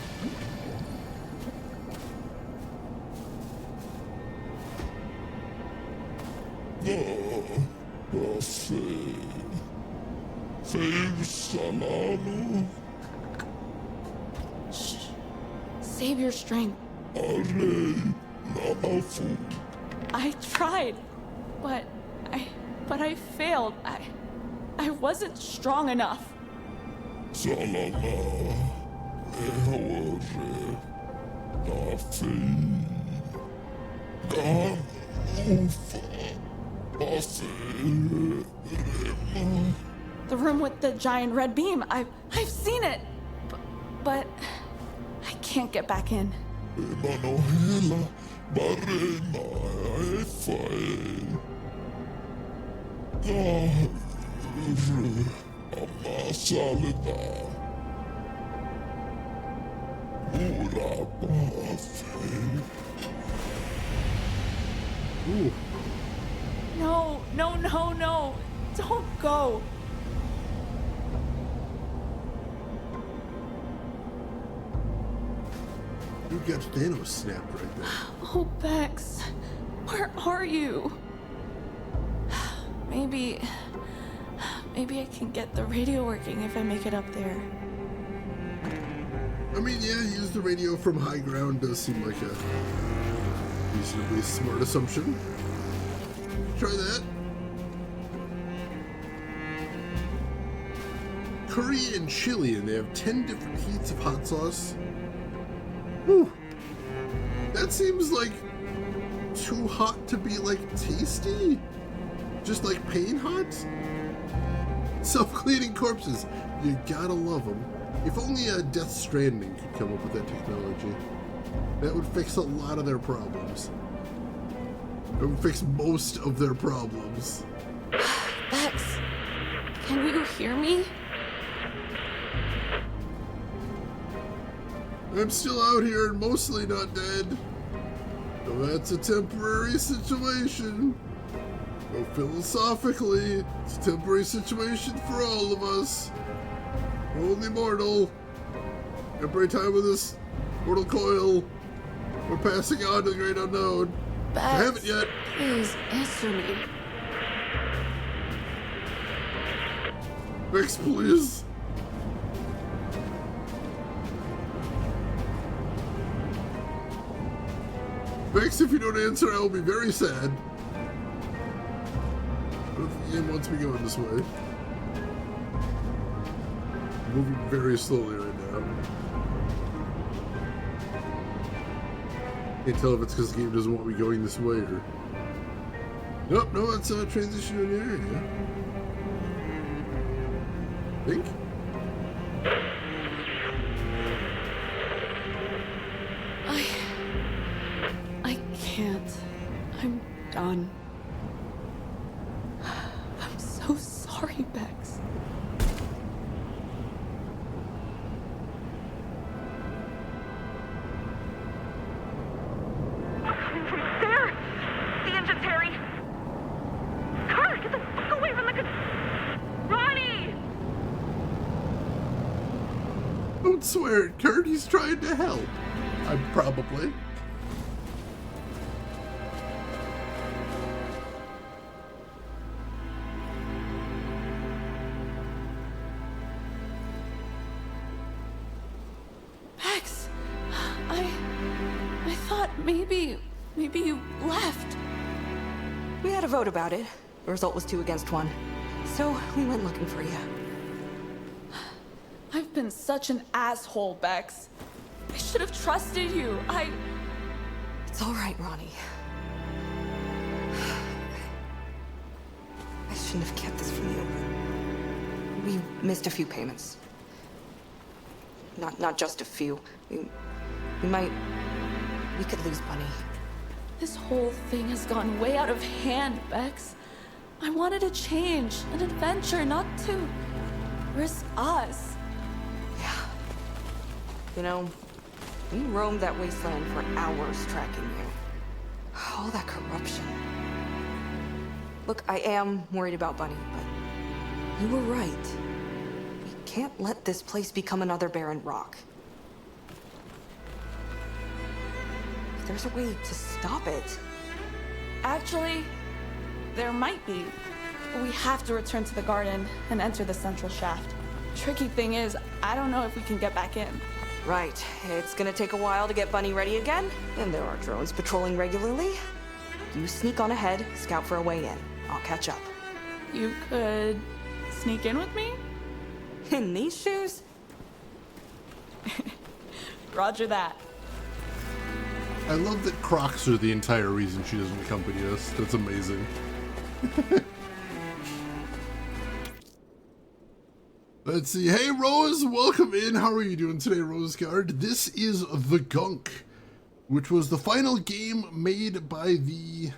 Shh. Save your strength. I tried, but I failed. I wasn't strong enough. The room with the giant red beam. I've seen it, but I can't get back in. Ooh. No, no, no, no. Don't go. You got Thanos snapped right there. Oh, Bex. Where are you? Maybe I can get the radio working if I make it up there. I mean, yeah, use the radio from high ground does seem like a reasonably smart assumption. Try that. Curry and chili, and they have 10 different heats of hot sauce. Whew. That seems like too hot to be like tasty. Just like pain hot. Self-cleaning corpses. You gotta love them. If only Death Stranding could come up with that technology. That would fix a lot of their problems. It would fix most of their problems. Bex, can you hear me? I'm still out here and mostly not dead. Though that's a temporary situation. Though philosophically, it's a temporary situation for all of us. We're only mortal. Every time with this mortal coil, we're passing on to the great unknown. Bex, I haven't yet. please answer me. Bex, please. Bex, if you don't answer, I will be very sad. But if the game wants me going this way. I'm moving very slowly right now. Can't tell if it's because the game doesn't want me going this way or... Nope, no, it's a transition in the area. Think? I can't. I'm done. I'm so sorry, Bex. Coming from there! The engine's Harry! Carter, get the fuck away from the Ronnie! Don't swear it, Kurt. He's trying to help. I'm probably. Bex, I thought maybe you left. We had a vote about it. The result was 2 against 1. So we went looking for you. I've been such an asshole, Bex. I should have trusted you. It's all right, Ronnie. I shouldn't have kept this from you. We missed a few payments. Not just a few. We could lose money. This whole thing has gone way out of hand, Bex. I wanted a change, an adventure, not to risk us. Yeah. You know, we roamed that wasteland for hours tracking you. All that corruption. Look, I am worried about Bunny, but you were right. We can't let this place become another barren rock. If there's a way to stop it. Actually, there might be. We have to return to the garden and enter the central shaft. Tricky thing is, I don't know if we can get back in. Right. It's gonna take a while to get Bunny ready again, and there are drones patrolling regularly. You sneak on ahead, scout for a way in. I'll catch up. You could sneak in with me? In these shoes? Roger that. I love that Crocs are the entire reason she doesn't accompany us. That's amazing. Let's see. Hey, Rose, welcome in. How are you doing today, Rose Guard? This is The Gunk, which was the final game made by the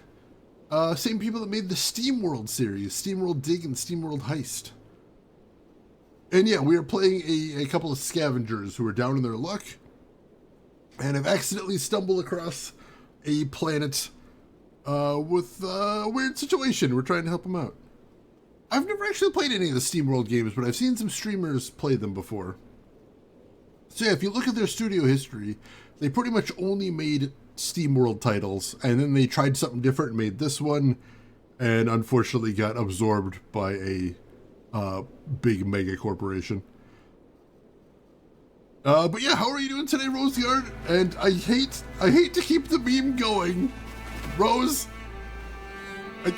Same people that made the SteamWorld series, SteamWorld Dig and SteamWorld Heist. And yeah, we are playing a couple of scavengers who are down in their luck and have accidentally stumbled across a planet with a weird situation. We're trying to help them out. I've never actually played any of the SteamWorld games, but I've seen some streamers play them before. So yeah, if you look at their studio history, they pretty much only made SteamWorld titles, and then they tried something different and made this one, and unfortunately got absorbed by a big mega corporation. But yeah, how are you doing today, Rosegard? And I hate to keep the meme going. Rose,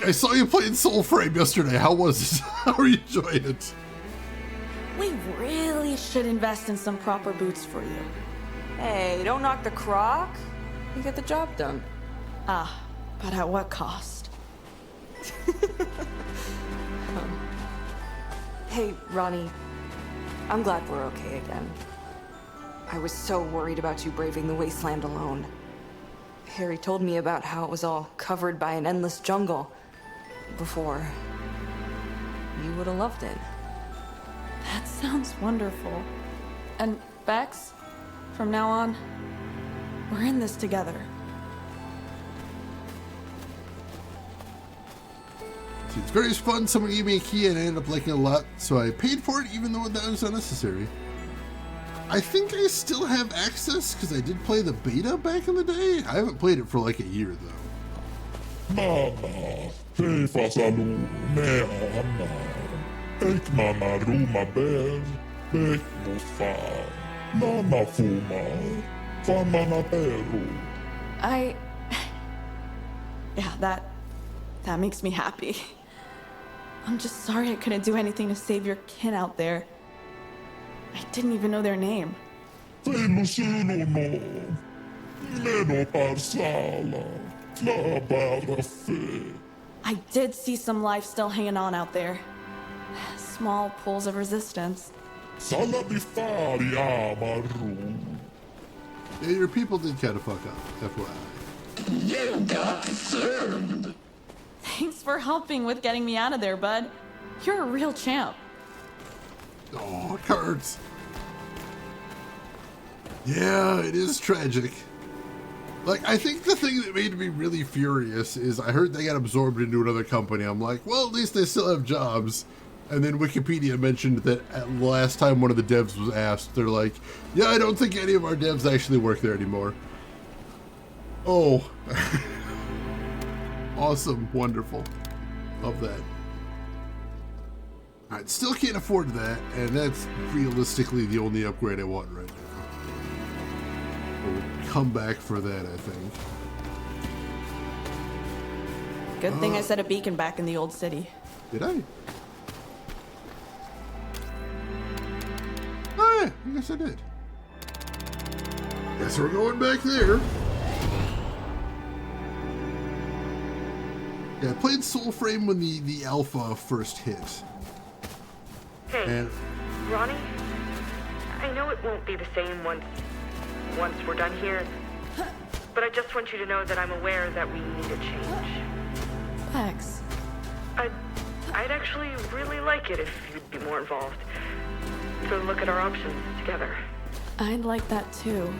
I saw you playing Soul Frame yesterday. How was it? How are you enjoying it? We really should invest in some proper boots for you. Hey, don't knock the crock. You get the job done. Ah, but at what cost? Hey, Ronnie. I'm glad we're okay again. I was so worried about you braving the wasteland alone. Harry told me about how it was all covered by an endless jungle before. You would have loved it. That sounds wonderful. And Bex, from now on, we're in this together. See, it's very fun. Someone gave me a key and I ended up liking it a lot, so I paid for it even though that was unnecessary. I think I still have access because I did play the beta back in the day. I haven't played it for like a year though. Mama, hei fasalu, me anna. Eik mana ruma ber, bek mufa. Nana fuma, famana peru. Yeah, that makes me happy. I'm just sorry I couldn't do anything to save your kin out there. I didn't even know their name. Feilu sunu no, meno parsala, flabara fe. I did see some life still hanging on out there. Small pools of resistance. Salabifari amaru. Yeah, your people did kind of fuck up, FYI. You got served. Thanks for helping with getting me out of there, bud. You're a real champ. Oh, cards. Yeah, it is tragic. Like, I think the thing that made me really furious is I heard they got absorbed into another company. I'm like, well, at least they still have jobs. And then Wikipedia mentioned that at last time one of the devs was asked, they're like, yeah, I don't think any of our devs actually work there anymore. Oh. Awesome. Wonderful. Love that. Alright, still can't afford that, and that's realistically the only upgrade I want right now. We'll come back for that, I think. Good thing I set a beacon back in the old city. Did I? Oh yeah, I guess I did. Guess we're going back there. Yeah, I played Soul Frame when the alpha first hit. Hey, And Ronnie, I know it won't be the same once we're done here, but I just want you to know that I'm aware that we need a change. Bex, I'd actually really like it if you'd be more involved. To look at our options together. I'd like that too.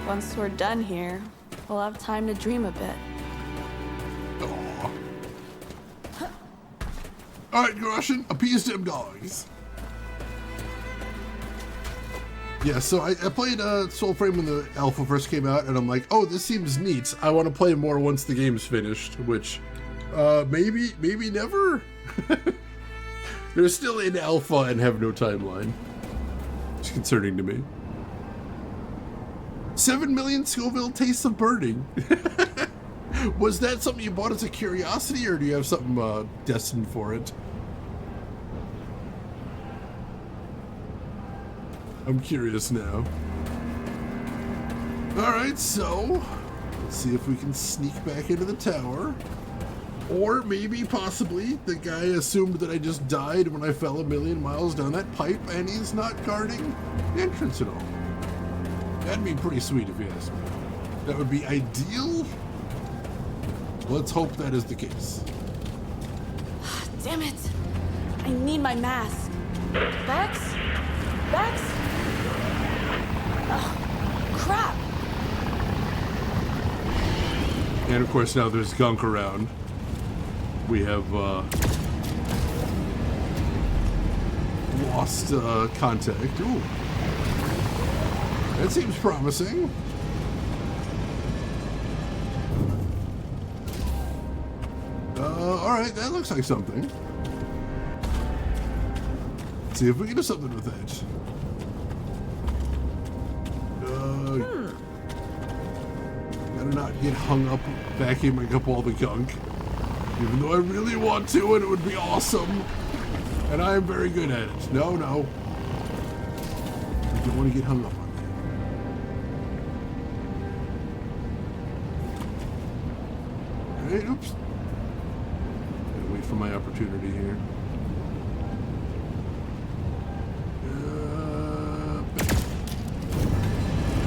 Once we're done here, we'll have time to dream a bit. aw. Alright, Groshin, appease them dogs. Yeah, so I played Soul Frame when the alpha first came out, and I'm like, oh, this seems neat. I want to play more once the game's finished, which, maybe never? They're still in alpha and have no timeline. It's concerning to me. 7 million Scoville tastes of burning. Was that something you bought as a curiosity, or do you have something destined for it? I'm curious now. Alright, so let's see if we can sneak back into the tower. Or maybe, possibly, the guy assumed that I just died when I fell a million miles down that pipe and he's not guarding the entrance at all. That'd be pretty sweet if you ask me. That would be ideal. Let's hope that is the case. Damn it. I need my mask. Bex? Bex? Oh, crap. And of course now there's Gunk around. We have lost contact. Ooh. That seems promising. Alright, that looks like something. Let's see if we can do something with that. Gotta not get hung up vacuuming up all the gunk. Even though I really want to, and it would be awesome. And I am very good at it. No. I don't want to get hung up on that. Alright, oops. Gotta wait for my opportunity here.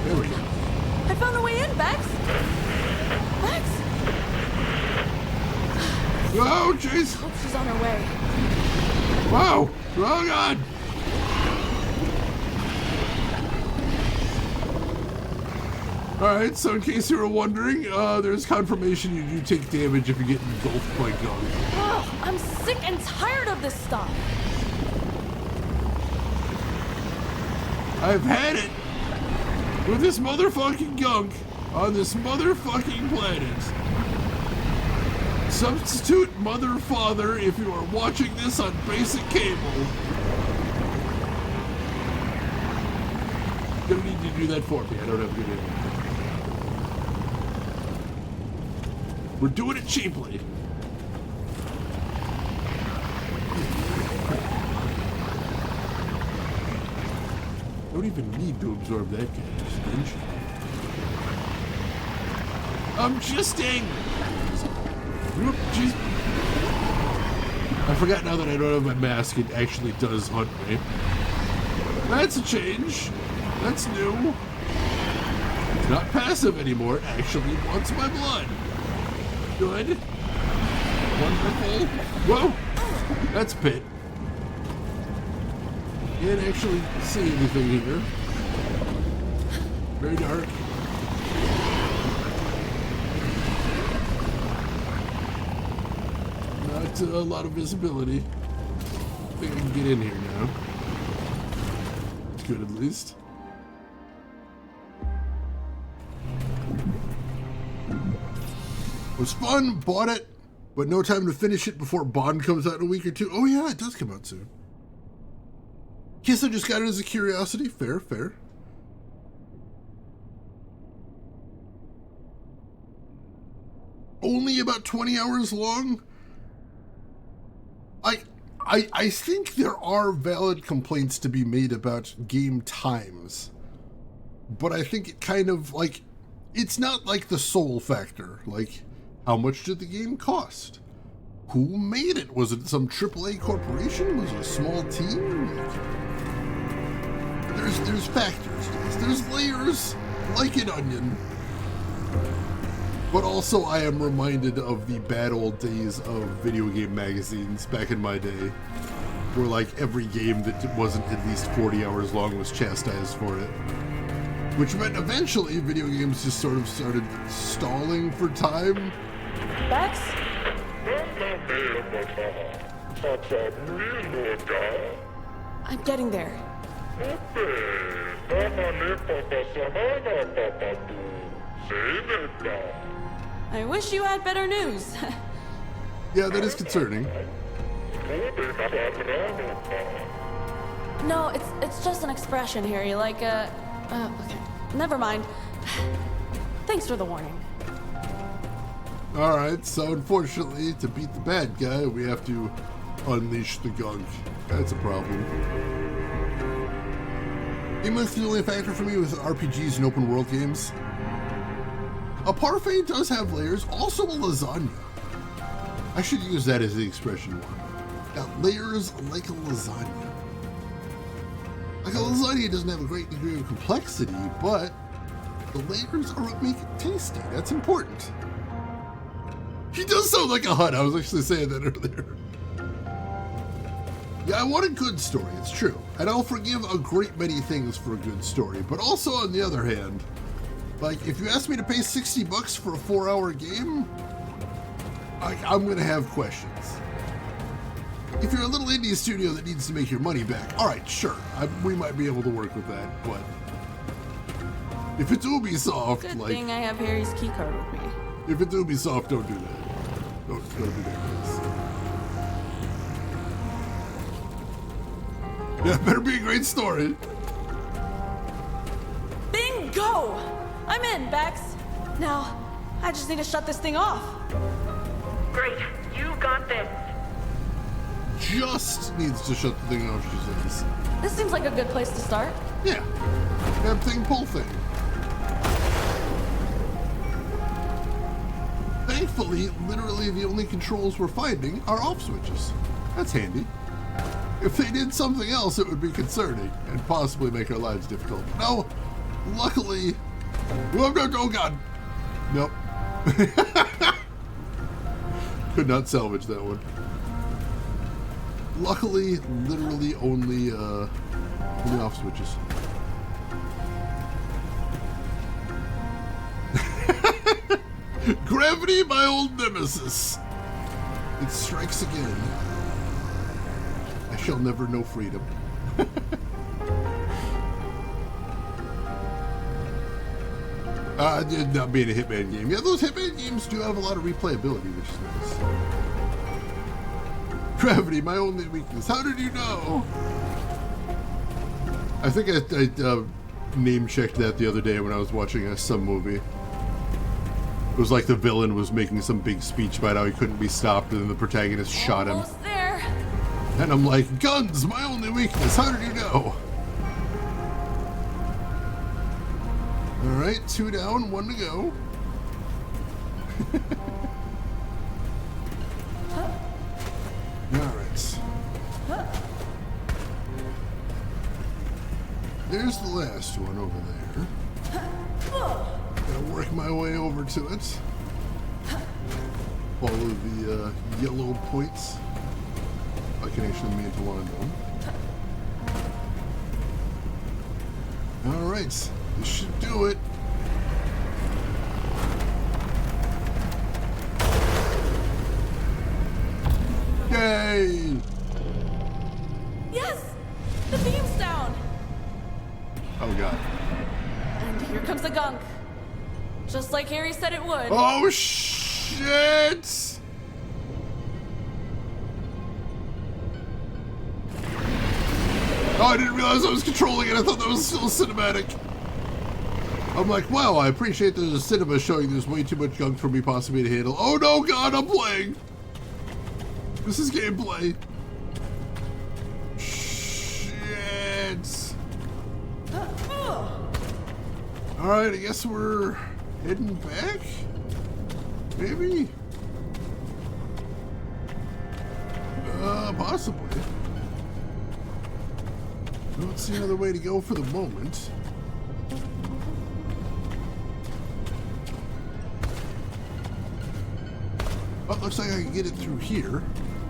There we go. I found a way in, Bex. Bex? Oh, jeez. Hope she's on her way. Wow. Oh, God. Alright, so in case you were wondering, there's confirmation you do take damage if you get engulfed by gunk. Oh, I'm sick and tired of this stuff. I've had it with this motherfucking gunk on this motherfucking planet. Substitute mother father if you are watching this on basic cable. Don't need to do that for me. I don't have good internet. We're doing it cheaply. Don't even need to absorb that gas, didn't you? I'm just angry. Whoop, jeez. I forgot now that I don't have my mask, it actually does hunt me. That's a change. That's new. It's not passive anymore, it actually wants my blood. Good. Wonderful. Whoa! That's Pit. Can't actually see anything here. Very dark. Not a lot of visibility. I think I can get in here now. It's good at least. It was fun, bought it, but no time to finish it before Bond comes out in a week or two. Oh yeah, it does come out soon. Guess I just got it as a curiosity. Fair. Only about 20 hours long? I think there are valid complaints to be made about game times. But I think it kind of, like, it's not like the soul factor. Like, how much did the game cost? Who made it? Was it some AAA corporation? Was it a small team? Like, there's factors to this. There's layers, like an onion. But also I am reminded of the bad old days of video game magazines back in my day, where like every game that wasn't at least 40 hours long was chastised for it. Which meant eventually video games just sort of started stalling for time. Bex? I'm getting there. I wish you had better news. Yeah, that is concerning. No, it's just an expression here. You like, okay. Never mind. Thanks for the warning. Alright, so unfortunately, to beat the bad guy, we have to unleash the gunk. That's a problem. Emo's the only factor for me with RPGs and open world games. A parfait does have layers, also a lasagna. I should use that as the expression more. Got layers like a lasagna. Like a lasagna doesn't have a great degree of complexity, but the layers are what make it tasty. That's important. He does sound like a hut. I was actually saying that earlier. Yeah, I want a good story, it's true. And I'll forgive a great many things for a good story. But also, on the other hand, like, if you ask me to pay $60 for a 4-hour game, I'm going to have questions. If you're a little indie studio that needs to make your money back, all right, sure. We might be able to work with that, but if it's Ubisoft, Good like... thing I have Harry's keycard with me. If it's Ubisoft, don't do that. Don't be ridiculous. Yeah, better be a great story. Bingo! I'm in, Bex. Now, I just need to shut this thing off. Great, you got this. Just needs to shut the thing off, she says. This seems like a good place to start. Yeah. Grab thing, pull thing. Thankfully, literally the only controls we're finding are off switches. That's handy. If they did something else, it would be concerning and possibly make our lives difficult. No, luckily... Oh God. Nope. Could not salvage that one. Luckily, literally only off switches. Gravity, my old nemesis. It strikes again. I shall never know freedom. Not being a Hitman game. Yeah, those Hitman games do have a lot of replayability, which is nice. Gravity, my only weakness. How did you know? I think I name-checked that the other day when I was watching some movie. It was like the villain was making some big speech about how he couldn't be stopped, and then the protagonist shot him. Almost there. And I'm like, guns, my only weakness. How did you know? All right, 2 down, 1 to go. All right. There's the last one over there. Gotta work my way over to it. Follow the yellow points. I can actually mantle on them. All right, this should do it. Yay! Yes! The beam's down! Oh God. And here comes the gunk. Just like Harry said it would. Oh shit! Oh, I didn't realize I was controlling it. I thought that was still cinematic. I'm like, wow, I appreciate there's a cinema showing there's way too much gunk for me possibly to handle. Oh no, God, I'm playing. This is gameplay. Shit. Alright, I guess we're heading back? Maybe? Possibly. I don't see another way to go for the moment. Oh, looks like I can get it through here.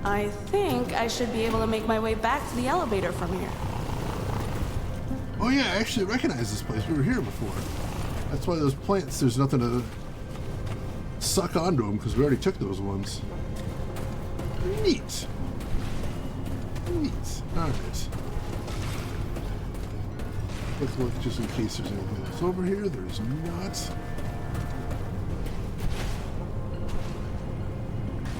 I think I should be able to make my way back to the elevator from here. Oh yeah, I actually recognize this place. We were here before. That's why those plants, there's nothing to suck onto them, because we already took those ones. Neat. Neat. Alright. Let's look just in case there's anything else over here. There's not.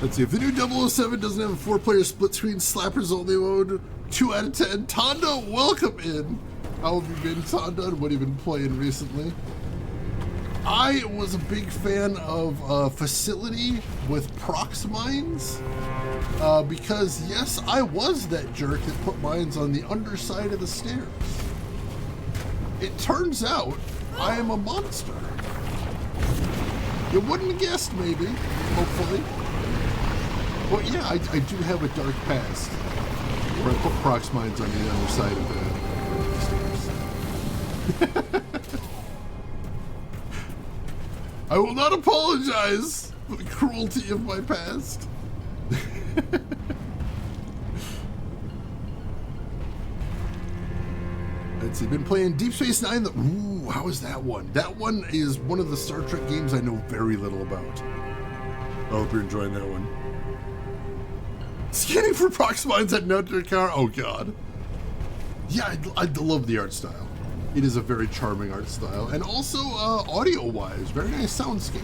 Let's see, if the new 007 doesn't have a 4-player split screen, slappers only mode, 2 out of 10. Tonda, welcome in. How have you been, Tonda, and what have you been playing recently? I was a big fan of Facility with prox mines, because yes, I was that jerk that put mines on the underside of the stairs. It turns out I am a monster. You wouldn't have guessed, maybe, hopefully. Well, yeah, I do have a dark past where I put prox mines on the underside of the stairs. I will not apologize for the cruelty of my past. Let's see, been playing Deep Space Nine. Ooh, how is that one? That one is one of the Star Trek games I know very little about. I hope you're enjoying that one. Scanning for Proxmines at Nutter Car. Oh god. Yeah, I love the art style. It is a very charming art style, and also audio-wise, very nice soundscape.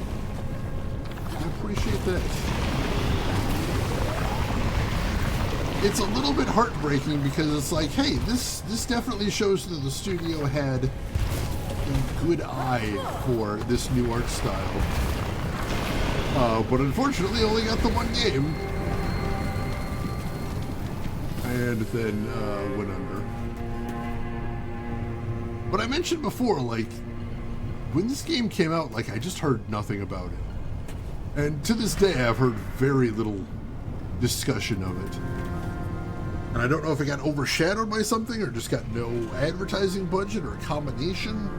I appreciate that. It's a little bit heartbreaking because it's like, hey, this definitely shows that the studio had a good eye for this new art style. But unfortunately, only got the one game. And then went under. But I mentioned before, like, when this game came out, like, I just heard nothing about it. And to this day, I've heard very little discussion of it. And I don't know if it got overshadowed by something or just got no advertising budget or a combination,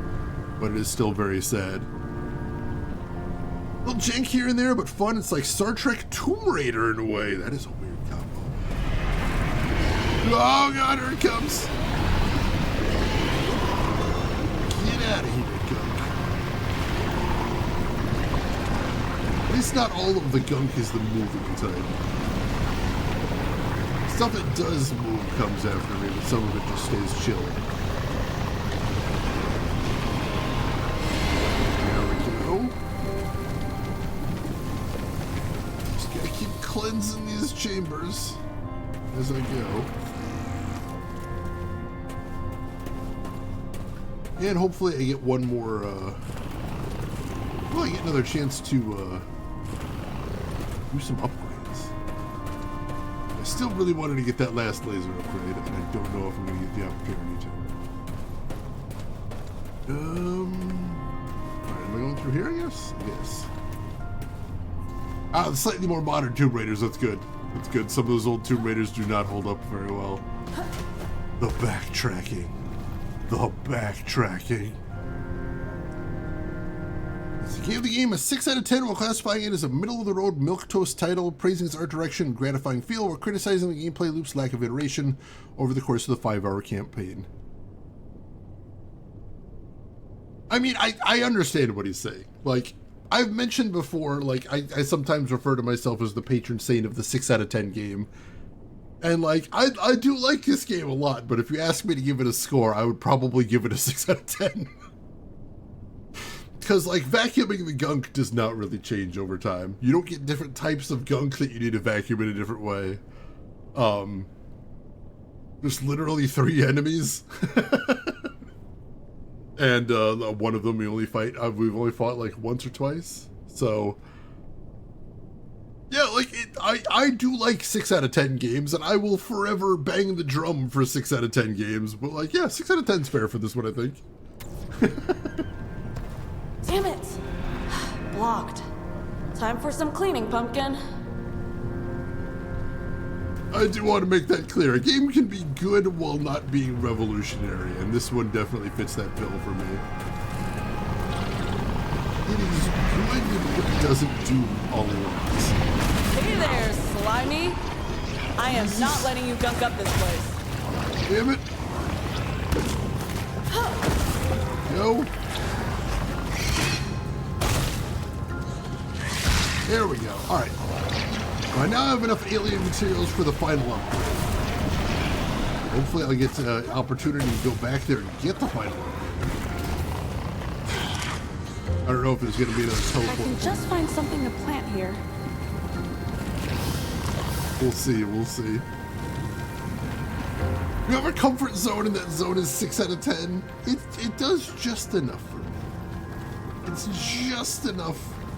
but it is still very sad. A little jank here and there, but fun. It's like Star Trek Tomb Raider in a way. That is a weird combo. Oh god, here it comes. Get out of here, Gunk. At least not all of the Gunk is the moving type. Stuff that does move comes after me, but some of it just stays chill. There we go. Just gotta keep cleansing these chambers as I go. And hopefully I get one more, well, I get another chance to do some upgrades. I still really wanted to get that last laser upgrade, and I don't know if I'm going to get the opportunity to. Alright, am I going through here, I guess? Yes. Ah, the slightly more modern Tomb Raiders, that's good. That's good. Some of those old Tomb Raiders do not hold up very well. The backtracking. The backtracking. He gave the game a 6 out of 10 while classifying it as a middle-of-the-road milquetoast title, praising its art direction and gratifying feel, while criticizing the gameplay loop's lack of iteration over the course of the 5-hour campaign. I mean, I understand what he's saying. Like, I've mentioned before, like, I sometimes refer to myself as the patron saint of the 6 out of 10 game. And, like, I do like this game a lot, but if you ask me to give it a score, I would probably give it a 6 out of 10. Because, like, vacuuming the Gunk does not really change over time. You don't get different types of Gunk that you need to vacuum in a different way. There's literally 3 enemies. And one of them we've only fought, like, once or twice. So, yeah, like, I do like 6 out of 10 games, and I will forever bang the drum for 6 out of 10 games. But, like, yeah, 6 out of 10 is fair for this one, I think. Damn it! Blocked. Time for some cleaning, Pumpkin. I do want to make that clear. A game can be good while not being revolutionary, and this one definitely fits that bill for me. It is good, but it doesn't do a lot. Hey there, Slimy. I am not letting you gunk up this place. Damn it. Go. There we go. Alright. I now have enough alien materials for the final upgrade. Hopefully I'll get an opportunity to go back there and get the final upgrade. I don't know if there's going to be another teleport. I can just find something to plant here. We'll see, we'll see. We have a comfort zone, and that zone is 6 out of 10. It does just enough for me. It's just enough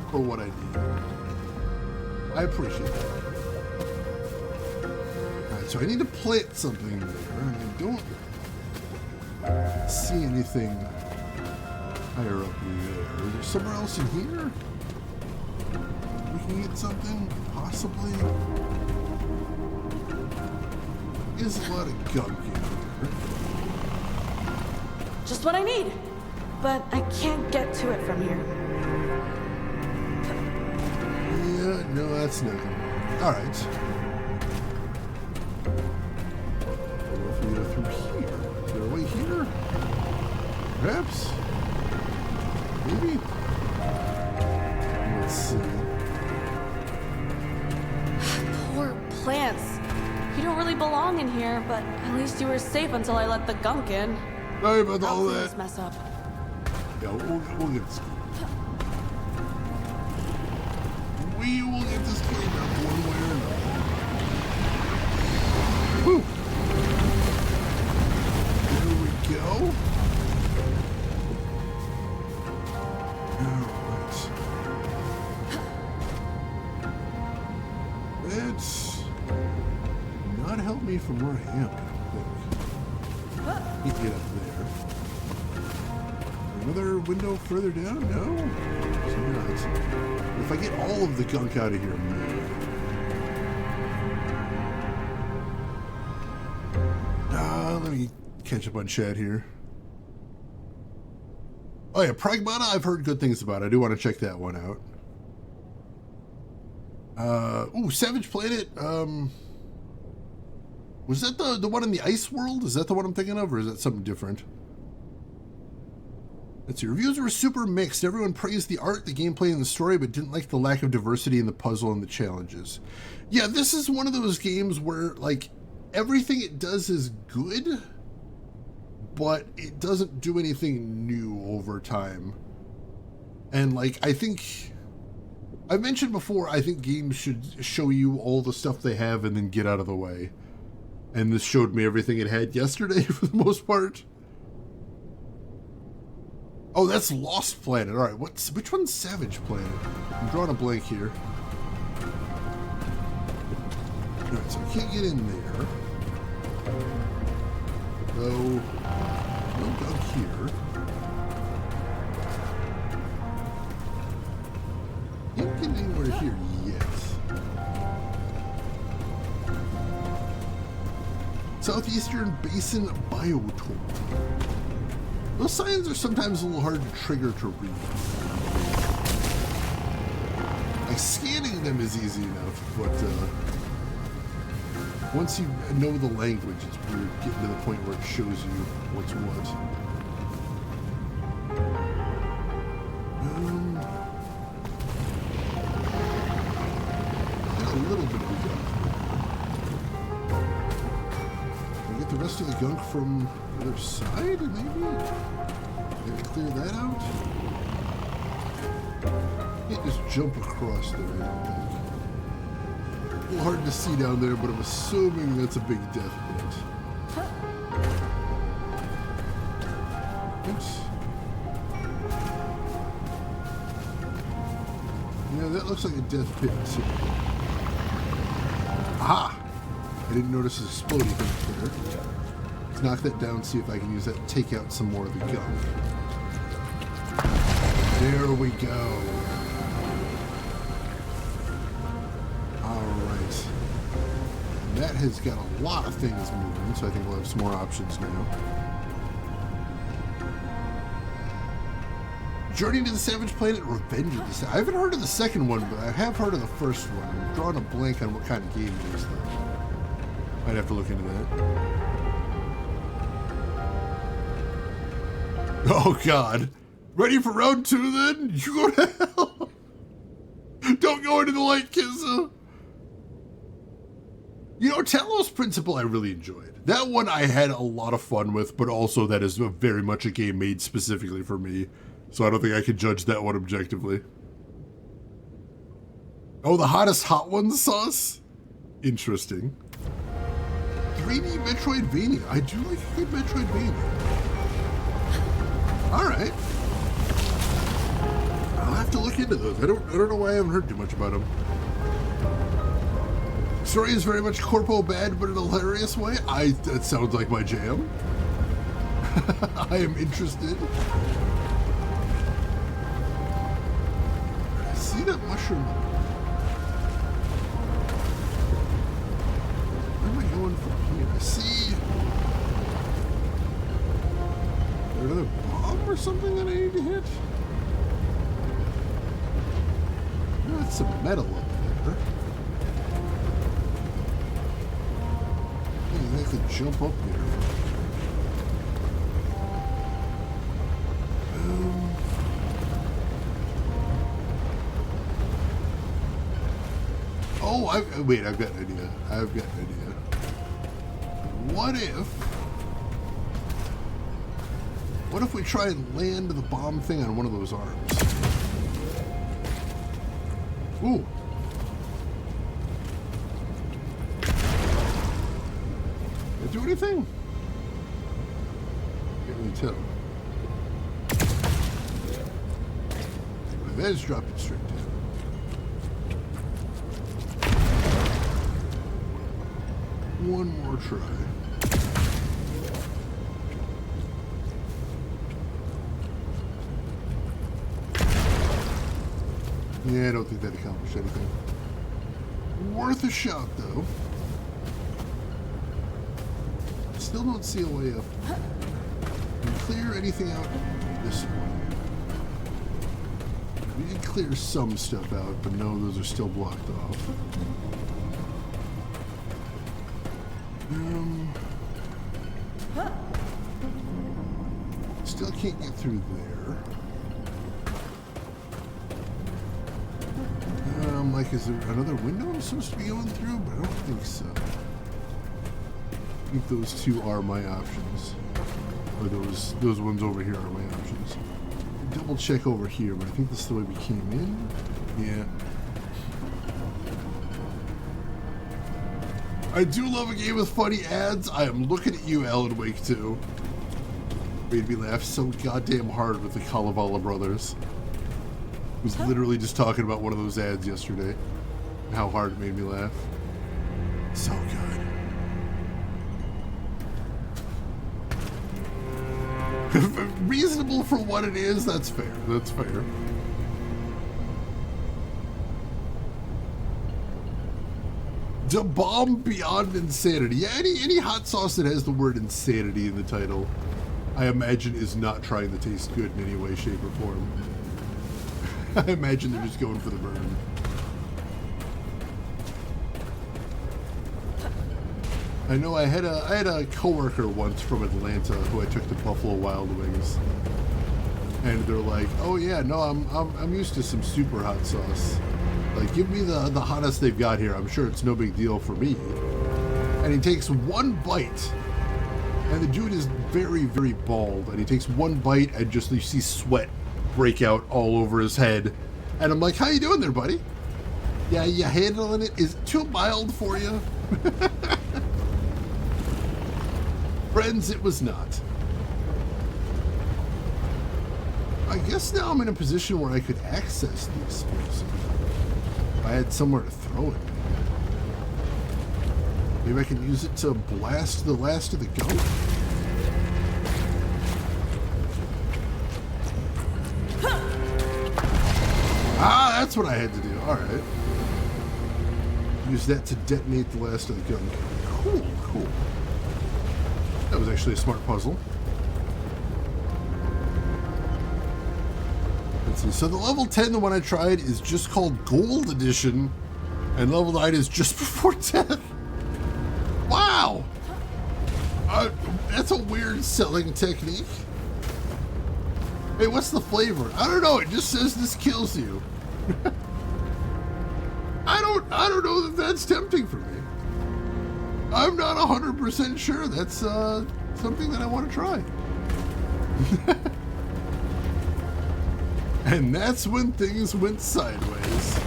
for what I need. I appreciate that. Alright, so I need to plant something there, and I don't see anything higher up there. Is there somewhere else in here? We can get something? Possibly? There's a lot of gunk in here. Just what I need. But I can't get to it from here. Yeah, no, that's not gonna work. Alright. What if we go through here? Is there a way here? Perhaps? Maybe? Let's see. Poor plants. You don't really belong in here, but at least you were safe until I let the gunk in. Sorry about all I'll clean that. this mess up. Yeah, we'll get this. We will get this cleaned up one way or another. Woo! There we go. Alright. Let's not help me from where I am, I don't think. Need to get up there. Another window further down? No? It's not. If I get all of the gunk out of here, maybe. Let me catch up on chat here. Oh yeah, Pragmata, I've heard good things about. I do want to check that one out. Ooh, Savage Planet. Was that the one in the ice world? Is that the one I'm thinking of, or is that something different? Let's see, reviews were super mixed. Everyone praised the art, the gameplay, and the story, but didn't like the lack of diversity in the puzzle and the challenges. Yeah, this is one of those games where, like, everything it does is good, but it doesn't do anything new over time. And, like, I think... I mentioned before, I think games should show you all the stuff they have and then get out of the way. And this showed me everything it had yesterday, for the most part. Oh, that's Lost Planet. All right, which one's Savage Planet? I'm drawing a blank here. All right, so I can't get in there. No gunk here. Can't get anywhere here yet. Southeastern Basin Biotope. Those signs are sometimes a little hard to trigger to read. Like, scanning them is easy enough, but once you know the language, it's weird getting to the point where it shows you what's what. There's a little bit of a gunk. Can I get the rest of the gunk from the other side, maybe? Gotta clear that out? Can't just jump across there, I don't think. A little hard to see down there, but I'm assuming that's a big death pit. Oops. Yeah, that looks like a death pit too. Aha! I didn't notice it exploding there. Let's knock that down, see if I can use that to take out some more of the gunk. There we go. Alright. That has got a lot of things moving, so I think we'll have some more options now. Journey to the Savage Planet, Revenge of the Savage. I haven't heard of the second one, but I have heard of the first one. I'm drawing a blank on what kind of game it is, though. Might have to look into that. Oh, God. Ready for round 2, then? You go to hell. Don't go into the light, Kizza. You know, Talos Principle I really enjoyed. That one I had a lot of fun with, but also that is very much a game made specifically for me. So I don't think I can judge that one objectively. Oh, the hottest hot ones sauce? Interesting. 3D Metroidvania. I do like a good Metroidvania. Alright. I'll have to look into those. I don't know why I haven't heard too much about them. Story is very much corpo bad, but in a hilarious way. That sounds like my jam. I am interested. See that mushroom? Where am I going from here? I see. Is there another bomb or something that I need to hit? No, it's some metal up there. there. I could jump up there. Wait, I've got an idea. I've got an idea. What if we try and land the bomb thing on one of those arms? Ooh. Did it do anything? Can't really tell. That just dropped it straight down. One more try. Yeah, I don't think that accomplished anything. Worth a shot, though. Still don't see a way up. Can we clear anything out this way? We did clear some stuff out, but no, those are still blocked off. Still can't get through there. Like, is there another window I'm supposed to be going through? But I don't think so. I think those two are my options. Or those ones over here are my options. Double check over here, but I think this is the way we came in. Yeah. I do love a game with funny ads. I am looking at you, Alan Wake 2. Made me laugh so goddamn hard with the Kalevala brothers. Was literally just talking about one of those ads yesterday. And how hard it made me laugh. So good. Reasonable for what it is, that's fair. That's fair. The bomb beyond insanity. Yeah, any hot sauce that has the word insanity in the title, I imagine is not trying to taste good in any way, shape, or form. I imagine they're just going for the burn. I know I had a coworker once from Atlanta who I took to Buffalo Wild Wings, and they're like, "Oh yeah, no, I'm used to some super hot sauce. Like, give me the hottest they've got here. I'm sure it's no big deal for me." And he takes one bite, and the dude is very, very bald, and he takes one bite and just you see sweat break out all over his head. And I'm like, "How you doing there, buddy? Yeah, you handling it? Is it too mild for you?" Friends, it was not. I guess now I'm in a position where I could access the explosive. If I had somewhere to throw it. Maybe I can use it to blast the last of the gunk. Ah, that's what I had to do. Alright. Use that to detonate the last of the gunk. Cool, cool. That was actually a smart puzzle. Let's see. So the level 10, the one I tried, is just called Gold Edition. And level 9 is just before death. Wow! That's a weird selling technique. Hey, what's the flavor? I don't know. It just says this kills you. I don't know that that's tempting for me. I'm not 100% sure that's something that I want to try. And that's when things went sideways.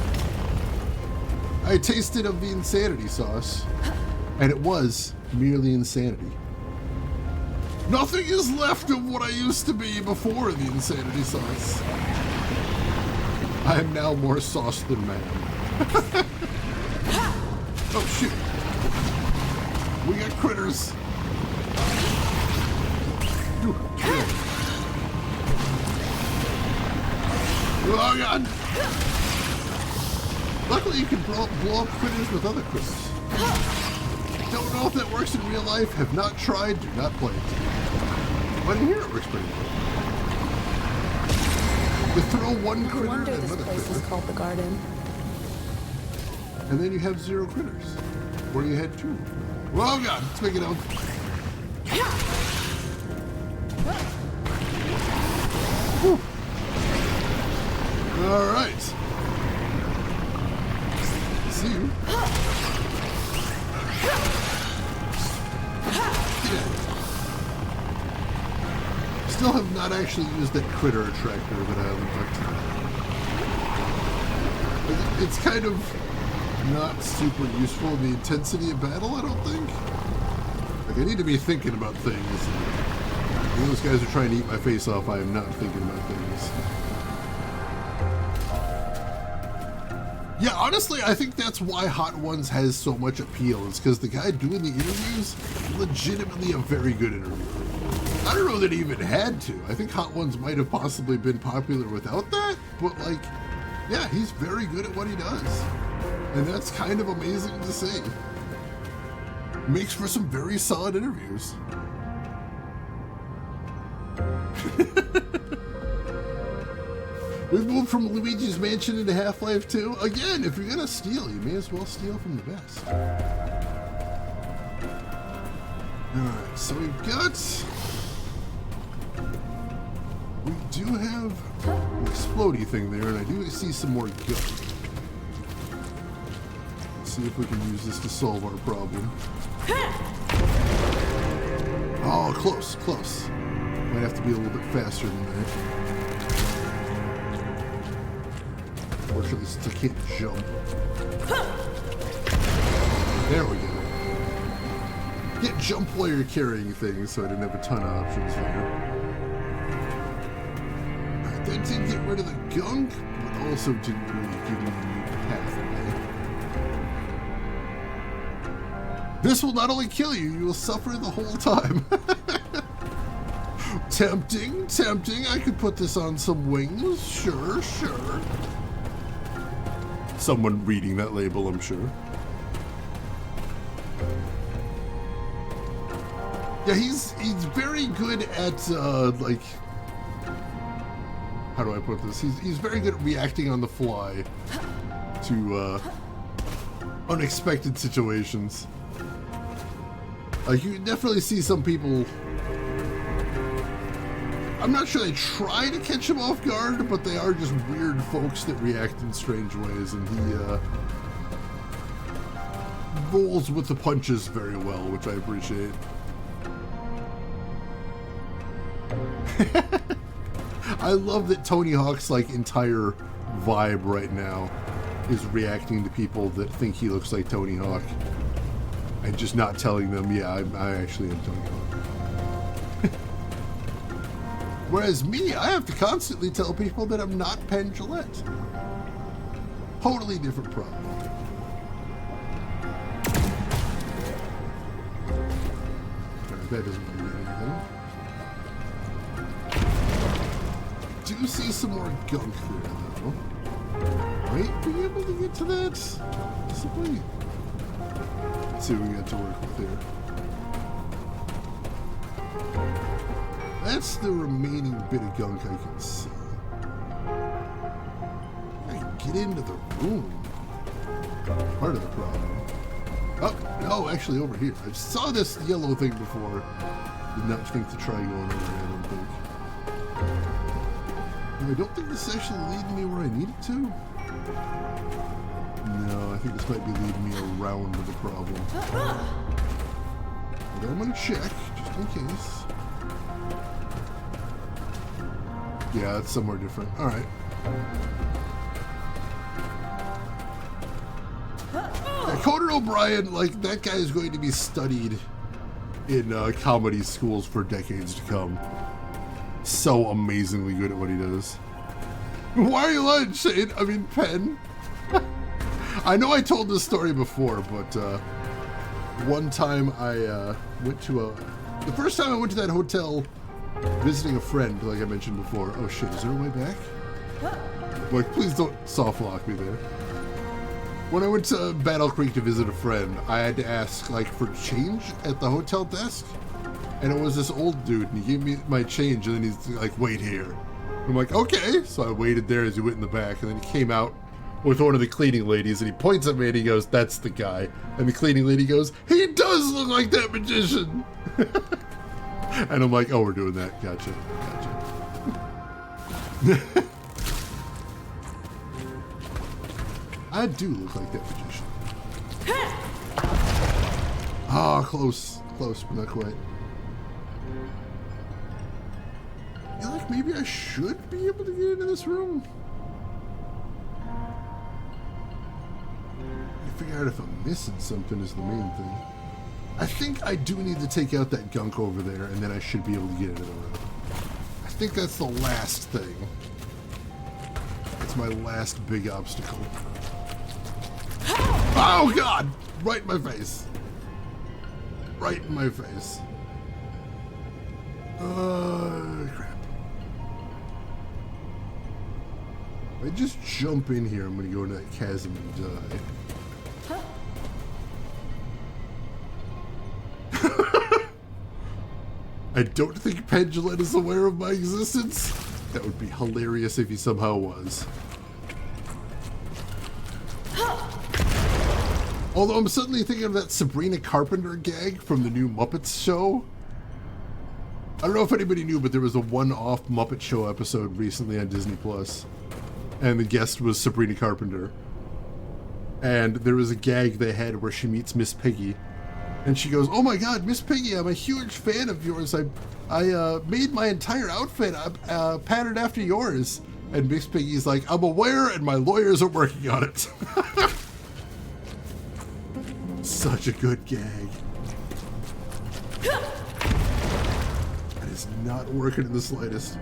I tasted of the insanity sauce, and it was merely insanity. Nothing is left of what I used to be before the insanity sauce. I am now more sauce than man. Oh shit. We got critters. Oh god. Luckily you can blow up critters with other critters. Don't know if that works in real life. Have not tried. Do not play it. But in here it works pretty well. You throw one critter No wonder and this another place critter. is called the Garden. And then you have 0 critters. Or you had 2. Oh god, let's make it out. Whew. All right. See you. Still have not actually used that critter attractor that I unlocked. It's kind of not super useful in the intensity of battle, I don't think. Like, I need to be thinking about things. When those guys are trying to eat my face off, I am not thinking about things. Yeah, honestly, I think that's why Hot Ones has so much appeal. It's because the guy doing the interviews is legitimately a very good interviewer. I don't know that he even had to. I think Hot Ones might have possibly been popular without that, but like, yeah, he's very good at what he does. And that's kind of amazing to see. Makes for some very solid interviews. We've moved from Luigi's Mansion into Half-Life 2. Again, if you're gonna steal, you may as well steal from the best. Alright, so we've got... We do have an explodey thing there, and I do see some more gunk. Let's see if we can use this to solve our problem. Oh, close, close. Might have to be a little bit faster than that. Fortunately, since I can't jump. There we go. Get jump while you're carrying things, so I didn't have a ton of options there. Alright, that did get rid of the gunk, but also didn't really give me a pathway. This will not only kill you, you will suffer the whole time. Tempting, tempting. I could put this on some wings. Sure, sure. Someone reading that label, I'm sure. Yeah, he's very good at like, how do I put this? He's very good at reacting on the fly to unexpected situations. Like, you can definitely see some people. I'm not sure they try to catch him off guard, but they are just weird folks that react in strange ways, and he rolls with the punches very well, which I appreciate. I love that Tony Hawk's like entire vibe right now is reacting to people that think he looks like Tony Hawk, and just not telling them, yeah, I actually am Tony Hawk. Whereas me, I have to constantly tell people that I'm not Penn Jillette. Totally different problem. Alright, that doesn't do anything. Do see some more gunk there, though. Might be able to get to that. Possibly. Let's see what we got to work with here. That's the remaining bit of gunk I can see. I can get into the room. Part of the problem. Oh, no, actually over here. I saw this yellow thing before. Did not think to try going over here, I don't think. No, I don't think this is actually leading me where I need it to. No, I think this might be leading me around the problem. But I'm gonna check, just in case. Yeah, it's somewhere different. All right. Yeah, Conan O'Brien, like, that guy is going to be studied in comedy schools for decades to come. So amazingly good at what he does. Why are you lying, Shane? I mean, Penn. I know I told this story before, but one time I went to the first time I went to that hotel visiting a friend, like I mentioned before. Oh shit, is there a way back? Like, please don't soft lock me there. When I went to Battle Creek to visit a friend, I had to ask, like, for change at the hotel desk. And it was this old dude, and he gave me my change, and then he's like, wait here. I'm like, okay. So I waited there as he went in the back, and then he came out with one of the cleaning ladies, and he points at me and he goes, "That's the guy." And the cleaning lady goes, "He does look like that magician." And I'm like, "Oh, we're doing that. Gotcha. I do look like that magician. Ah, close, but not quite. Yeah, like maybe I should be able to get into this room. Figure out if I'm missing something is the main thing. I think I do need to take out that gunk over there, and then I should be able to get into the room. I think that's the last thing. That's my last big obstacle. Oh God! Right in my face. Right in my face. Crap. If I just jump in here, I'm gonna go into that chasm and die. I don't think Pendulette is aware of my existence. That would be hilarious if he somehow was. Although I'm suddenly thinking of that Sabrina Carpenter gag from the new Muppets show. I don't know if anybody knew, but there was a one-off Muppet Show episode recently on Disney Plus, and the guest was Sabrina Carpenter. And there was a gag they had where she meets Miss Piggy. And she goes, "Oh my God, Miss Piggy, I'm a huge fan of yours. I made my entire outfit patterned after yours." And Miss Piggy's like, "I'm aware, and my lawyers are working on it." Such a good gag. That is not working in the slightest.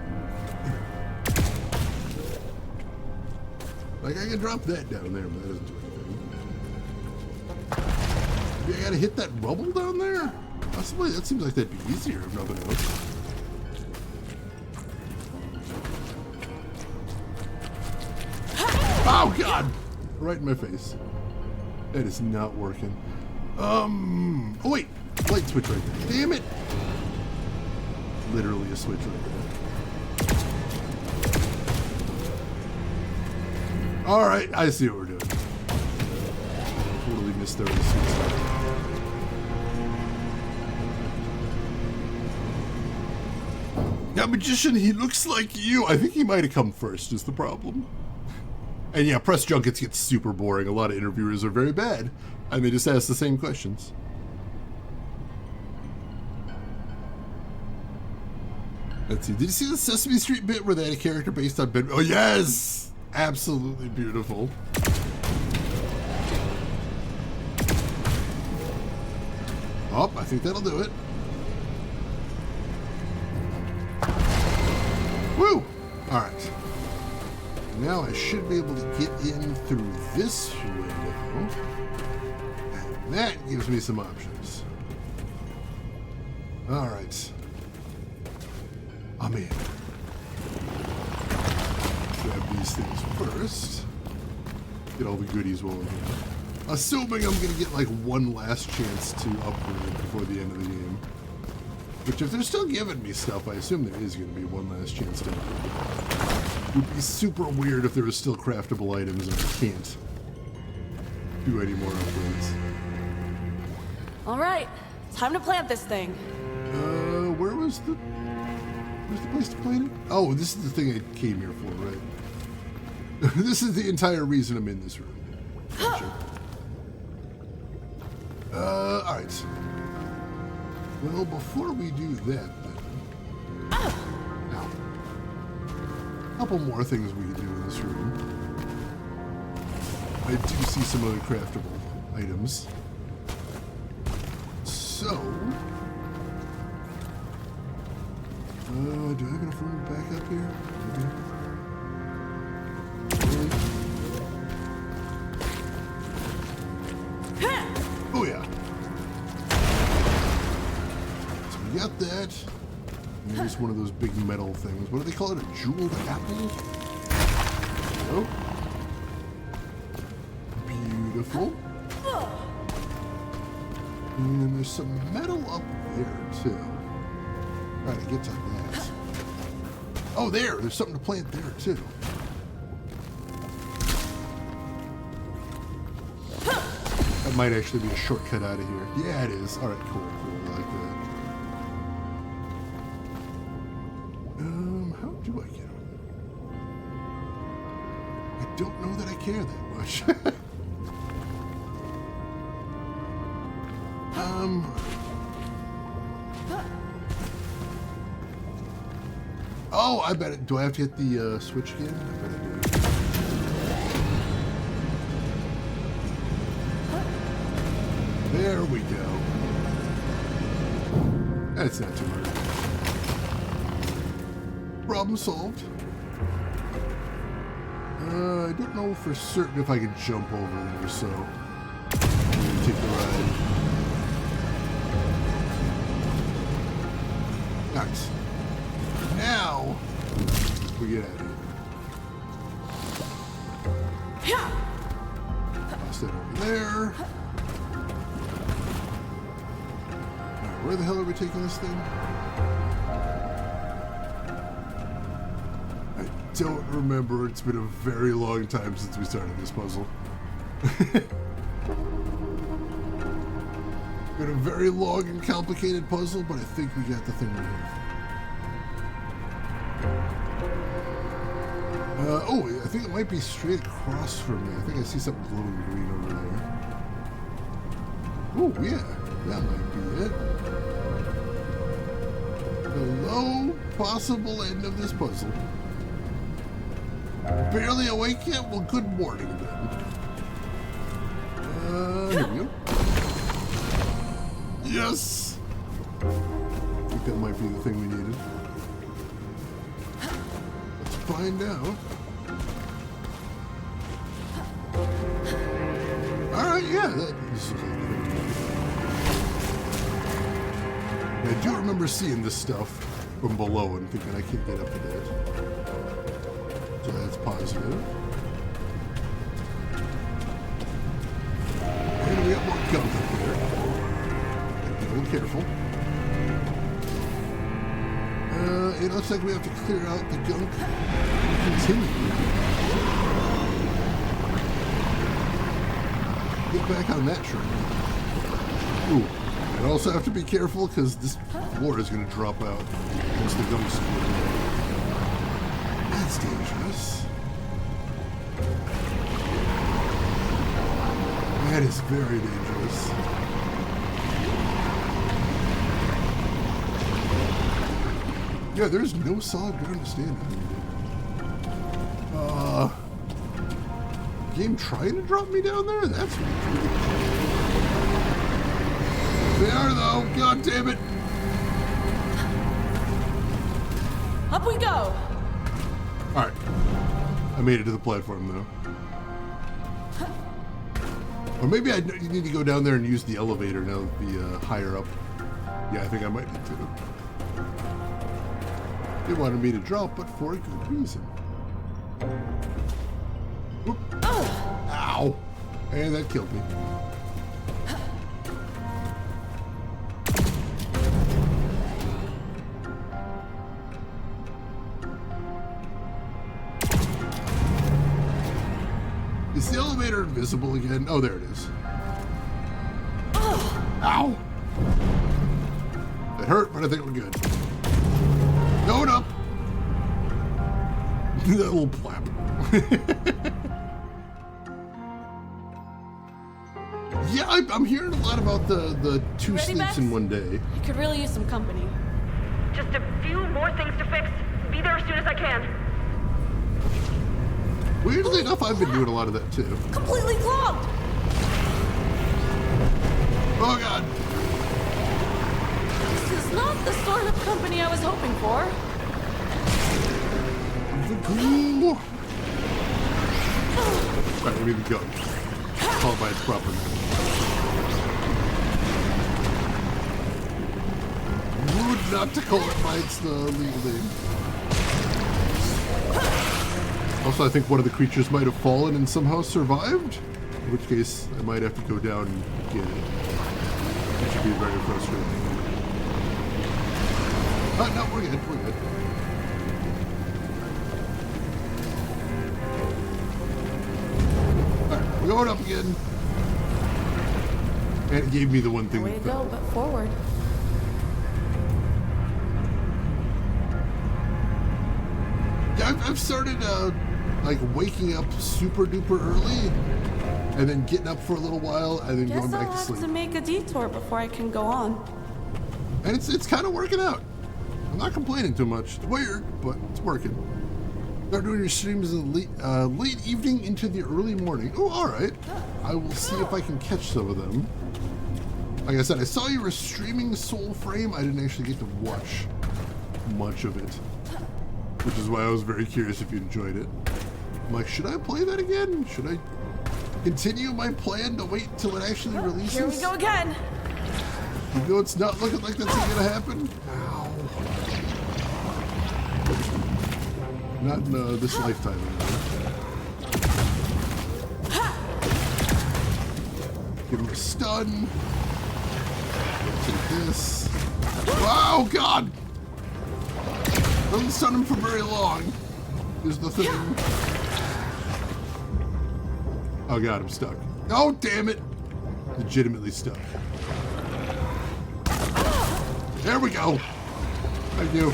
Like, I can drop that down there, but that doesn't do anything. Maybe I gotta hit that rubble down there? Possibly. That seems like that'd be easier if nothing else. Oh God! Right in my face. That is not working. Oh wait! Light switch right there. Damn it! Literally a switch right there. Alright, I see what we're doing. Totally missed the switch. That magician, he looks like you. I think he might have come first, is the problem. And yeah, press junkets get super boring. A lot of interviewers are very bad, and they just ask the same questions. Let's see. Did you see the Sesame Street bit where they had a character based on Ben? Oh yes, absolutely beautiful. Oh, I think that'll do it. Woo! All right. Now I should be able to get in through this window. And that gives me some options. All right. I'm in. Grab these things first. Get all the goodies while I'm here. Assuming I'm going to get like one last chance to upgrade before the end of the game. Which, if they're still giving me stuff, I assume there is going to be one last chance to upgrade. It would be super weird if there was still craftable items and I can't do any more upgrades. All right, time to plant this thing. Where's the place to plant it? Oh, this is the thing I came here for, right? This is the entire reason I'm in this room. Gotcha. All right. Well, before we do that, then. Now, a couple more things we can do in this room. I do see some other craftable items. So, do I have enough room to back up here? Oh yeah. So we got that. And there's one of those big metal things. What do they call it? A jeweled apple? Oh. Beautiful. And there's some metal up there too. Alright, get to that. Oh, there's something to plant there too. might actually be a shortcut out of here. Yeah, it is. Alright, cool, cool. I like that. How do I get over there? I don't know that I care that much. Oh, I bet it. Do I have to hit the switch again? I bet I do. There we go. That's not too hard. Problem solved. I don't know for certain if I can jump over there, so I'm gonna take the ride. Nice. Now we get out of here. Toss that over there. Alright, where the hell are we taking this thing? I don't remember. It's been a very long time since we started this puzzle. Been a very long and complicated puzzle, but I think we got the thing right here. Oh, I think it might be straight across from me. I think I see something glowing green over there. Oh, yeah. That might be it. The low possible end of this puzzle. Barely awake yet? Well, good morning then. Here we go. Yes! I think that might be the thing we needed. Let's find out. Alright, yeah, this is I do remember seeing this stuff from below and thinking I can't get up to that. So that's positive. And we got more gunk up there. Be a little careful. It looks like we have to clear out the gunk and continue. Get back on that train. Ooh. I also have to be careful because this floor is going to drop out once the gunk's cleared. That's dangerous. That is very dangerous. Yeah, there's no solid ground to stand on. Game trying to drop me down there? That's weird. They are though. God damn it. Up we go. Alright. I made it to the platform though. Or maybe I need to go down there and use the elevator now that the higher up. Yeah, I think I might need to. They wanted me to drop, but for a good reason. Oop. Ow! And that killed me. Is the elevator invisible again? Oh, there it is. Ow! That hurt, but I think we're good. Going up! That little plap. Yeah, I'm hearing a lot about the two Ready, sleeps Bex? in one day. I could really use some company. Just a few more things to fix. Be there as soon as I can. Weirdly enough, I've been doing a lot of that too. Completely clogged! Oh god! This is not the sort of company I was hoping for. The glue! Right, we need to go. Call it by its proper name. Rude not to call it by its legal name. Also, I think one of the creatures might have fallen and somehow survived, in which case I might have to go down and get it. Which would be very frustrating. No, we're good, we're good. Alright, we're going up again. And it gave me the one thing Way to that go, fell. but forward. Yeah, I've started like waking up super duper early, and then getting up for a little while, and then Guess going I'll back to have sleep. to make a detour before I can go on. And it's kind of working out. I'm not complaining too much. It's weird, but it's working. Start doing your streams in the late evening into the early morning. Oh, all right. I will see if I can catch some of them. Like I said, I saw you were streaming Soul Frame. I didn't actually get to watch much of it, which is why I was very curious if you enjoyed it. I'm like, should I play that again? Should I continue my plan to wait till it actually releases? Here we go again. You know it's not looking like that's gonna happen? Ow. Not in this lifetime anymore. Give him a stun. Take this. Oh god! Doesn't stun him for very long, is the thing. Oh god, I'm stuck. Oh damn it! Legitimately stuck. There we go. Thank you.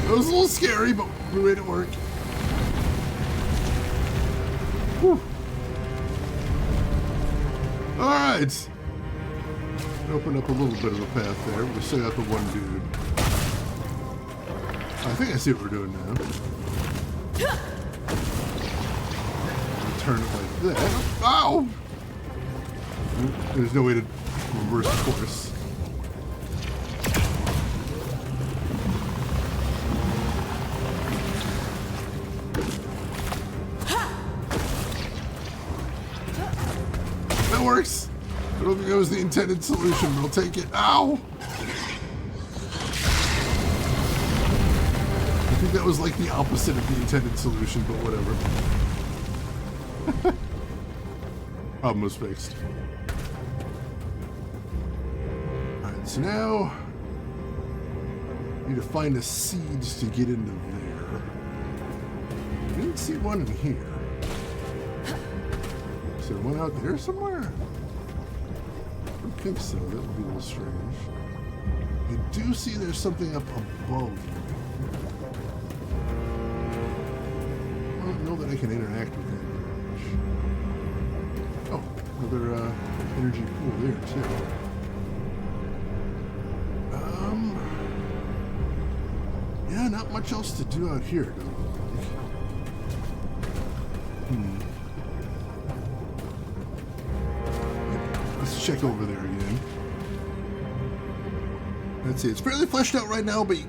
It was a little scary, but we made it work. Whew. All right. Open up a little bit of a path there. We still got the one dude. I think I see what we're doing now. Turn it like that. Ow! There's no way to reverse course. That works. I don't think that was the intended solution, but I'll take it. Ow! I think that was like the opposite of the intended solution, but whatever. Problem was fixed. Alright, so now I need to find a seed to get into there. I didn't see one in here. Is there one out there somewhere? I don't think so. That would be a little strange. I do see there's something up above. I don't know that I can interact with that very much. Oh, another energy pool there too. Yeah, not much else to do out here, doesn't it look like? Let's check over there again. Let's see, it's fairly fleshed out right now, but you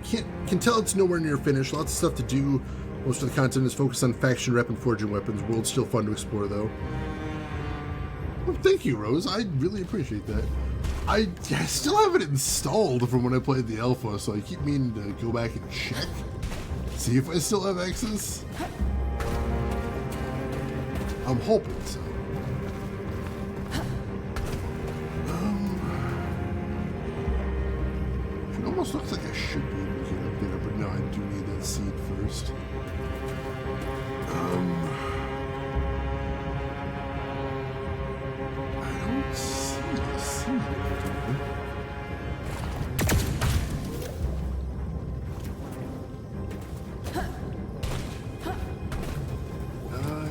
can tell it's nowhere near finished. Lots of stuff to do. Most of the content is focused on faction rep and forging weapons. World's still fun to explore, though. Well, thank you, Rose. I really appreciate that. I still have it installed from when I played the alpha, so I keep meaning to go back and check. See if I still have access. I'm hoping so. It almost looks like I should be able to get up there, but no, I do need that seed first. I don't see a seed over there.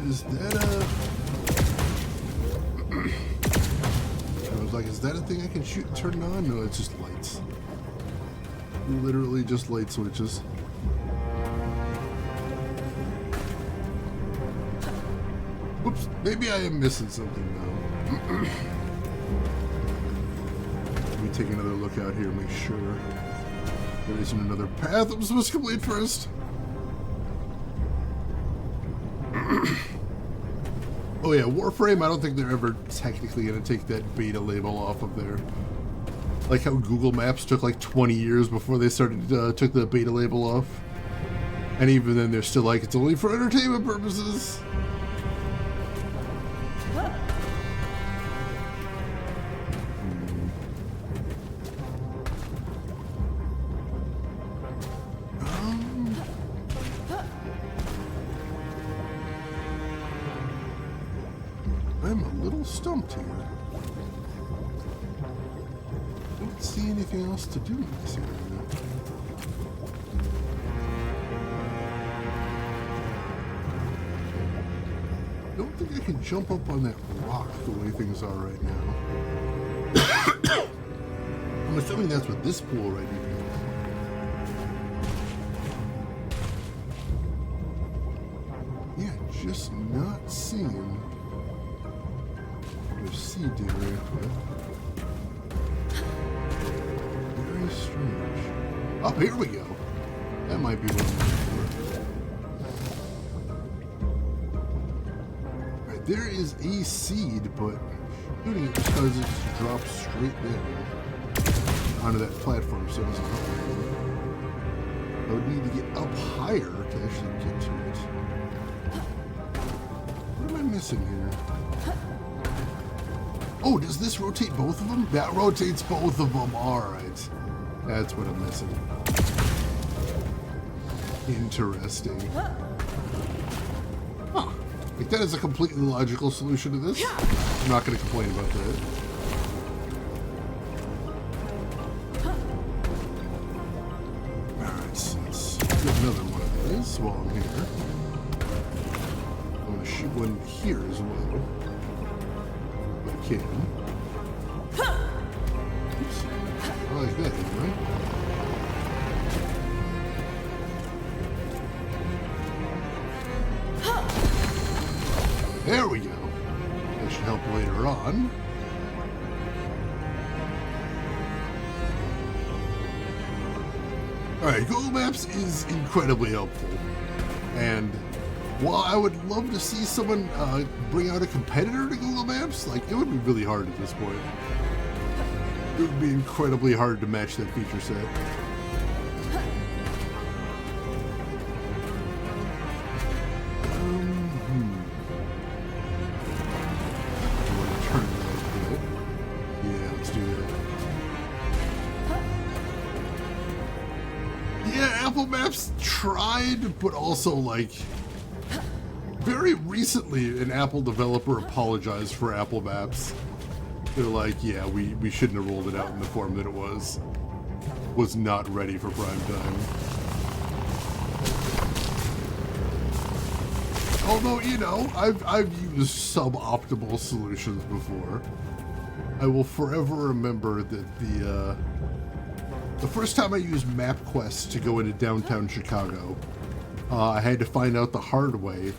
Is that I was like, is that a thing I can shoot and turn it on? No, it's just lights. Literally just light switches. Oops, maybe I am missing something now. Let me take another look out here, make sure there isn't another path I'm supposed to complete first. Oh yeah, Warframe, I don't think they're ever technically going to take that beta label off of there. Like how Google Maps took like 20 years before they started took the beta label off. And even then they're still like, it's only for entertainment purposes. I'm a stumped here. Don't see anything else to do in this area. Don't think I can jump up on that rock the way things are right now. I'm assuming that's what this pool right here is. Yeah, just not seeing the sea deer. Very strange. Oh, here we go. That might be what I'm looking for. Right, there is a seed, but shooting it because it just drops straight down onto that platform, so it doesn't help me. I would need to get up higher to actually get to it. What am I missing here? Oh, does this rotate both of them? That rotates both of them. All right. That's what I'm missing. Interesting. Huh. Like, that is a completely logical solution to this. I'm not going to complain about that. Alright, so let's get another one of these while I'm here. I'm going to shoot one here as well. If I can. Oops. I like that, right? There we go. That should help later on. Alright, Google Maps is incredibly helpful. And while I would love to see someone bring out a competitor to Google Maps, like, it would be really hard at this point. It would be incredibly hard to match that feature set. Apple Maps tried, but also, like, very recently an Apple developer apologized for Apple Maps. They're like, yeah, we shouldn't have rolled it out in the form that it was. Was not ready for prime time. Although, you know, I've used suboptimal solutions before. I will forever remember that the first time I used MapQuest to go into downtown Chicago, I had to find out the hard way.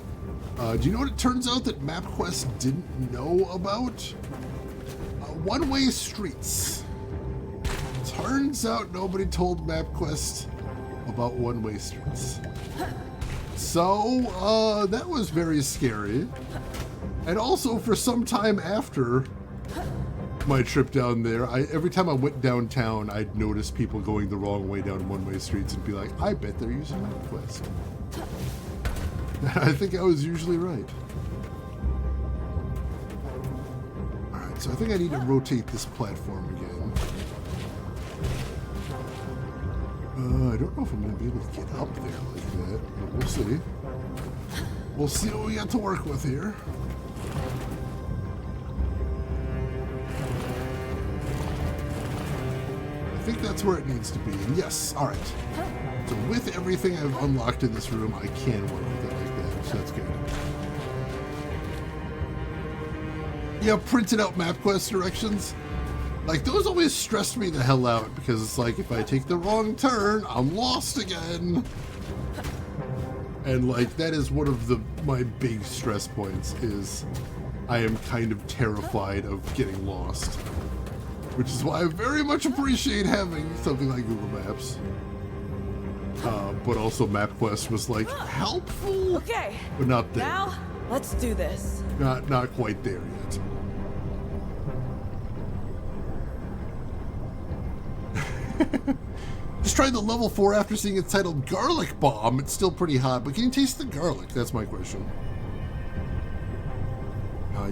Do you know what it turns out that MapQuest didn't know about? One-way streets. Turns out nobody told MapQuest about one-way streets. So, that was very scary. And also, for some time after my trip down there, every time I went downtown, I'd notice people going the wrong way down one-way streets and be like, I bet they're using MapQuest. I think I was usually right. Alright, so I think I need to rotate this platform again. I don't know if I'm going to be able to get up there like that, but we'll see. We'll see what we got to work with here. I think that's where it needs to be. And yes, all right. So with everything I've unlocked in this room, I can work with it like that, so that's good. Yeah, printed out MapQuest directions. Like, those always stressed me the hell out, because it's like, if I take the wrong turn, I'm lost again. And like, that is one of my big stress points, is I am kind of terrified of getting lost. Which is why I very much appreciate having something like Google Maps. But also MapQuest was like helpful, Okay, but not there. now let's do this. Not quite there yet. Just tried the level 4 after seeing it's titled Garlic Bomb. It's still pretty hot, but can you taste the garlic? That's my question.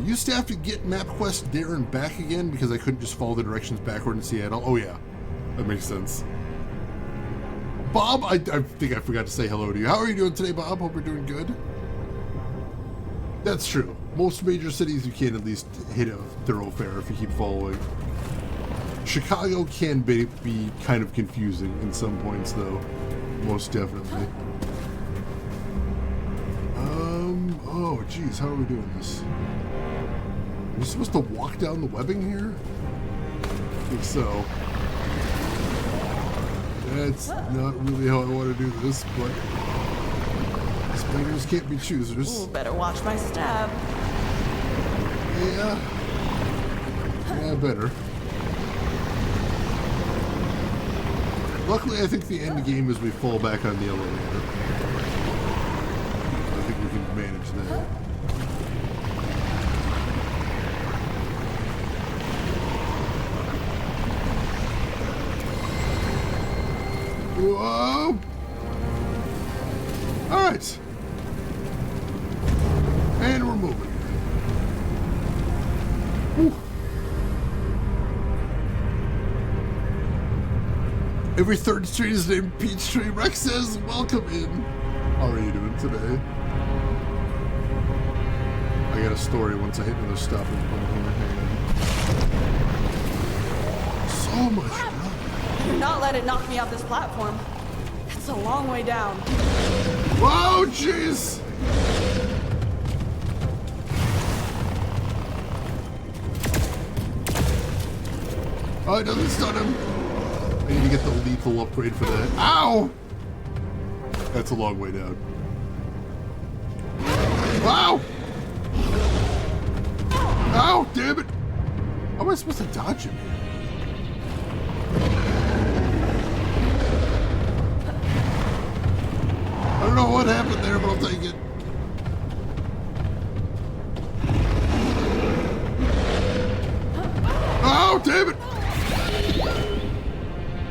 Used to have to get MapQuest there and back again because I couldn't just follow the directions backward in Seattle. Oh yeah, that makes sense. Bob, I think I forgot to say hello to you. How are you doing today, Bob? Hope you're doing good. That's true. Most major cities you can at least hit a thoroughfare if you keep following. Chicago can be kind of confusing in some points, though. Most definitely. Oh, geez, how are we doing this? Are you supposed to walk down the webbing here? I think so. That's not really how I want to do this, but spiders can't be choosers. Ooh, better watch my step. Yeah. Yeah, better. Luckily, I think the end game is we fall back on the elevator. I think we can manage that. Whoa! Alright. And we're moving. Whew. Every third street is named Peachtree. Rex says, welcome in. How are you doing today? I got a story once I hit another stopping point here. Hang on. So much love. Do not let it knock me off this platform. It's a long way down. Whoa, jeez! Oh, it doesn't stun him. I need to get the lethal upgrade for that. Ow! That's a long way down. Wow! Ow, damn it! How am I supposed to dodge him? I don't know what happened there, but I'll take it. Oh, damn it!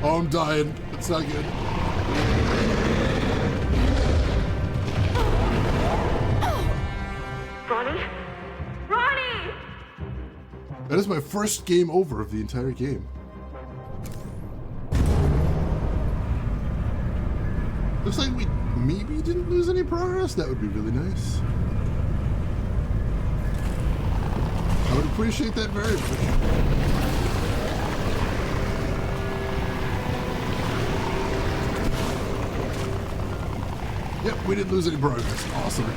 Oh, I'm dying. It's not good. Ronnie? Ronnie! That is my first game over of the entire game. Looks like we maybe didn't lose any progress. That would be really nice. I would appreciate that very much. Yep, we didn't lose any progress. Awesome.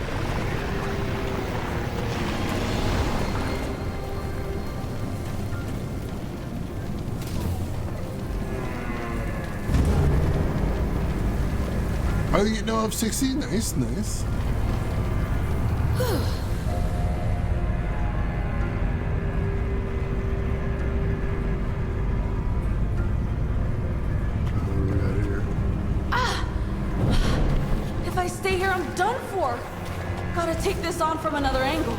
I think you know I'm 60. Nice, nice. If I stay here, I'm done for. Gotta take this on from another angle.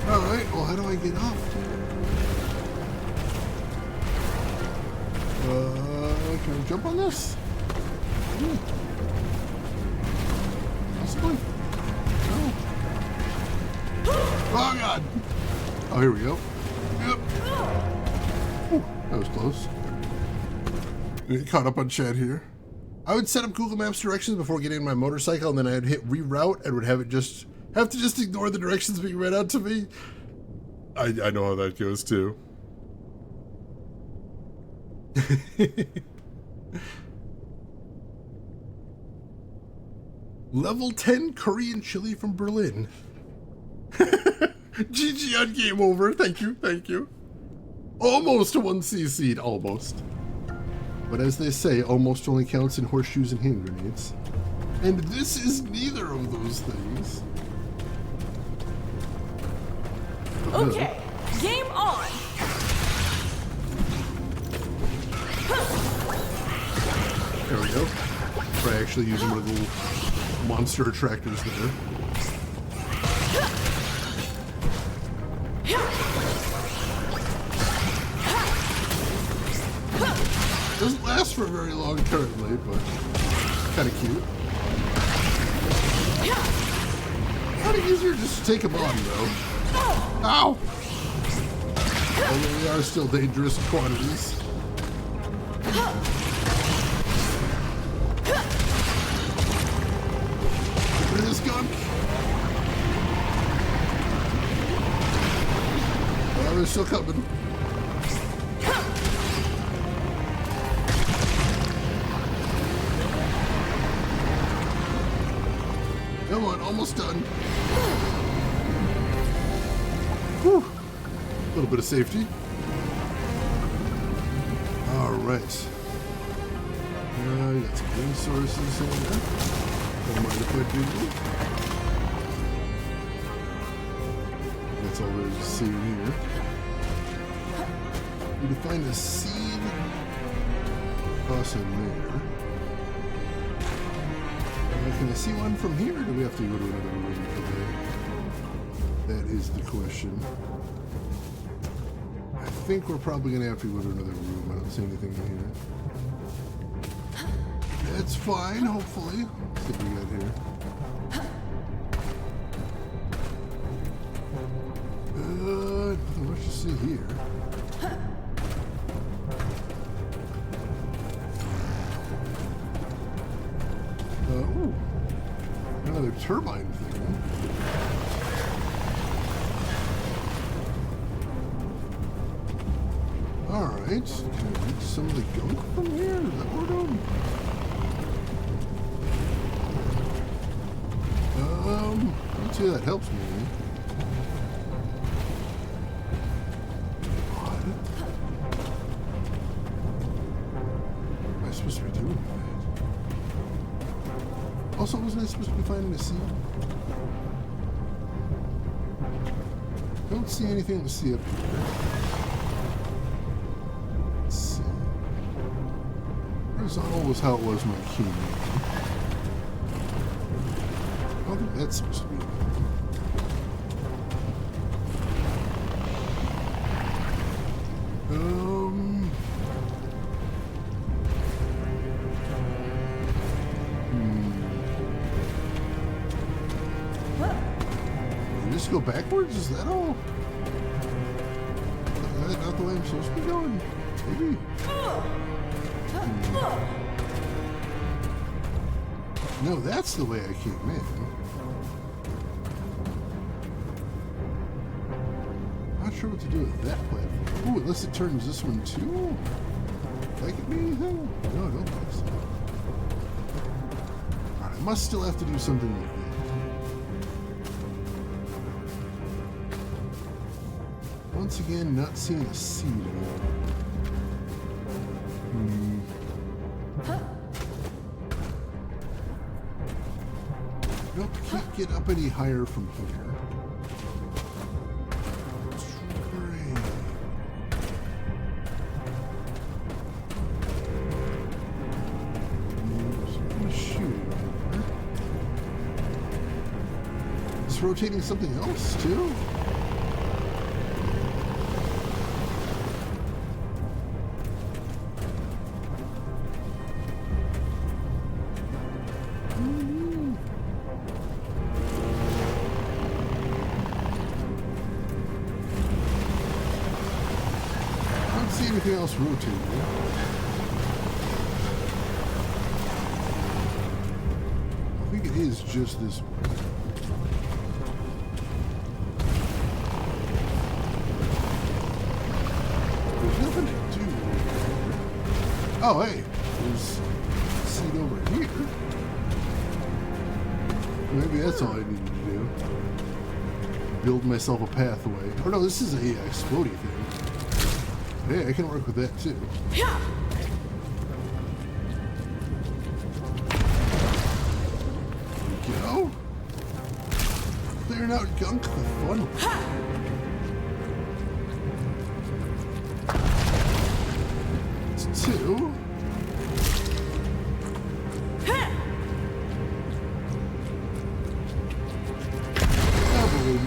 All right. Well, how do I get off? Can I jump on this? Possibly. No. Oh God. Oh, here we go. Yep. Ooh, that was close. Get caught up on chat here. I would set up Google Maps directions before getting on my motorcycle, and then I'd hit reroute and would have to just ignore the directions being read out to me. I know how that goes too. Level 10 Korean chili from Berlin. GG on game over. Thank you, thank you. Almost 1 CC'd, almost. But as they say, almost only counts in horseshoes and hand grenades. And this is neither of those things. Okay, game on. There we go. Try actually using one of the little monster attractors there. Doesn't last for very long currently, but kind of cute. Kind of easier just to take them on, though. Ow! Although they are still dangerous quantities. Get rid of this gunk. still coming. Come on, almost done. Whew. A little bit of safety. All right. Got some resources in there. Don't mind if I do. That's all there is to see in here. Need to find a seed. Toss in there. Can I see one from here, or do we have to go to another room for that? That is the question. I think we're probably going to have to go to another room. I don't see anything in here. That's fine, hopefully. Let's see what we got here. Nothing much to see here. Ooh. Another turbine thing. Alright. Can I reach some of the gunk from here? Is that what we're doing? Let's see if that helps me. What am I supposed to be doing with that? Also, wasn't I supposed to be finding a seed? Don't see anything to see up here. Let's see. Horizontal was how it was my key. I don't think that's supposed to be. Just go backwards? Is that all? Is that not the way I'm supposed to be going? Maybe. No, that's the way I came in. Not sure what to do with that platform. Ooh, unless it turns this one too? That could be anything? No, I don't think so. Alright, I must still have to do something like that. Once again, not seeing a seed anymore. Nope, can't get up any higher from here. Great. So I'm gonna shoot. Is this rotating something else too? Anything else rotating? I think it is just this one. There's nothing to do over here. Oh, hey, there's a seat over here. Maybe that's all I needed to do. Build myself a pathway. Oh no, this is a explodey thing. Hey, I can work with that too. Yeah. There we go. Clearing out gunk, the fun one. It's two. Double.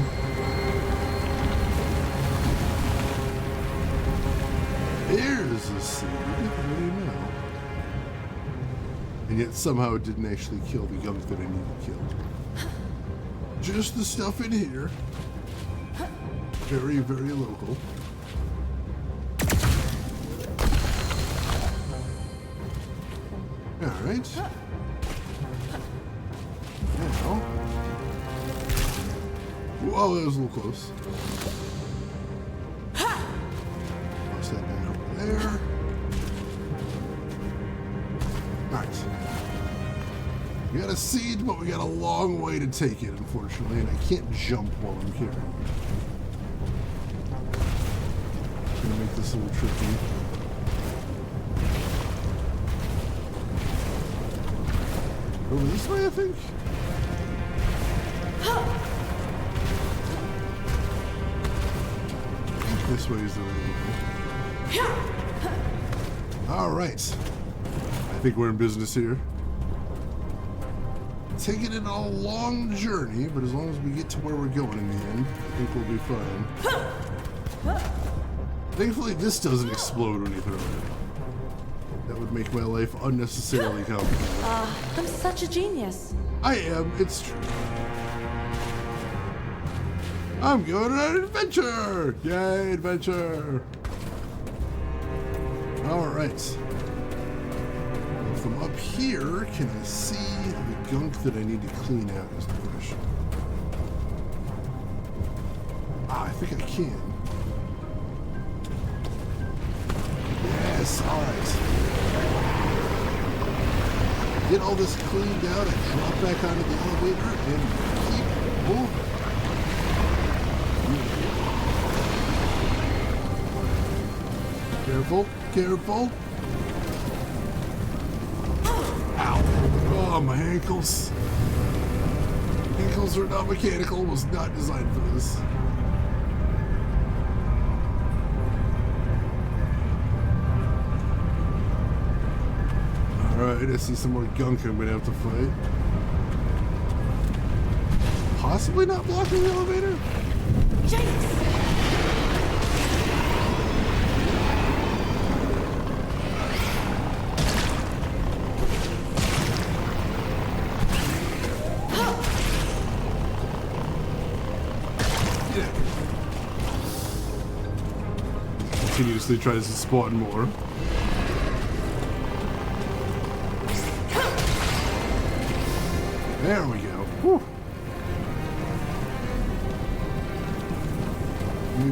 There's a seed. What do you know? And yet somehow it didn't actually kill the gunk that I needed killed. Just the stuff in here. Very, very local. Alright. Now. Whoa, that was a little close. there. Alright. We got a seed, but we got a long way to take it, unfortunately, and I can't jump while I'm here. Gonna make this a little tricky. Over this way, I think? This way is the right way. Alright. I think we're in business here. Taking it on a long journey, but as long as we get to where we're going in the end, I think we'll be fine. Thankfully, this doesn't explode when you throw it. That would make my life unnecessarily complicated. I'm such a genius. I am, it's true. I'm going on an adventure! Yay, adventure! Alright. From up here, can I see the gunk that I need to clean out is the question. I think I can. Yes, alright. Get all this cleaned out and drop back onto the elevator and keep moving. Careful, careful. Ow. Oh, my ankles. Ankles are not mechanical, was not designed for this. Alright, I see some more gunk I'm gonna have to fight. Possibly not blocking the elevator? Yikes! Continuously tries to spawn more. There we go. Whew.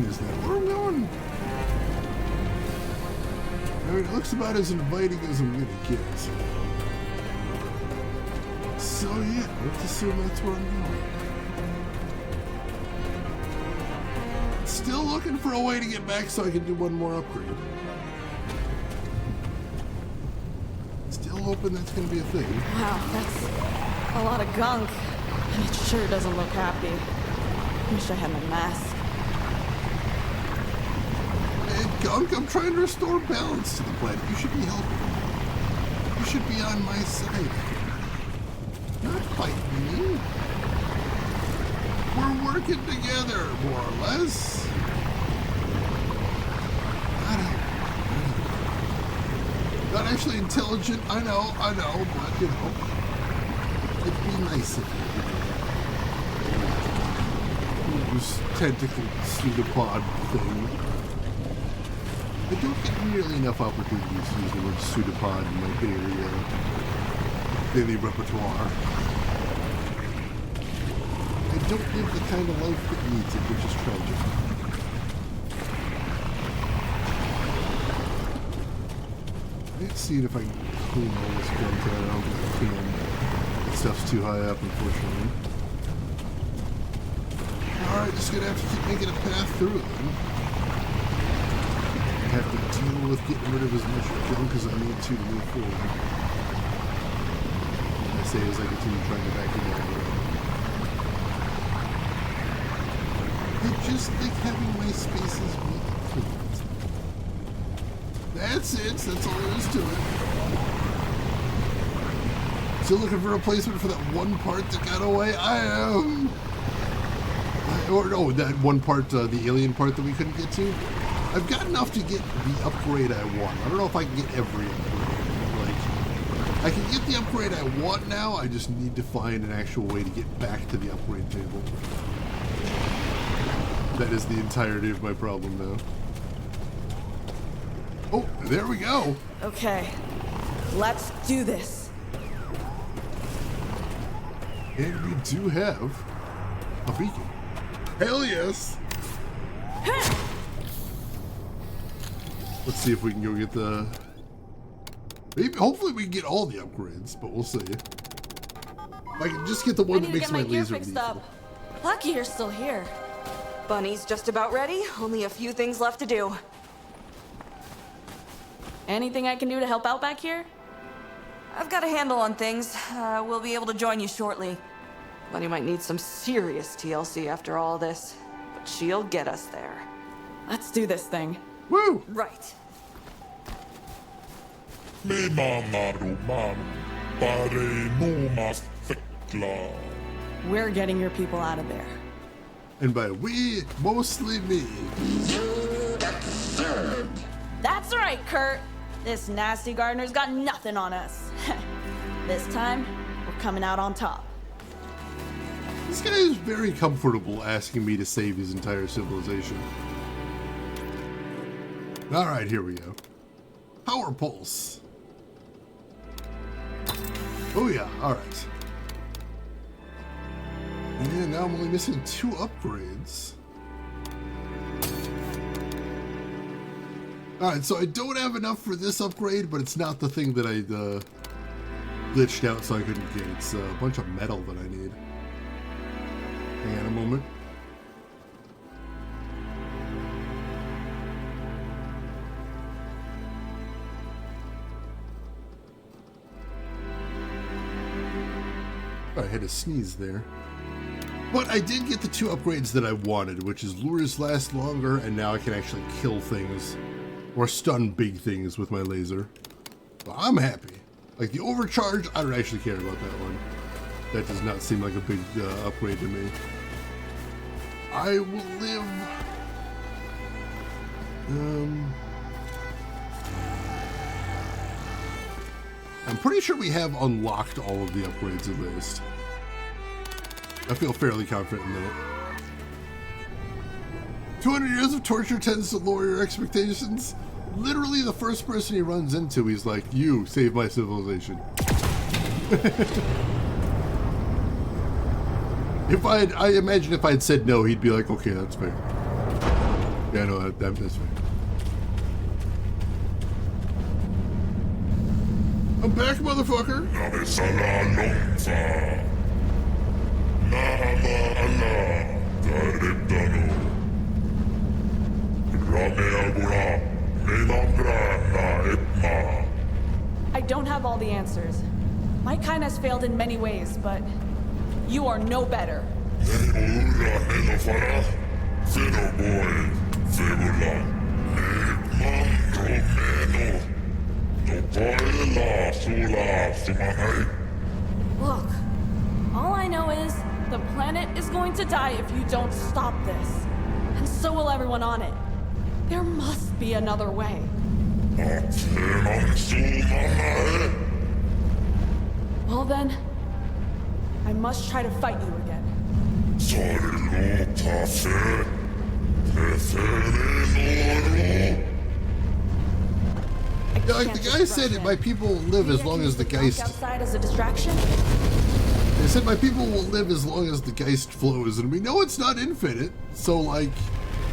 Is that where I'm going? I mean, it looks about as inviting as I'm gonna get. So yeah, let's assume that's where I'm going. Still looking for a way to get back so I can do one more upgrade. Still hoping that's going to be a thing. Wow, that's a lot of gunk. And it sure doesn't look happy. Wish I had my mask. Hey, Gunk, I'm trying to restore balance to the planet. You should be helping me. You should be on my side. Not fighting me. We're working together, more or less. Not actually intelligent, I know, but you know, it'd be nice if you did. This tentacle pseudopod thing. I don't get nearly enough opportunities to use the word pseudopod in my daily repertoire. I don't live the kind of life that needs it, which is tragic. Let's see if I can clean all this gunk out. I don't think I can. That stuff's too high up, unfortunately. Alright, just gonna have to keep making a path through it then. I have to deal with getting rid of as much gunk as I need to move forward. I say as I continue trying to back it down. I just think having my spaces be clean. That's it. That's all there is to it. Still looking for a replacement for that one part that got away? I am. Or no, that one part, the alien part that we couldn't get to. I've got enough to get the upgrade I want. I don't know if I can get every upgrade. Like, I can get the upgrade I want now. I just need to find an actual way to get back to the upgrade table. That is the entirety of my problem now. Oh, there we go. Okay, let's do this. And we do have a beacon. Hell yes. Let's see if we can go get the... Maybe, hopefully we can get all the upgrades, but we'll see. If I can just get the I one need that to makes get my my gear laser fixed lethal. up. Lucky you're still here. Bunny's just about ready. Only a few things left to do. Anything I can do to help out back here? I've got a handle on things. We'll be able to join you shortly. Bunny might need some serious TLC after all this, but she'll get us there. Let's do this thing. Woo! Right. Me mamaru man, pare numa fekla. We're getting your people out of there. And by we, mostly me. That's right, Kurt. This nasty gardener's got nothing on us. This time, we're coming out on top. This guy is very comfortable asking me to save his entire civilization. Alright, here we go. Power pulse. Oh yeah, alright. And now I'm only missing 2 upgrades. Alright, so I don't have enough for this upgrade, but it's not the thing that I glitched out so I couldn't get. It's a bunch of metal that I need. Hang on a moment. I had a sneeze there. But I did get the 2 upgrades that I wanted, which is lures last longer, and now I can actually kill things or stun big things with my laser. So I'm happy. Like the overcharge, I don't actually care about that one. That does not seem like a big upgrade to me. I will live. I'm pretty sure we have unlocked all of the upgrades at least. I feel fairly confident in that. 200 years of torture tends to lower your expectations. Literally the first person he runs into, he's like, you saved my civilization. I imagine if I'd said no, he'd be like, okay, that's fair. Yeah, no, that's fair. I'm back, motherfucker. I don't have all the answers. My kind has failed in many ways, but you are no better. Look, all I know is the planet is going to die if you don't stop this. And so will everyone on it. There must be another way. Well then, I must try to fight you again. Yeah, like the guy said, my people will live as long as the Geist. Outside as a distraction. They said my people will live as long as the Geist flows, and we know it's not infinite. So like,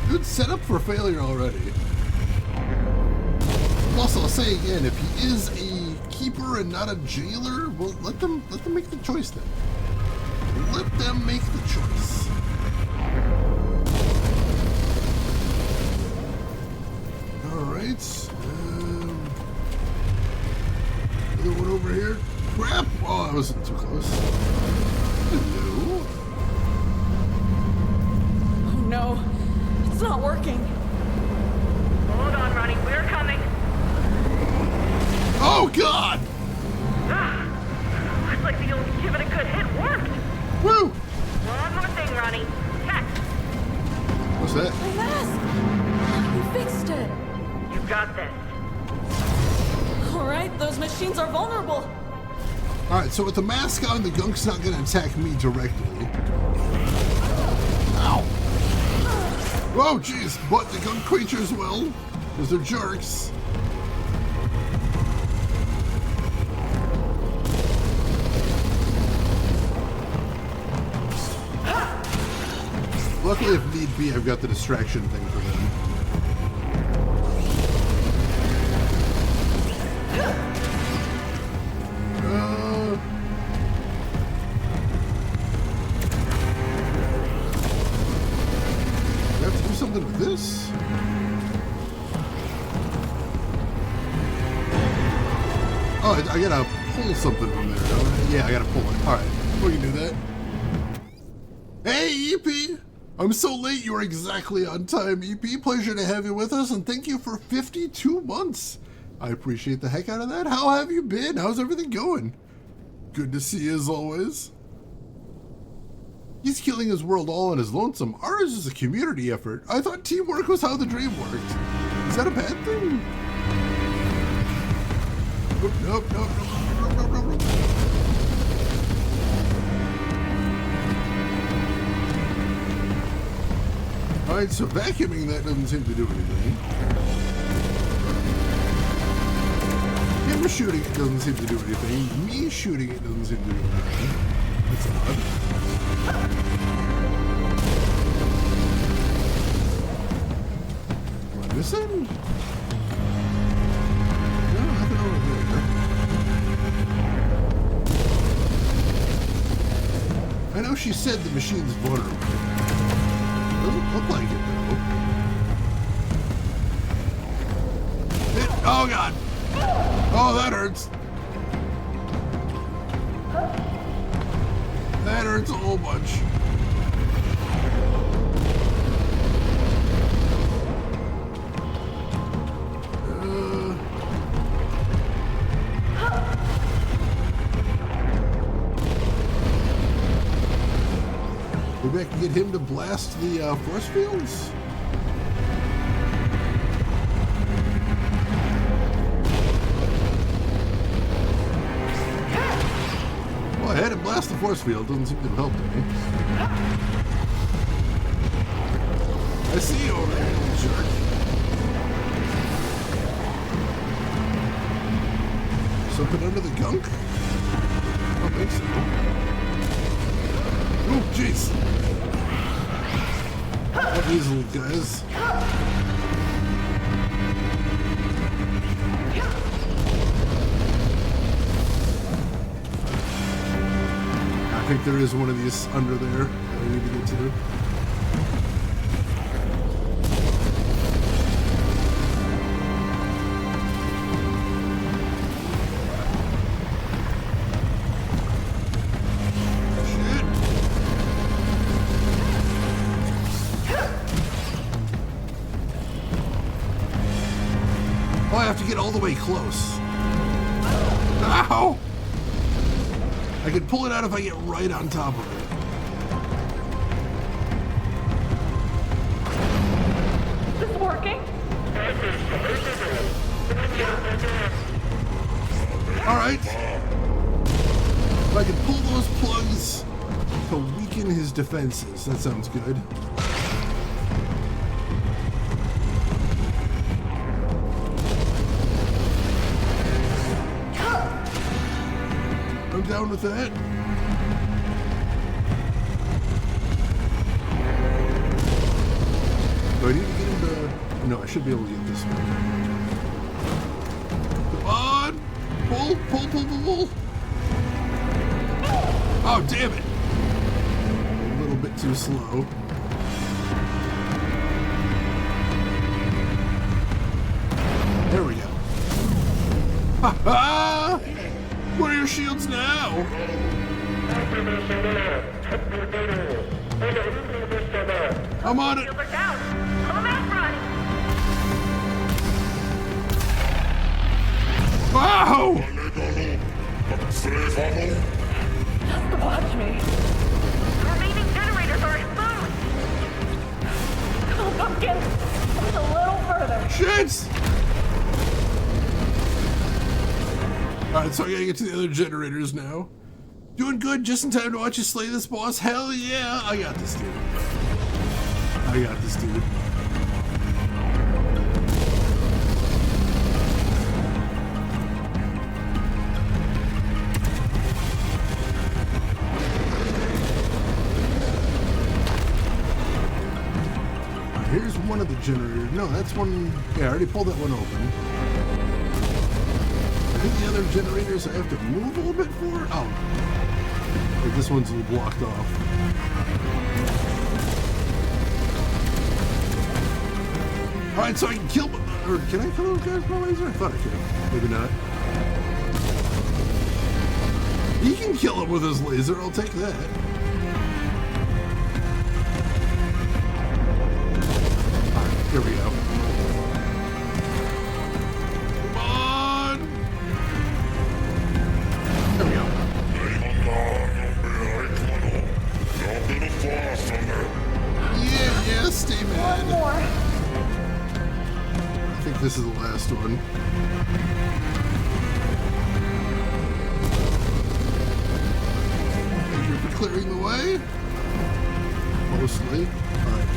good setup for failure already. Plus, I'll say again, if he is a keeper and not a jailer, well, let them make the choice then. Let them make the choice. All right. Another one over here. Crap! Oh, I wasn't too close. Hello. Oh no, it's not working. Hold on, Ronnie. We're coming. Oh God! Looks like the old give it a good hit worked. Woo! One more thing, Ronnie. Text. What's that? My mask! You fixed it! You got this. Alright, those machines are vulnerable. Alright, so with the mask on, the Gunk's not gonna attack me directly. Ow! Whoa, jeez, but the Gunk creatures will, because they're jerks. Luckily, if need be, I've got the distraction thing for them. Oh, I gotta pull something from there. Yeah, I gotta pull it. Alright, we can do that. Hey, EP! I'm so late, you are exactly on time, EP. Pleasure to have you with us, and thank you for 52 months. I appreciate the heck out of that. How have you been? How's everything going? Good to see you as always. He's killing his world all on his lonesome. Ours is a community effort. I thought teamwork was how the dream worked. Is that a bad thing? Nope. Alright, so vacuuming that doesn't seem to do anything. Him shooting it doesn't seem to do anything. Me shooting it doesn't seem to do anything. That's odd. Am I missing? No, nothing over there. I know she said the machine's vulnerable. Doesn't look like it, though. Oh, God. Oh, that hurts. That hurts a whole bunch. Maybe I can get him to blast the force fields? Well, I had him blast the force field. Doesn't seem to have helped any. I see you over there, little jerk. Something under the gunk? I don't think so. Oh, jeez. What are these little guys? I think there is one of these under there that I need to get to. Oh, I have to get all the way close. Ow! I can pull it out if I get right on top of it. Is this working? Alright. If I can pull those plugs to weaken his defenses, that sounds good. I'm down with that. Do I need to get him to... No, I should be able to get this one. Come on! Pull! Oh, damn it! A little bit too slow. There we go. Ha ha! What are your shields now? I'm on it. Wow! Just watch me. The remaining generators are exposed. Come on, Pumpkin. Just a little further. Shit! Alright, so I gotta get to the other generators now. Doing good, just in time to watch you slay this boss. Hell yeah! I got this, dude. Here's one of the generators. No, that's one. Yeah, I already pulled that one open. I think the other generators I have to move a little bit for. Oh, but this one's blocked off. All right, so I can kill. Or can I kill those guys with my laser? I thought I could. Maybe not. He can kill him with his laser, I'll take that. Alright, here we go. Come on! There we go. Yeah, stay mad. One more. I think this is the last one. Thank you for clearing the way. Mostly. Alright.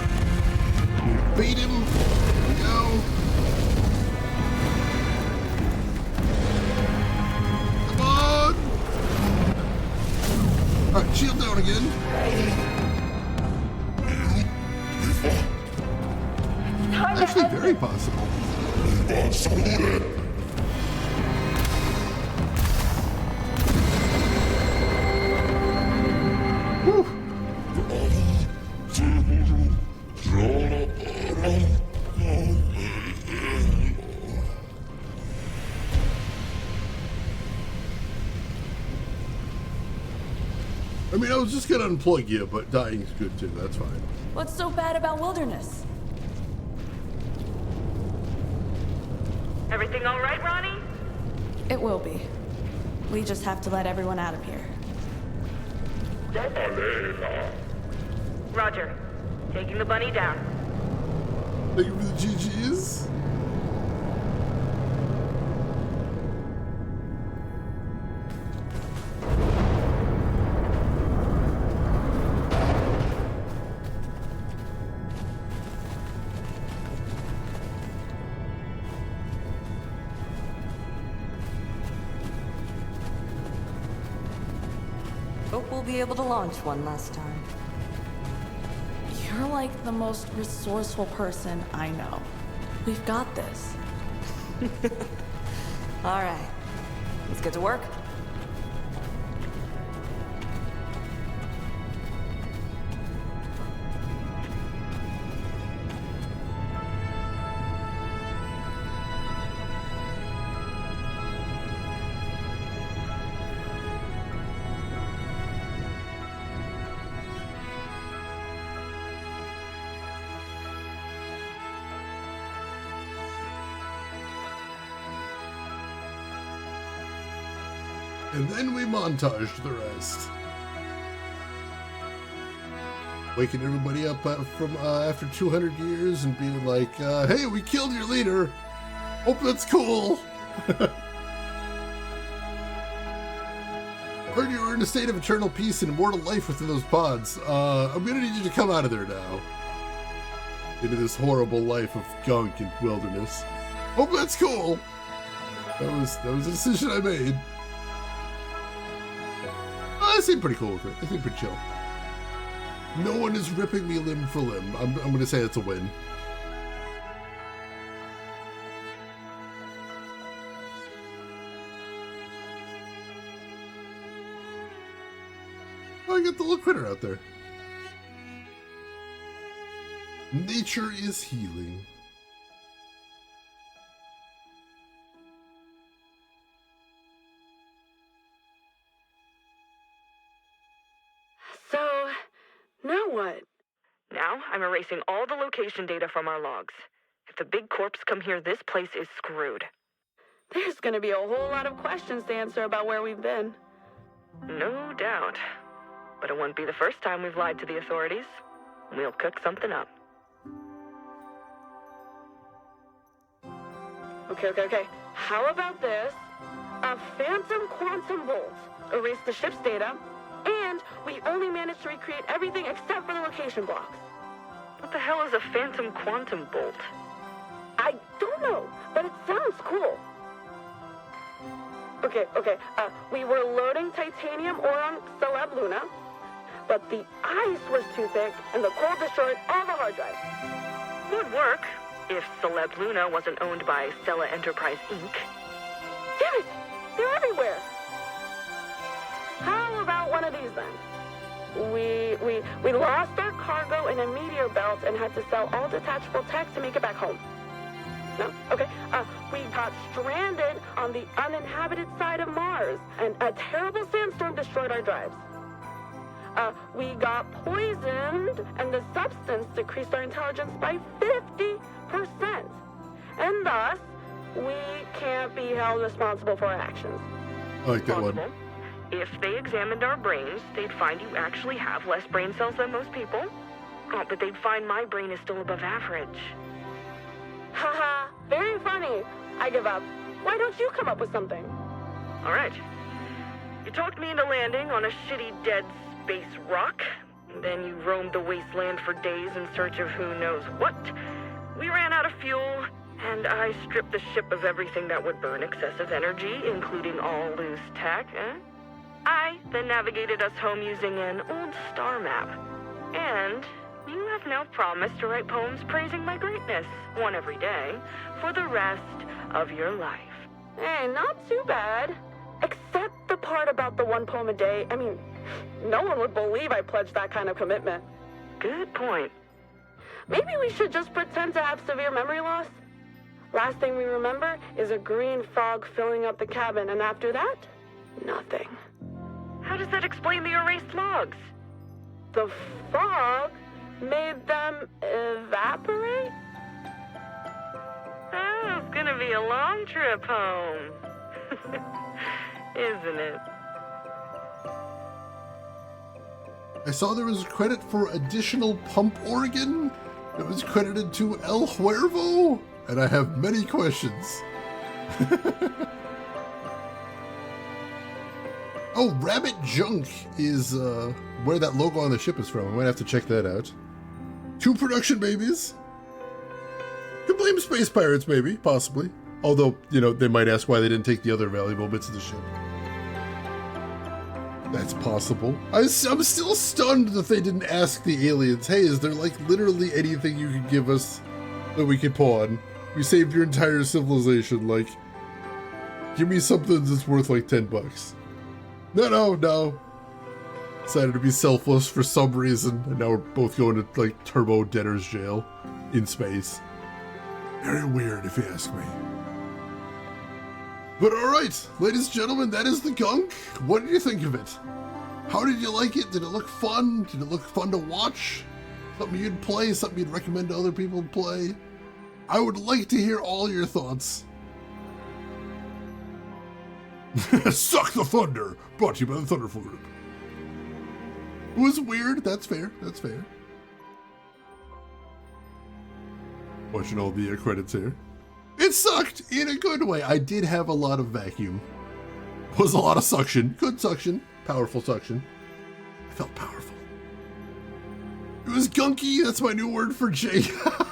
Beat him. There we go. Come on! Alright, shield down again. Actually, very possible. Whew. I mean, I was just gonna unplug you, but dying's good too. That's fine. What's so bad about wilderness? Everything all right, Ronnie? It will be. We just have to let everyone out of here. Roger. Taking the bunny down. Thank you for the GGs. Hope we'll be able to launch one last time. You're like the most resourceful person I know. We've got this. All right, let's get to work. And then we montaged the rest. Waking everybody up from after 200 years and being like, hey, we killed your leader. Hope that's cool. Heard you were in a state of eternal peace and immortal life within those pods. I'm gonna need you to come out of there now. Into this horrible life of gunk and wilderness. Hope that's cool. That was a decision I made. I seem pretty cool with it. I seem pretty chill. No one is ripping me limb for limb. I'm going to say it's a win. Oh, I got the little critter out there. Nature is healing. So, now what? Now, I'm erasing all the location data from our logs. If the big corps come here, this place is screwed. There's gonna be a whole lot of questions to answer about where we've been. No doubt. But it won't be the first time we've lied to the authorities. We'll cook something up. Okay. How about this? A phantom quantum bolt. Erase the ship's data, and we only managed to recreate everything except for the location blocks. What the hell is a phantom quantum bolt? I don't know, but it sounds cool. Okay. We were loading titanium ore on Celeb Luna, but the ice was too thick, and the cold destroyed all the hard drives. Would work if Celeb Luna wasn't owned by Stella Enterprise Inc. Damn it! They're everywhere! How about one of these then? We lost our cargo in a meteor belt and had to sell all detachable tech to make it back home. No? Okay. We got stranded on the uninhabited side of Mars, and a terrible sandstorm destroyed our drives. We got poisoned, and the substance decreased our intelligence by 50%. And thus, we can't be held responsible for our actions. I like that one. Possible. If they examined our brains, they'd find you actually have less brain cells than most people. Oh, but they'd find my brain is still above average. Haha, very funny. I give up. Why don't you come up with something? All right. You talked me into landing on a shitty dead space rock. Then you roamed the wasteland for days in search of who knows what. We ran out of fuel, and I stripped the ship of everything that would burn excessive energy, including all loose tech. I then navigated us home using an old star map. And you have now promised to write poems praising my greatness, one every day, for the rest of your life. Hey, not too bad. Except the part about the one poem a day. I mean, no one would believe I pledged that kind of commitment. Good point. Maybe we should just pretend to have severe memory loss. Last thing we remember is a green fog filling up the cabin, and after that, nothing. How does that explain the erased logs? The fog made them evaporate? Oh, it's gonna be a long trip home. Isn't it? I saw there was a credit for additional pump organ. It was credited to El Huervo, and I have many questions. Oh, Rabbit Junk is where that logo on the ship is from. I might have to check that out. 2 production babies. Could blame Space Pirates, maybe, possibly. Although, you know, they might ask why they didn't take the other valuable bits of the ship. That's possible. I'm still stunned that they didn't ask the aliens, hey, is there like literally anything you could give us that we could pawn? We saved your entire civilization, like, give me something that's worth like $10. No. Decided to be selfless for some reason, and now we're both going to like turbo debtor's jail in space. Very weird if you ask me. But alright, ladies and gentlemen, that is the Gunk. What did you think of it? How did you like it? Did it look fun? Did it look fun to watch? Something you'd play? Something you'd recommend to other people to play? I would like to hear all your thoughts. Suck the Thunder! Brought to you by the Thunderful Group. It was weird, that's fair, that's fair. Watching all the credits here. It sucked in a good way. I did have a lot of vacuum. Was a lot of suction. Good suction. Powerful suction. I felt powerful. It was gunky. That's my new word for Jay.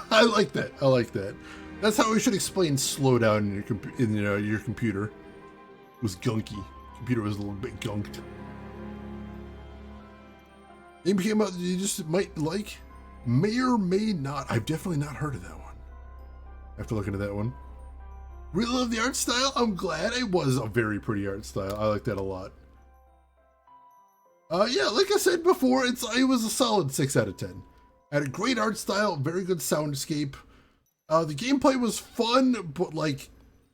I like that. I like that. That's how we should explain slow down in your computer. It was gunky. Computer was a little bit gunked. Game came out that you just might like. May or may not. I've definitely not heard of that one. I have to look into that one. Really love the art style. I'm glad. It was a very pretty art style. I like that a lot. Yeah, like I said before, it was a solid 6 out of 10. Had a great art style, very good soundscape. The gameplay was fun, but like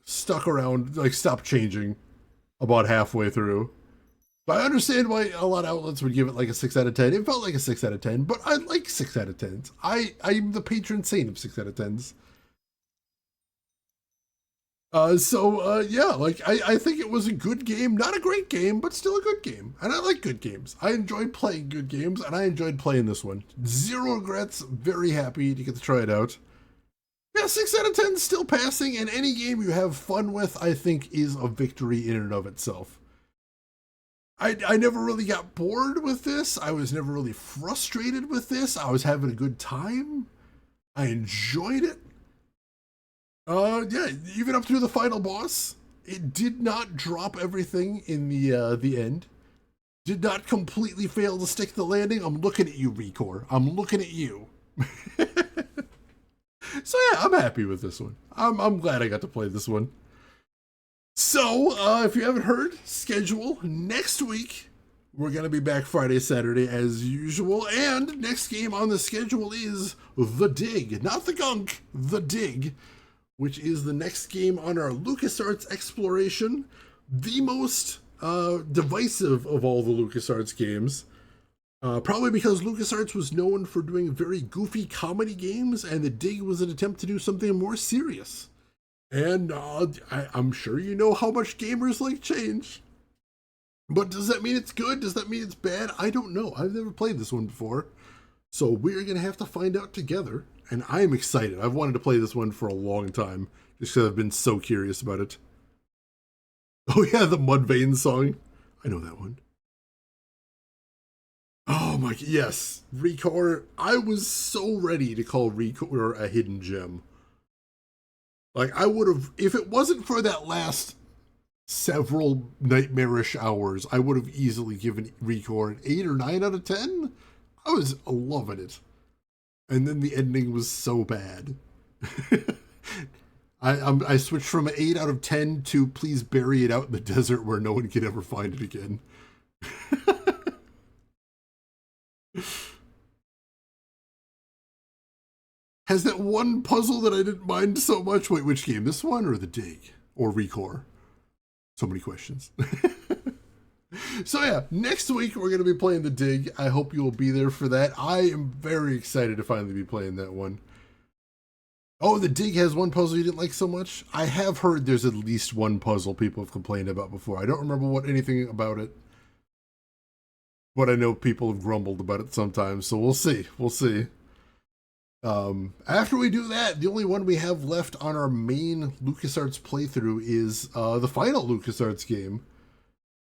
stuck around, like stopped changing about halfway through. But I understand why a lot of outlets would give it like a 6 out of 10. It felt like a 6 out of 10, but I like 6 out of 10s. I'm the patron saint of 6 out of 10s. Yeah, like, I think it was a good game. Not a great game, but still a good game. And I like good games. I enjoyed playing good games, and I enjoyed playing this one. 0 regrets, very happy to get to try it out. Yeah, 6 out of 10 still passing, and any game you have fun with, I think, is a victory in and of itself. I never really got bored with this. I was never really frustrated with this. I was having a good time. I enjoyed it. Yeah, even up through the final boss, it did not drop everything in the end. Did not completely fail to stick the landing. I'm looking at you, Recore. I'm looking at you. So yeah, I'm happy with this one. I'm glad I got to play this one. So, if you haven't heard, schedule next week. We're going to be back Friday, Saturday as usual. And next game on the schedule is The Dig. Not The Gunk, The Dig. which is the next game on our LucasArts exploration, the most divisive of all the LucasArts games. Probably because LucasArts was known for doing very goofy comedy games, and The Dig was an attempt to do something more serious. And I'm sure you know how much gamers like change. But does that mean it's good? Does that mean it's bad? I don't know. I've never played this one before. So we're going to have to find out together. And I am excited. I've wanted to play this one for a long time, just because I've been so curious about it. Oh yeah, the Mudvayne song. I know that one. Oh my, yes. Recore. I was so ready to call Recore a hidden gem. Like, I would have, if it wasn't for that last several nightmarish hours, I would have easily given Recore an 8 or 9 out of 10. I was loving it. And then the ending was so bad. I switched from an 8 out of 10 to please bury it out in the desert where no one can ever find it again. Has that one puzzle that I didn't mind so much? Wait, which game? This one or The Dig? Or Recore? So many questions. So yeah, next week we're going to be playing The Dig. I hope you will be there for that. I am very excited to finally be playing that one. Oh, The Dig has one puzzle you didn't like so much? I have heard there's at least one puzzle people have complained about before. I don't remember anything about it. But I know people have grumbled about it sometimes, so we'll see. We'll see. After we do that, the only one we have left on our main LucasArts playthrough is the final LucasArts game,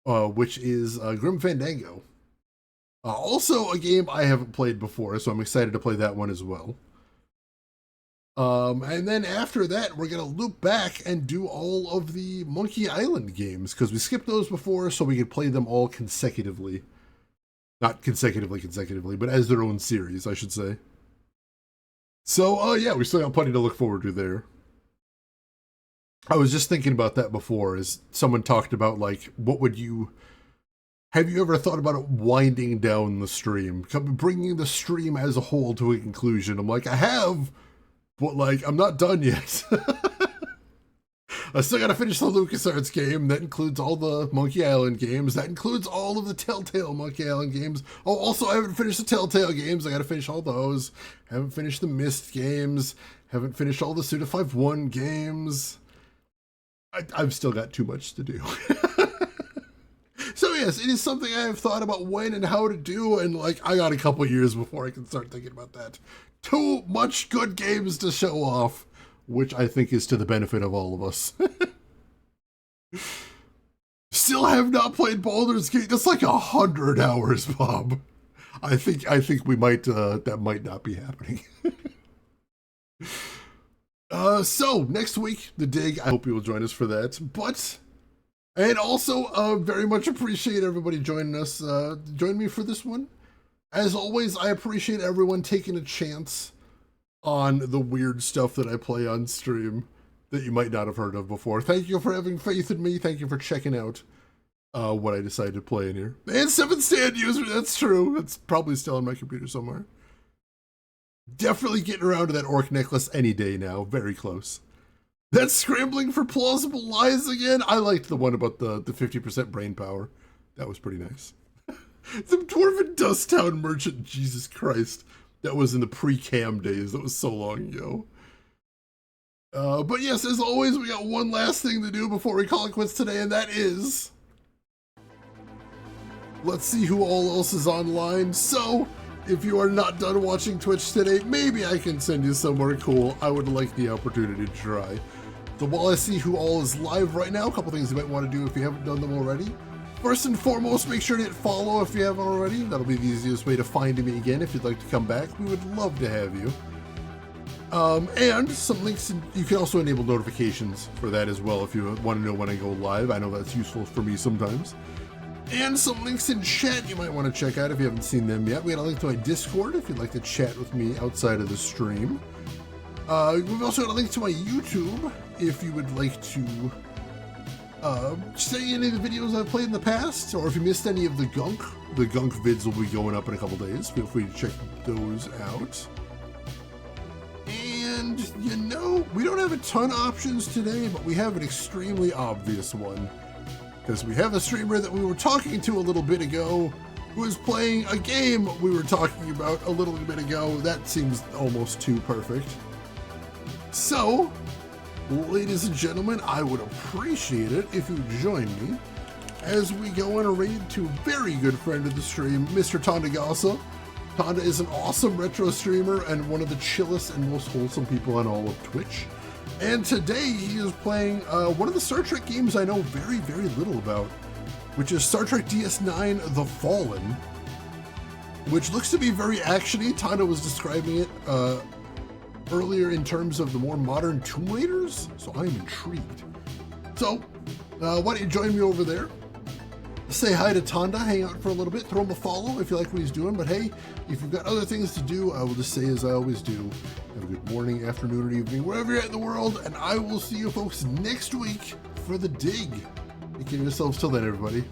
which is Grim Fandango. Also a game I haven't played before, so I'm excited to play that one as well. And then after that, we're going to loop back and do all of the Monkey Island games, because we skipped those before, so we could play them all consecutively. Not consecutively, but as their own series, I should say. So, yeah, we still got plenty to look forward to there. I was just thinking about that before, as someone talked about, like, have you ever thought about it winding down the stream? Bringing the stream as a whole to a conclusion? I'm like, I have, but, like, I'm not done yet. I still gotta finish the LucasArts game. That includes all the Monkey Island games. That includes all of the Telltale Monkey Island games. Oh, also, I haven't finished the Telltale games. I gotta finish all those. Haven't finished the Myst games. Haven't finished all the Suda 5-1 games. I've still got too much to do. So yes, it is something I have thought about when and how to do, and like, I got a couple years before I can start thinking about that. Too much good games to show off, which I think is to the benefit of all of us. Still have not played Baldur's Gate. That's like 100 hours, Bob. I think we might, that might not be happening. So next week, The Dig. I hope you will join us for that. And also, very much appreciate everybody joining us. Join me for this one. As always, I appreciate everyone taking a chance on the weird stuff that I play on stream that you might not have heard of before. Thank you for having faith in me. Thank you for checking out what I decided to play in here. And 7th Stand user, that's true. It's probably still on my computer somewhere. Definitely getting around to that orc necklace any day now. Very close. That's Scrambling for Plausible Lies again. I liked the one about the 50% brain power. That was pretty nice. The Dwarven Dust Town Merchant, Jesus Christ. That was in the pre-cam days. That was so long ago. But yes, as always, we got one last thing to do before we call it quits today, and that is... let's see who all else is online. So, if you are not done watching Twitch today, maybe I can send you somewhere cool. I would like the opportunity to try. So while I see who all is live right now, a couple things you might want to do if you haven't done them already. First and foremost, make sure to hit follow if you haven't already. That'll be the easiest way to find me again if you'd like to come back. We would love to have you. And some links, you can also enable notifications for that as well if you want to know when I go live. I know that's useful for me sometimes. And some links in chat you might want to check out if you haven't seen them yet. We got a link to my Discord if you'd like to chat with me outside of the stream. We've also got a link to my YouTube if you would like to see any of the videos I've played in the past, or if you missed any of the Gunk vids will be going up in a couple days. Feel free to check those out. And, you know, So we don't have a ton of options today, but we have an extremely obvious one. Because we have a streamer that we were talking to a little bit ago who is playing a game we were talking about a little bit ago. That seems almost too perfect. So, ladies and gentlemen, I would appreciate it if you would join me as we go on a raid to a very good friend of the stream, Mr. Tandagasa. Tanda is an awesome retro streamer and one of the chillest and most wholesome people on all of Twitch. And today he is playing one of the Star Trek games I know very, very little about, which is Star Trek DS9 The Fallen, which looks to be very actiony. Tanda was describing it earlier in terms of the more modern Tomb Raiders, so I'm intrigued. So, why don't you join me over there? Say hi to Tanda, hang out for a little bit, throw him a follow if you like what he's doing. But hey, if you've got other things to do, I will just say as I always do, have a good morning, afternoon, or evening, wherever you're at in the world, and I will see you folks next week for the dig. Take care of yourselves till then, everybody.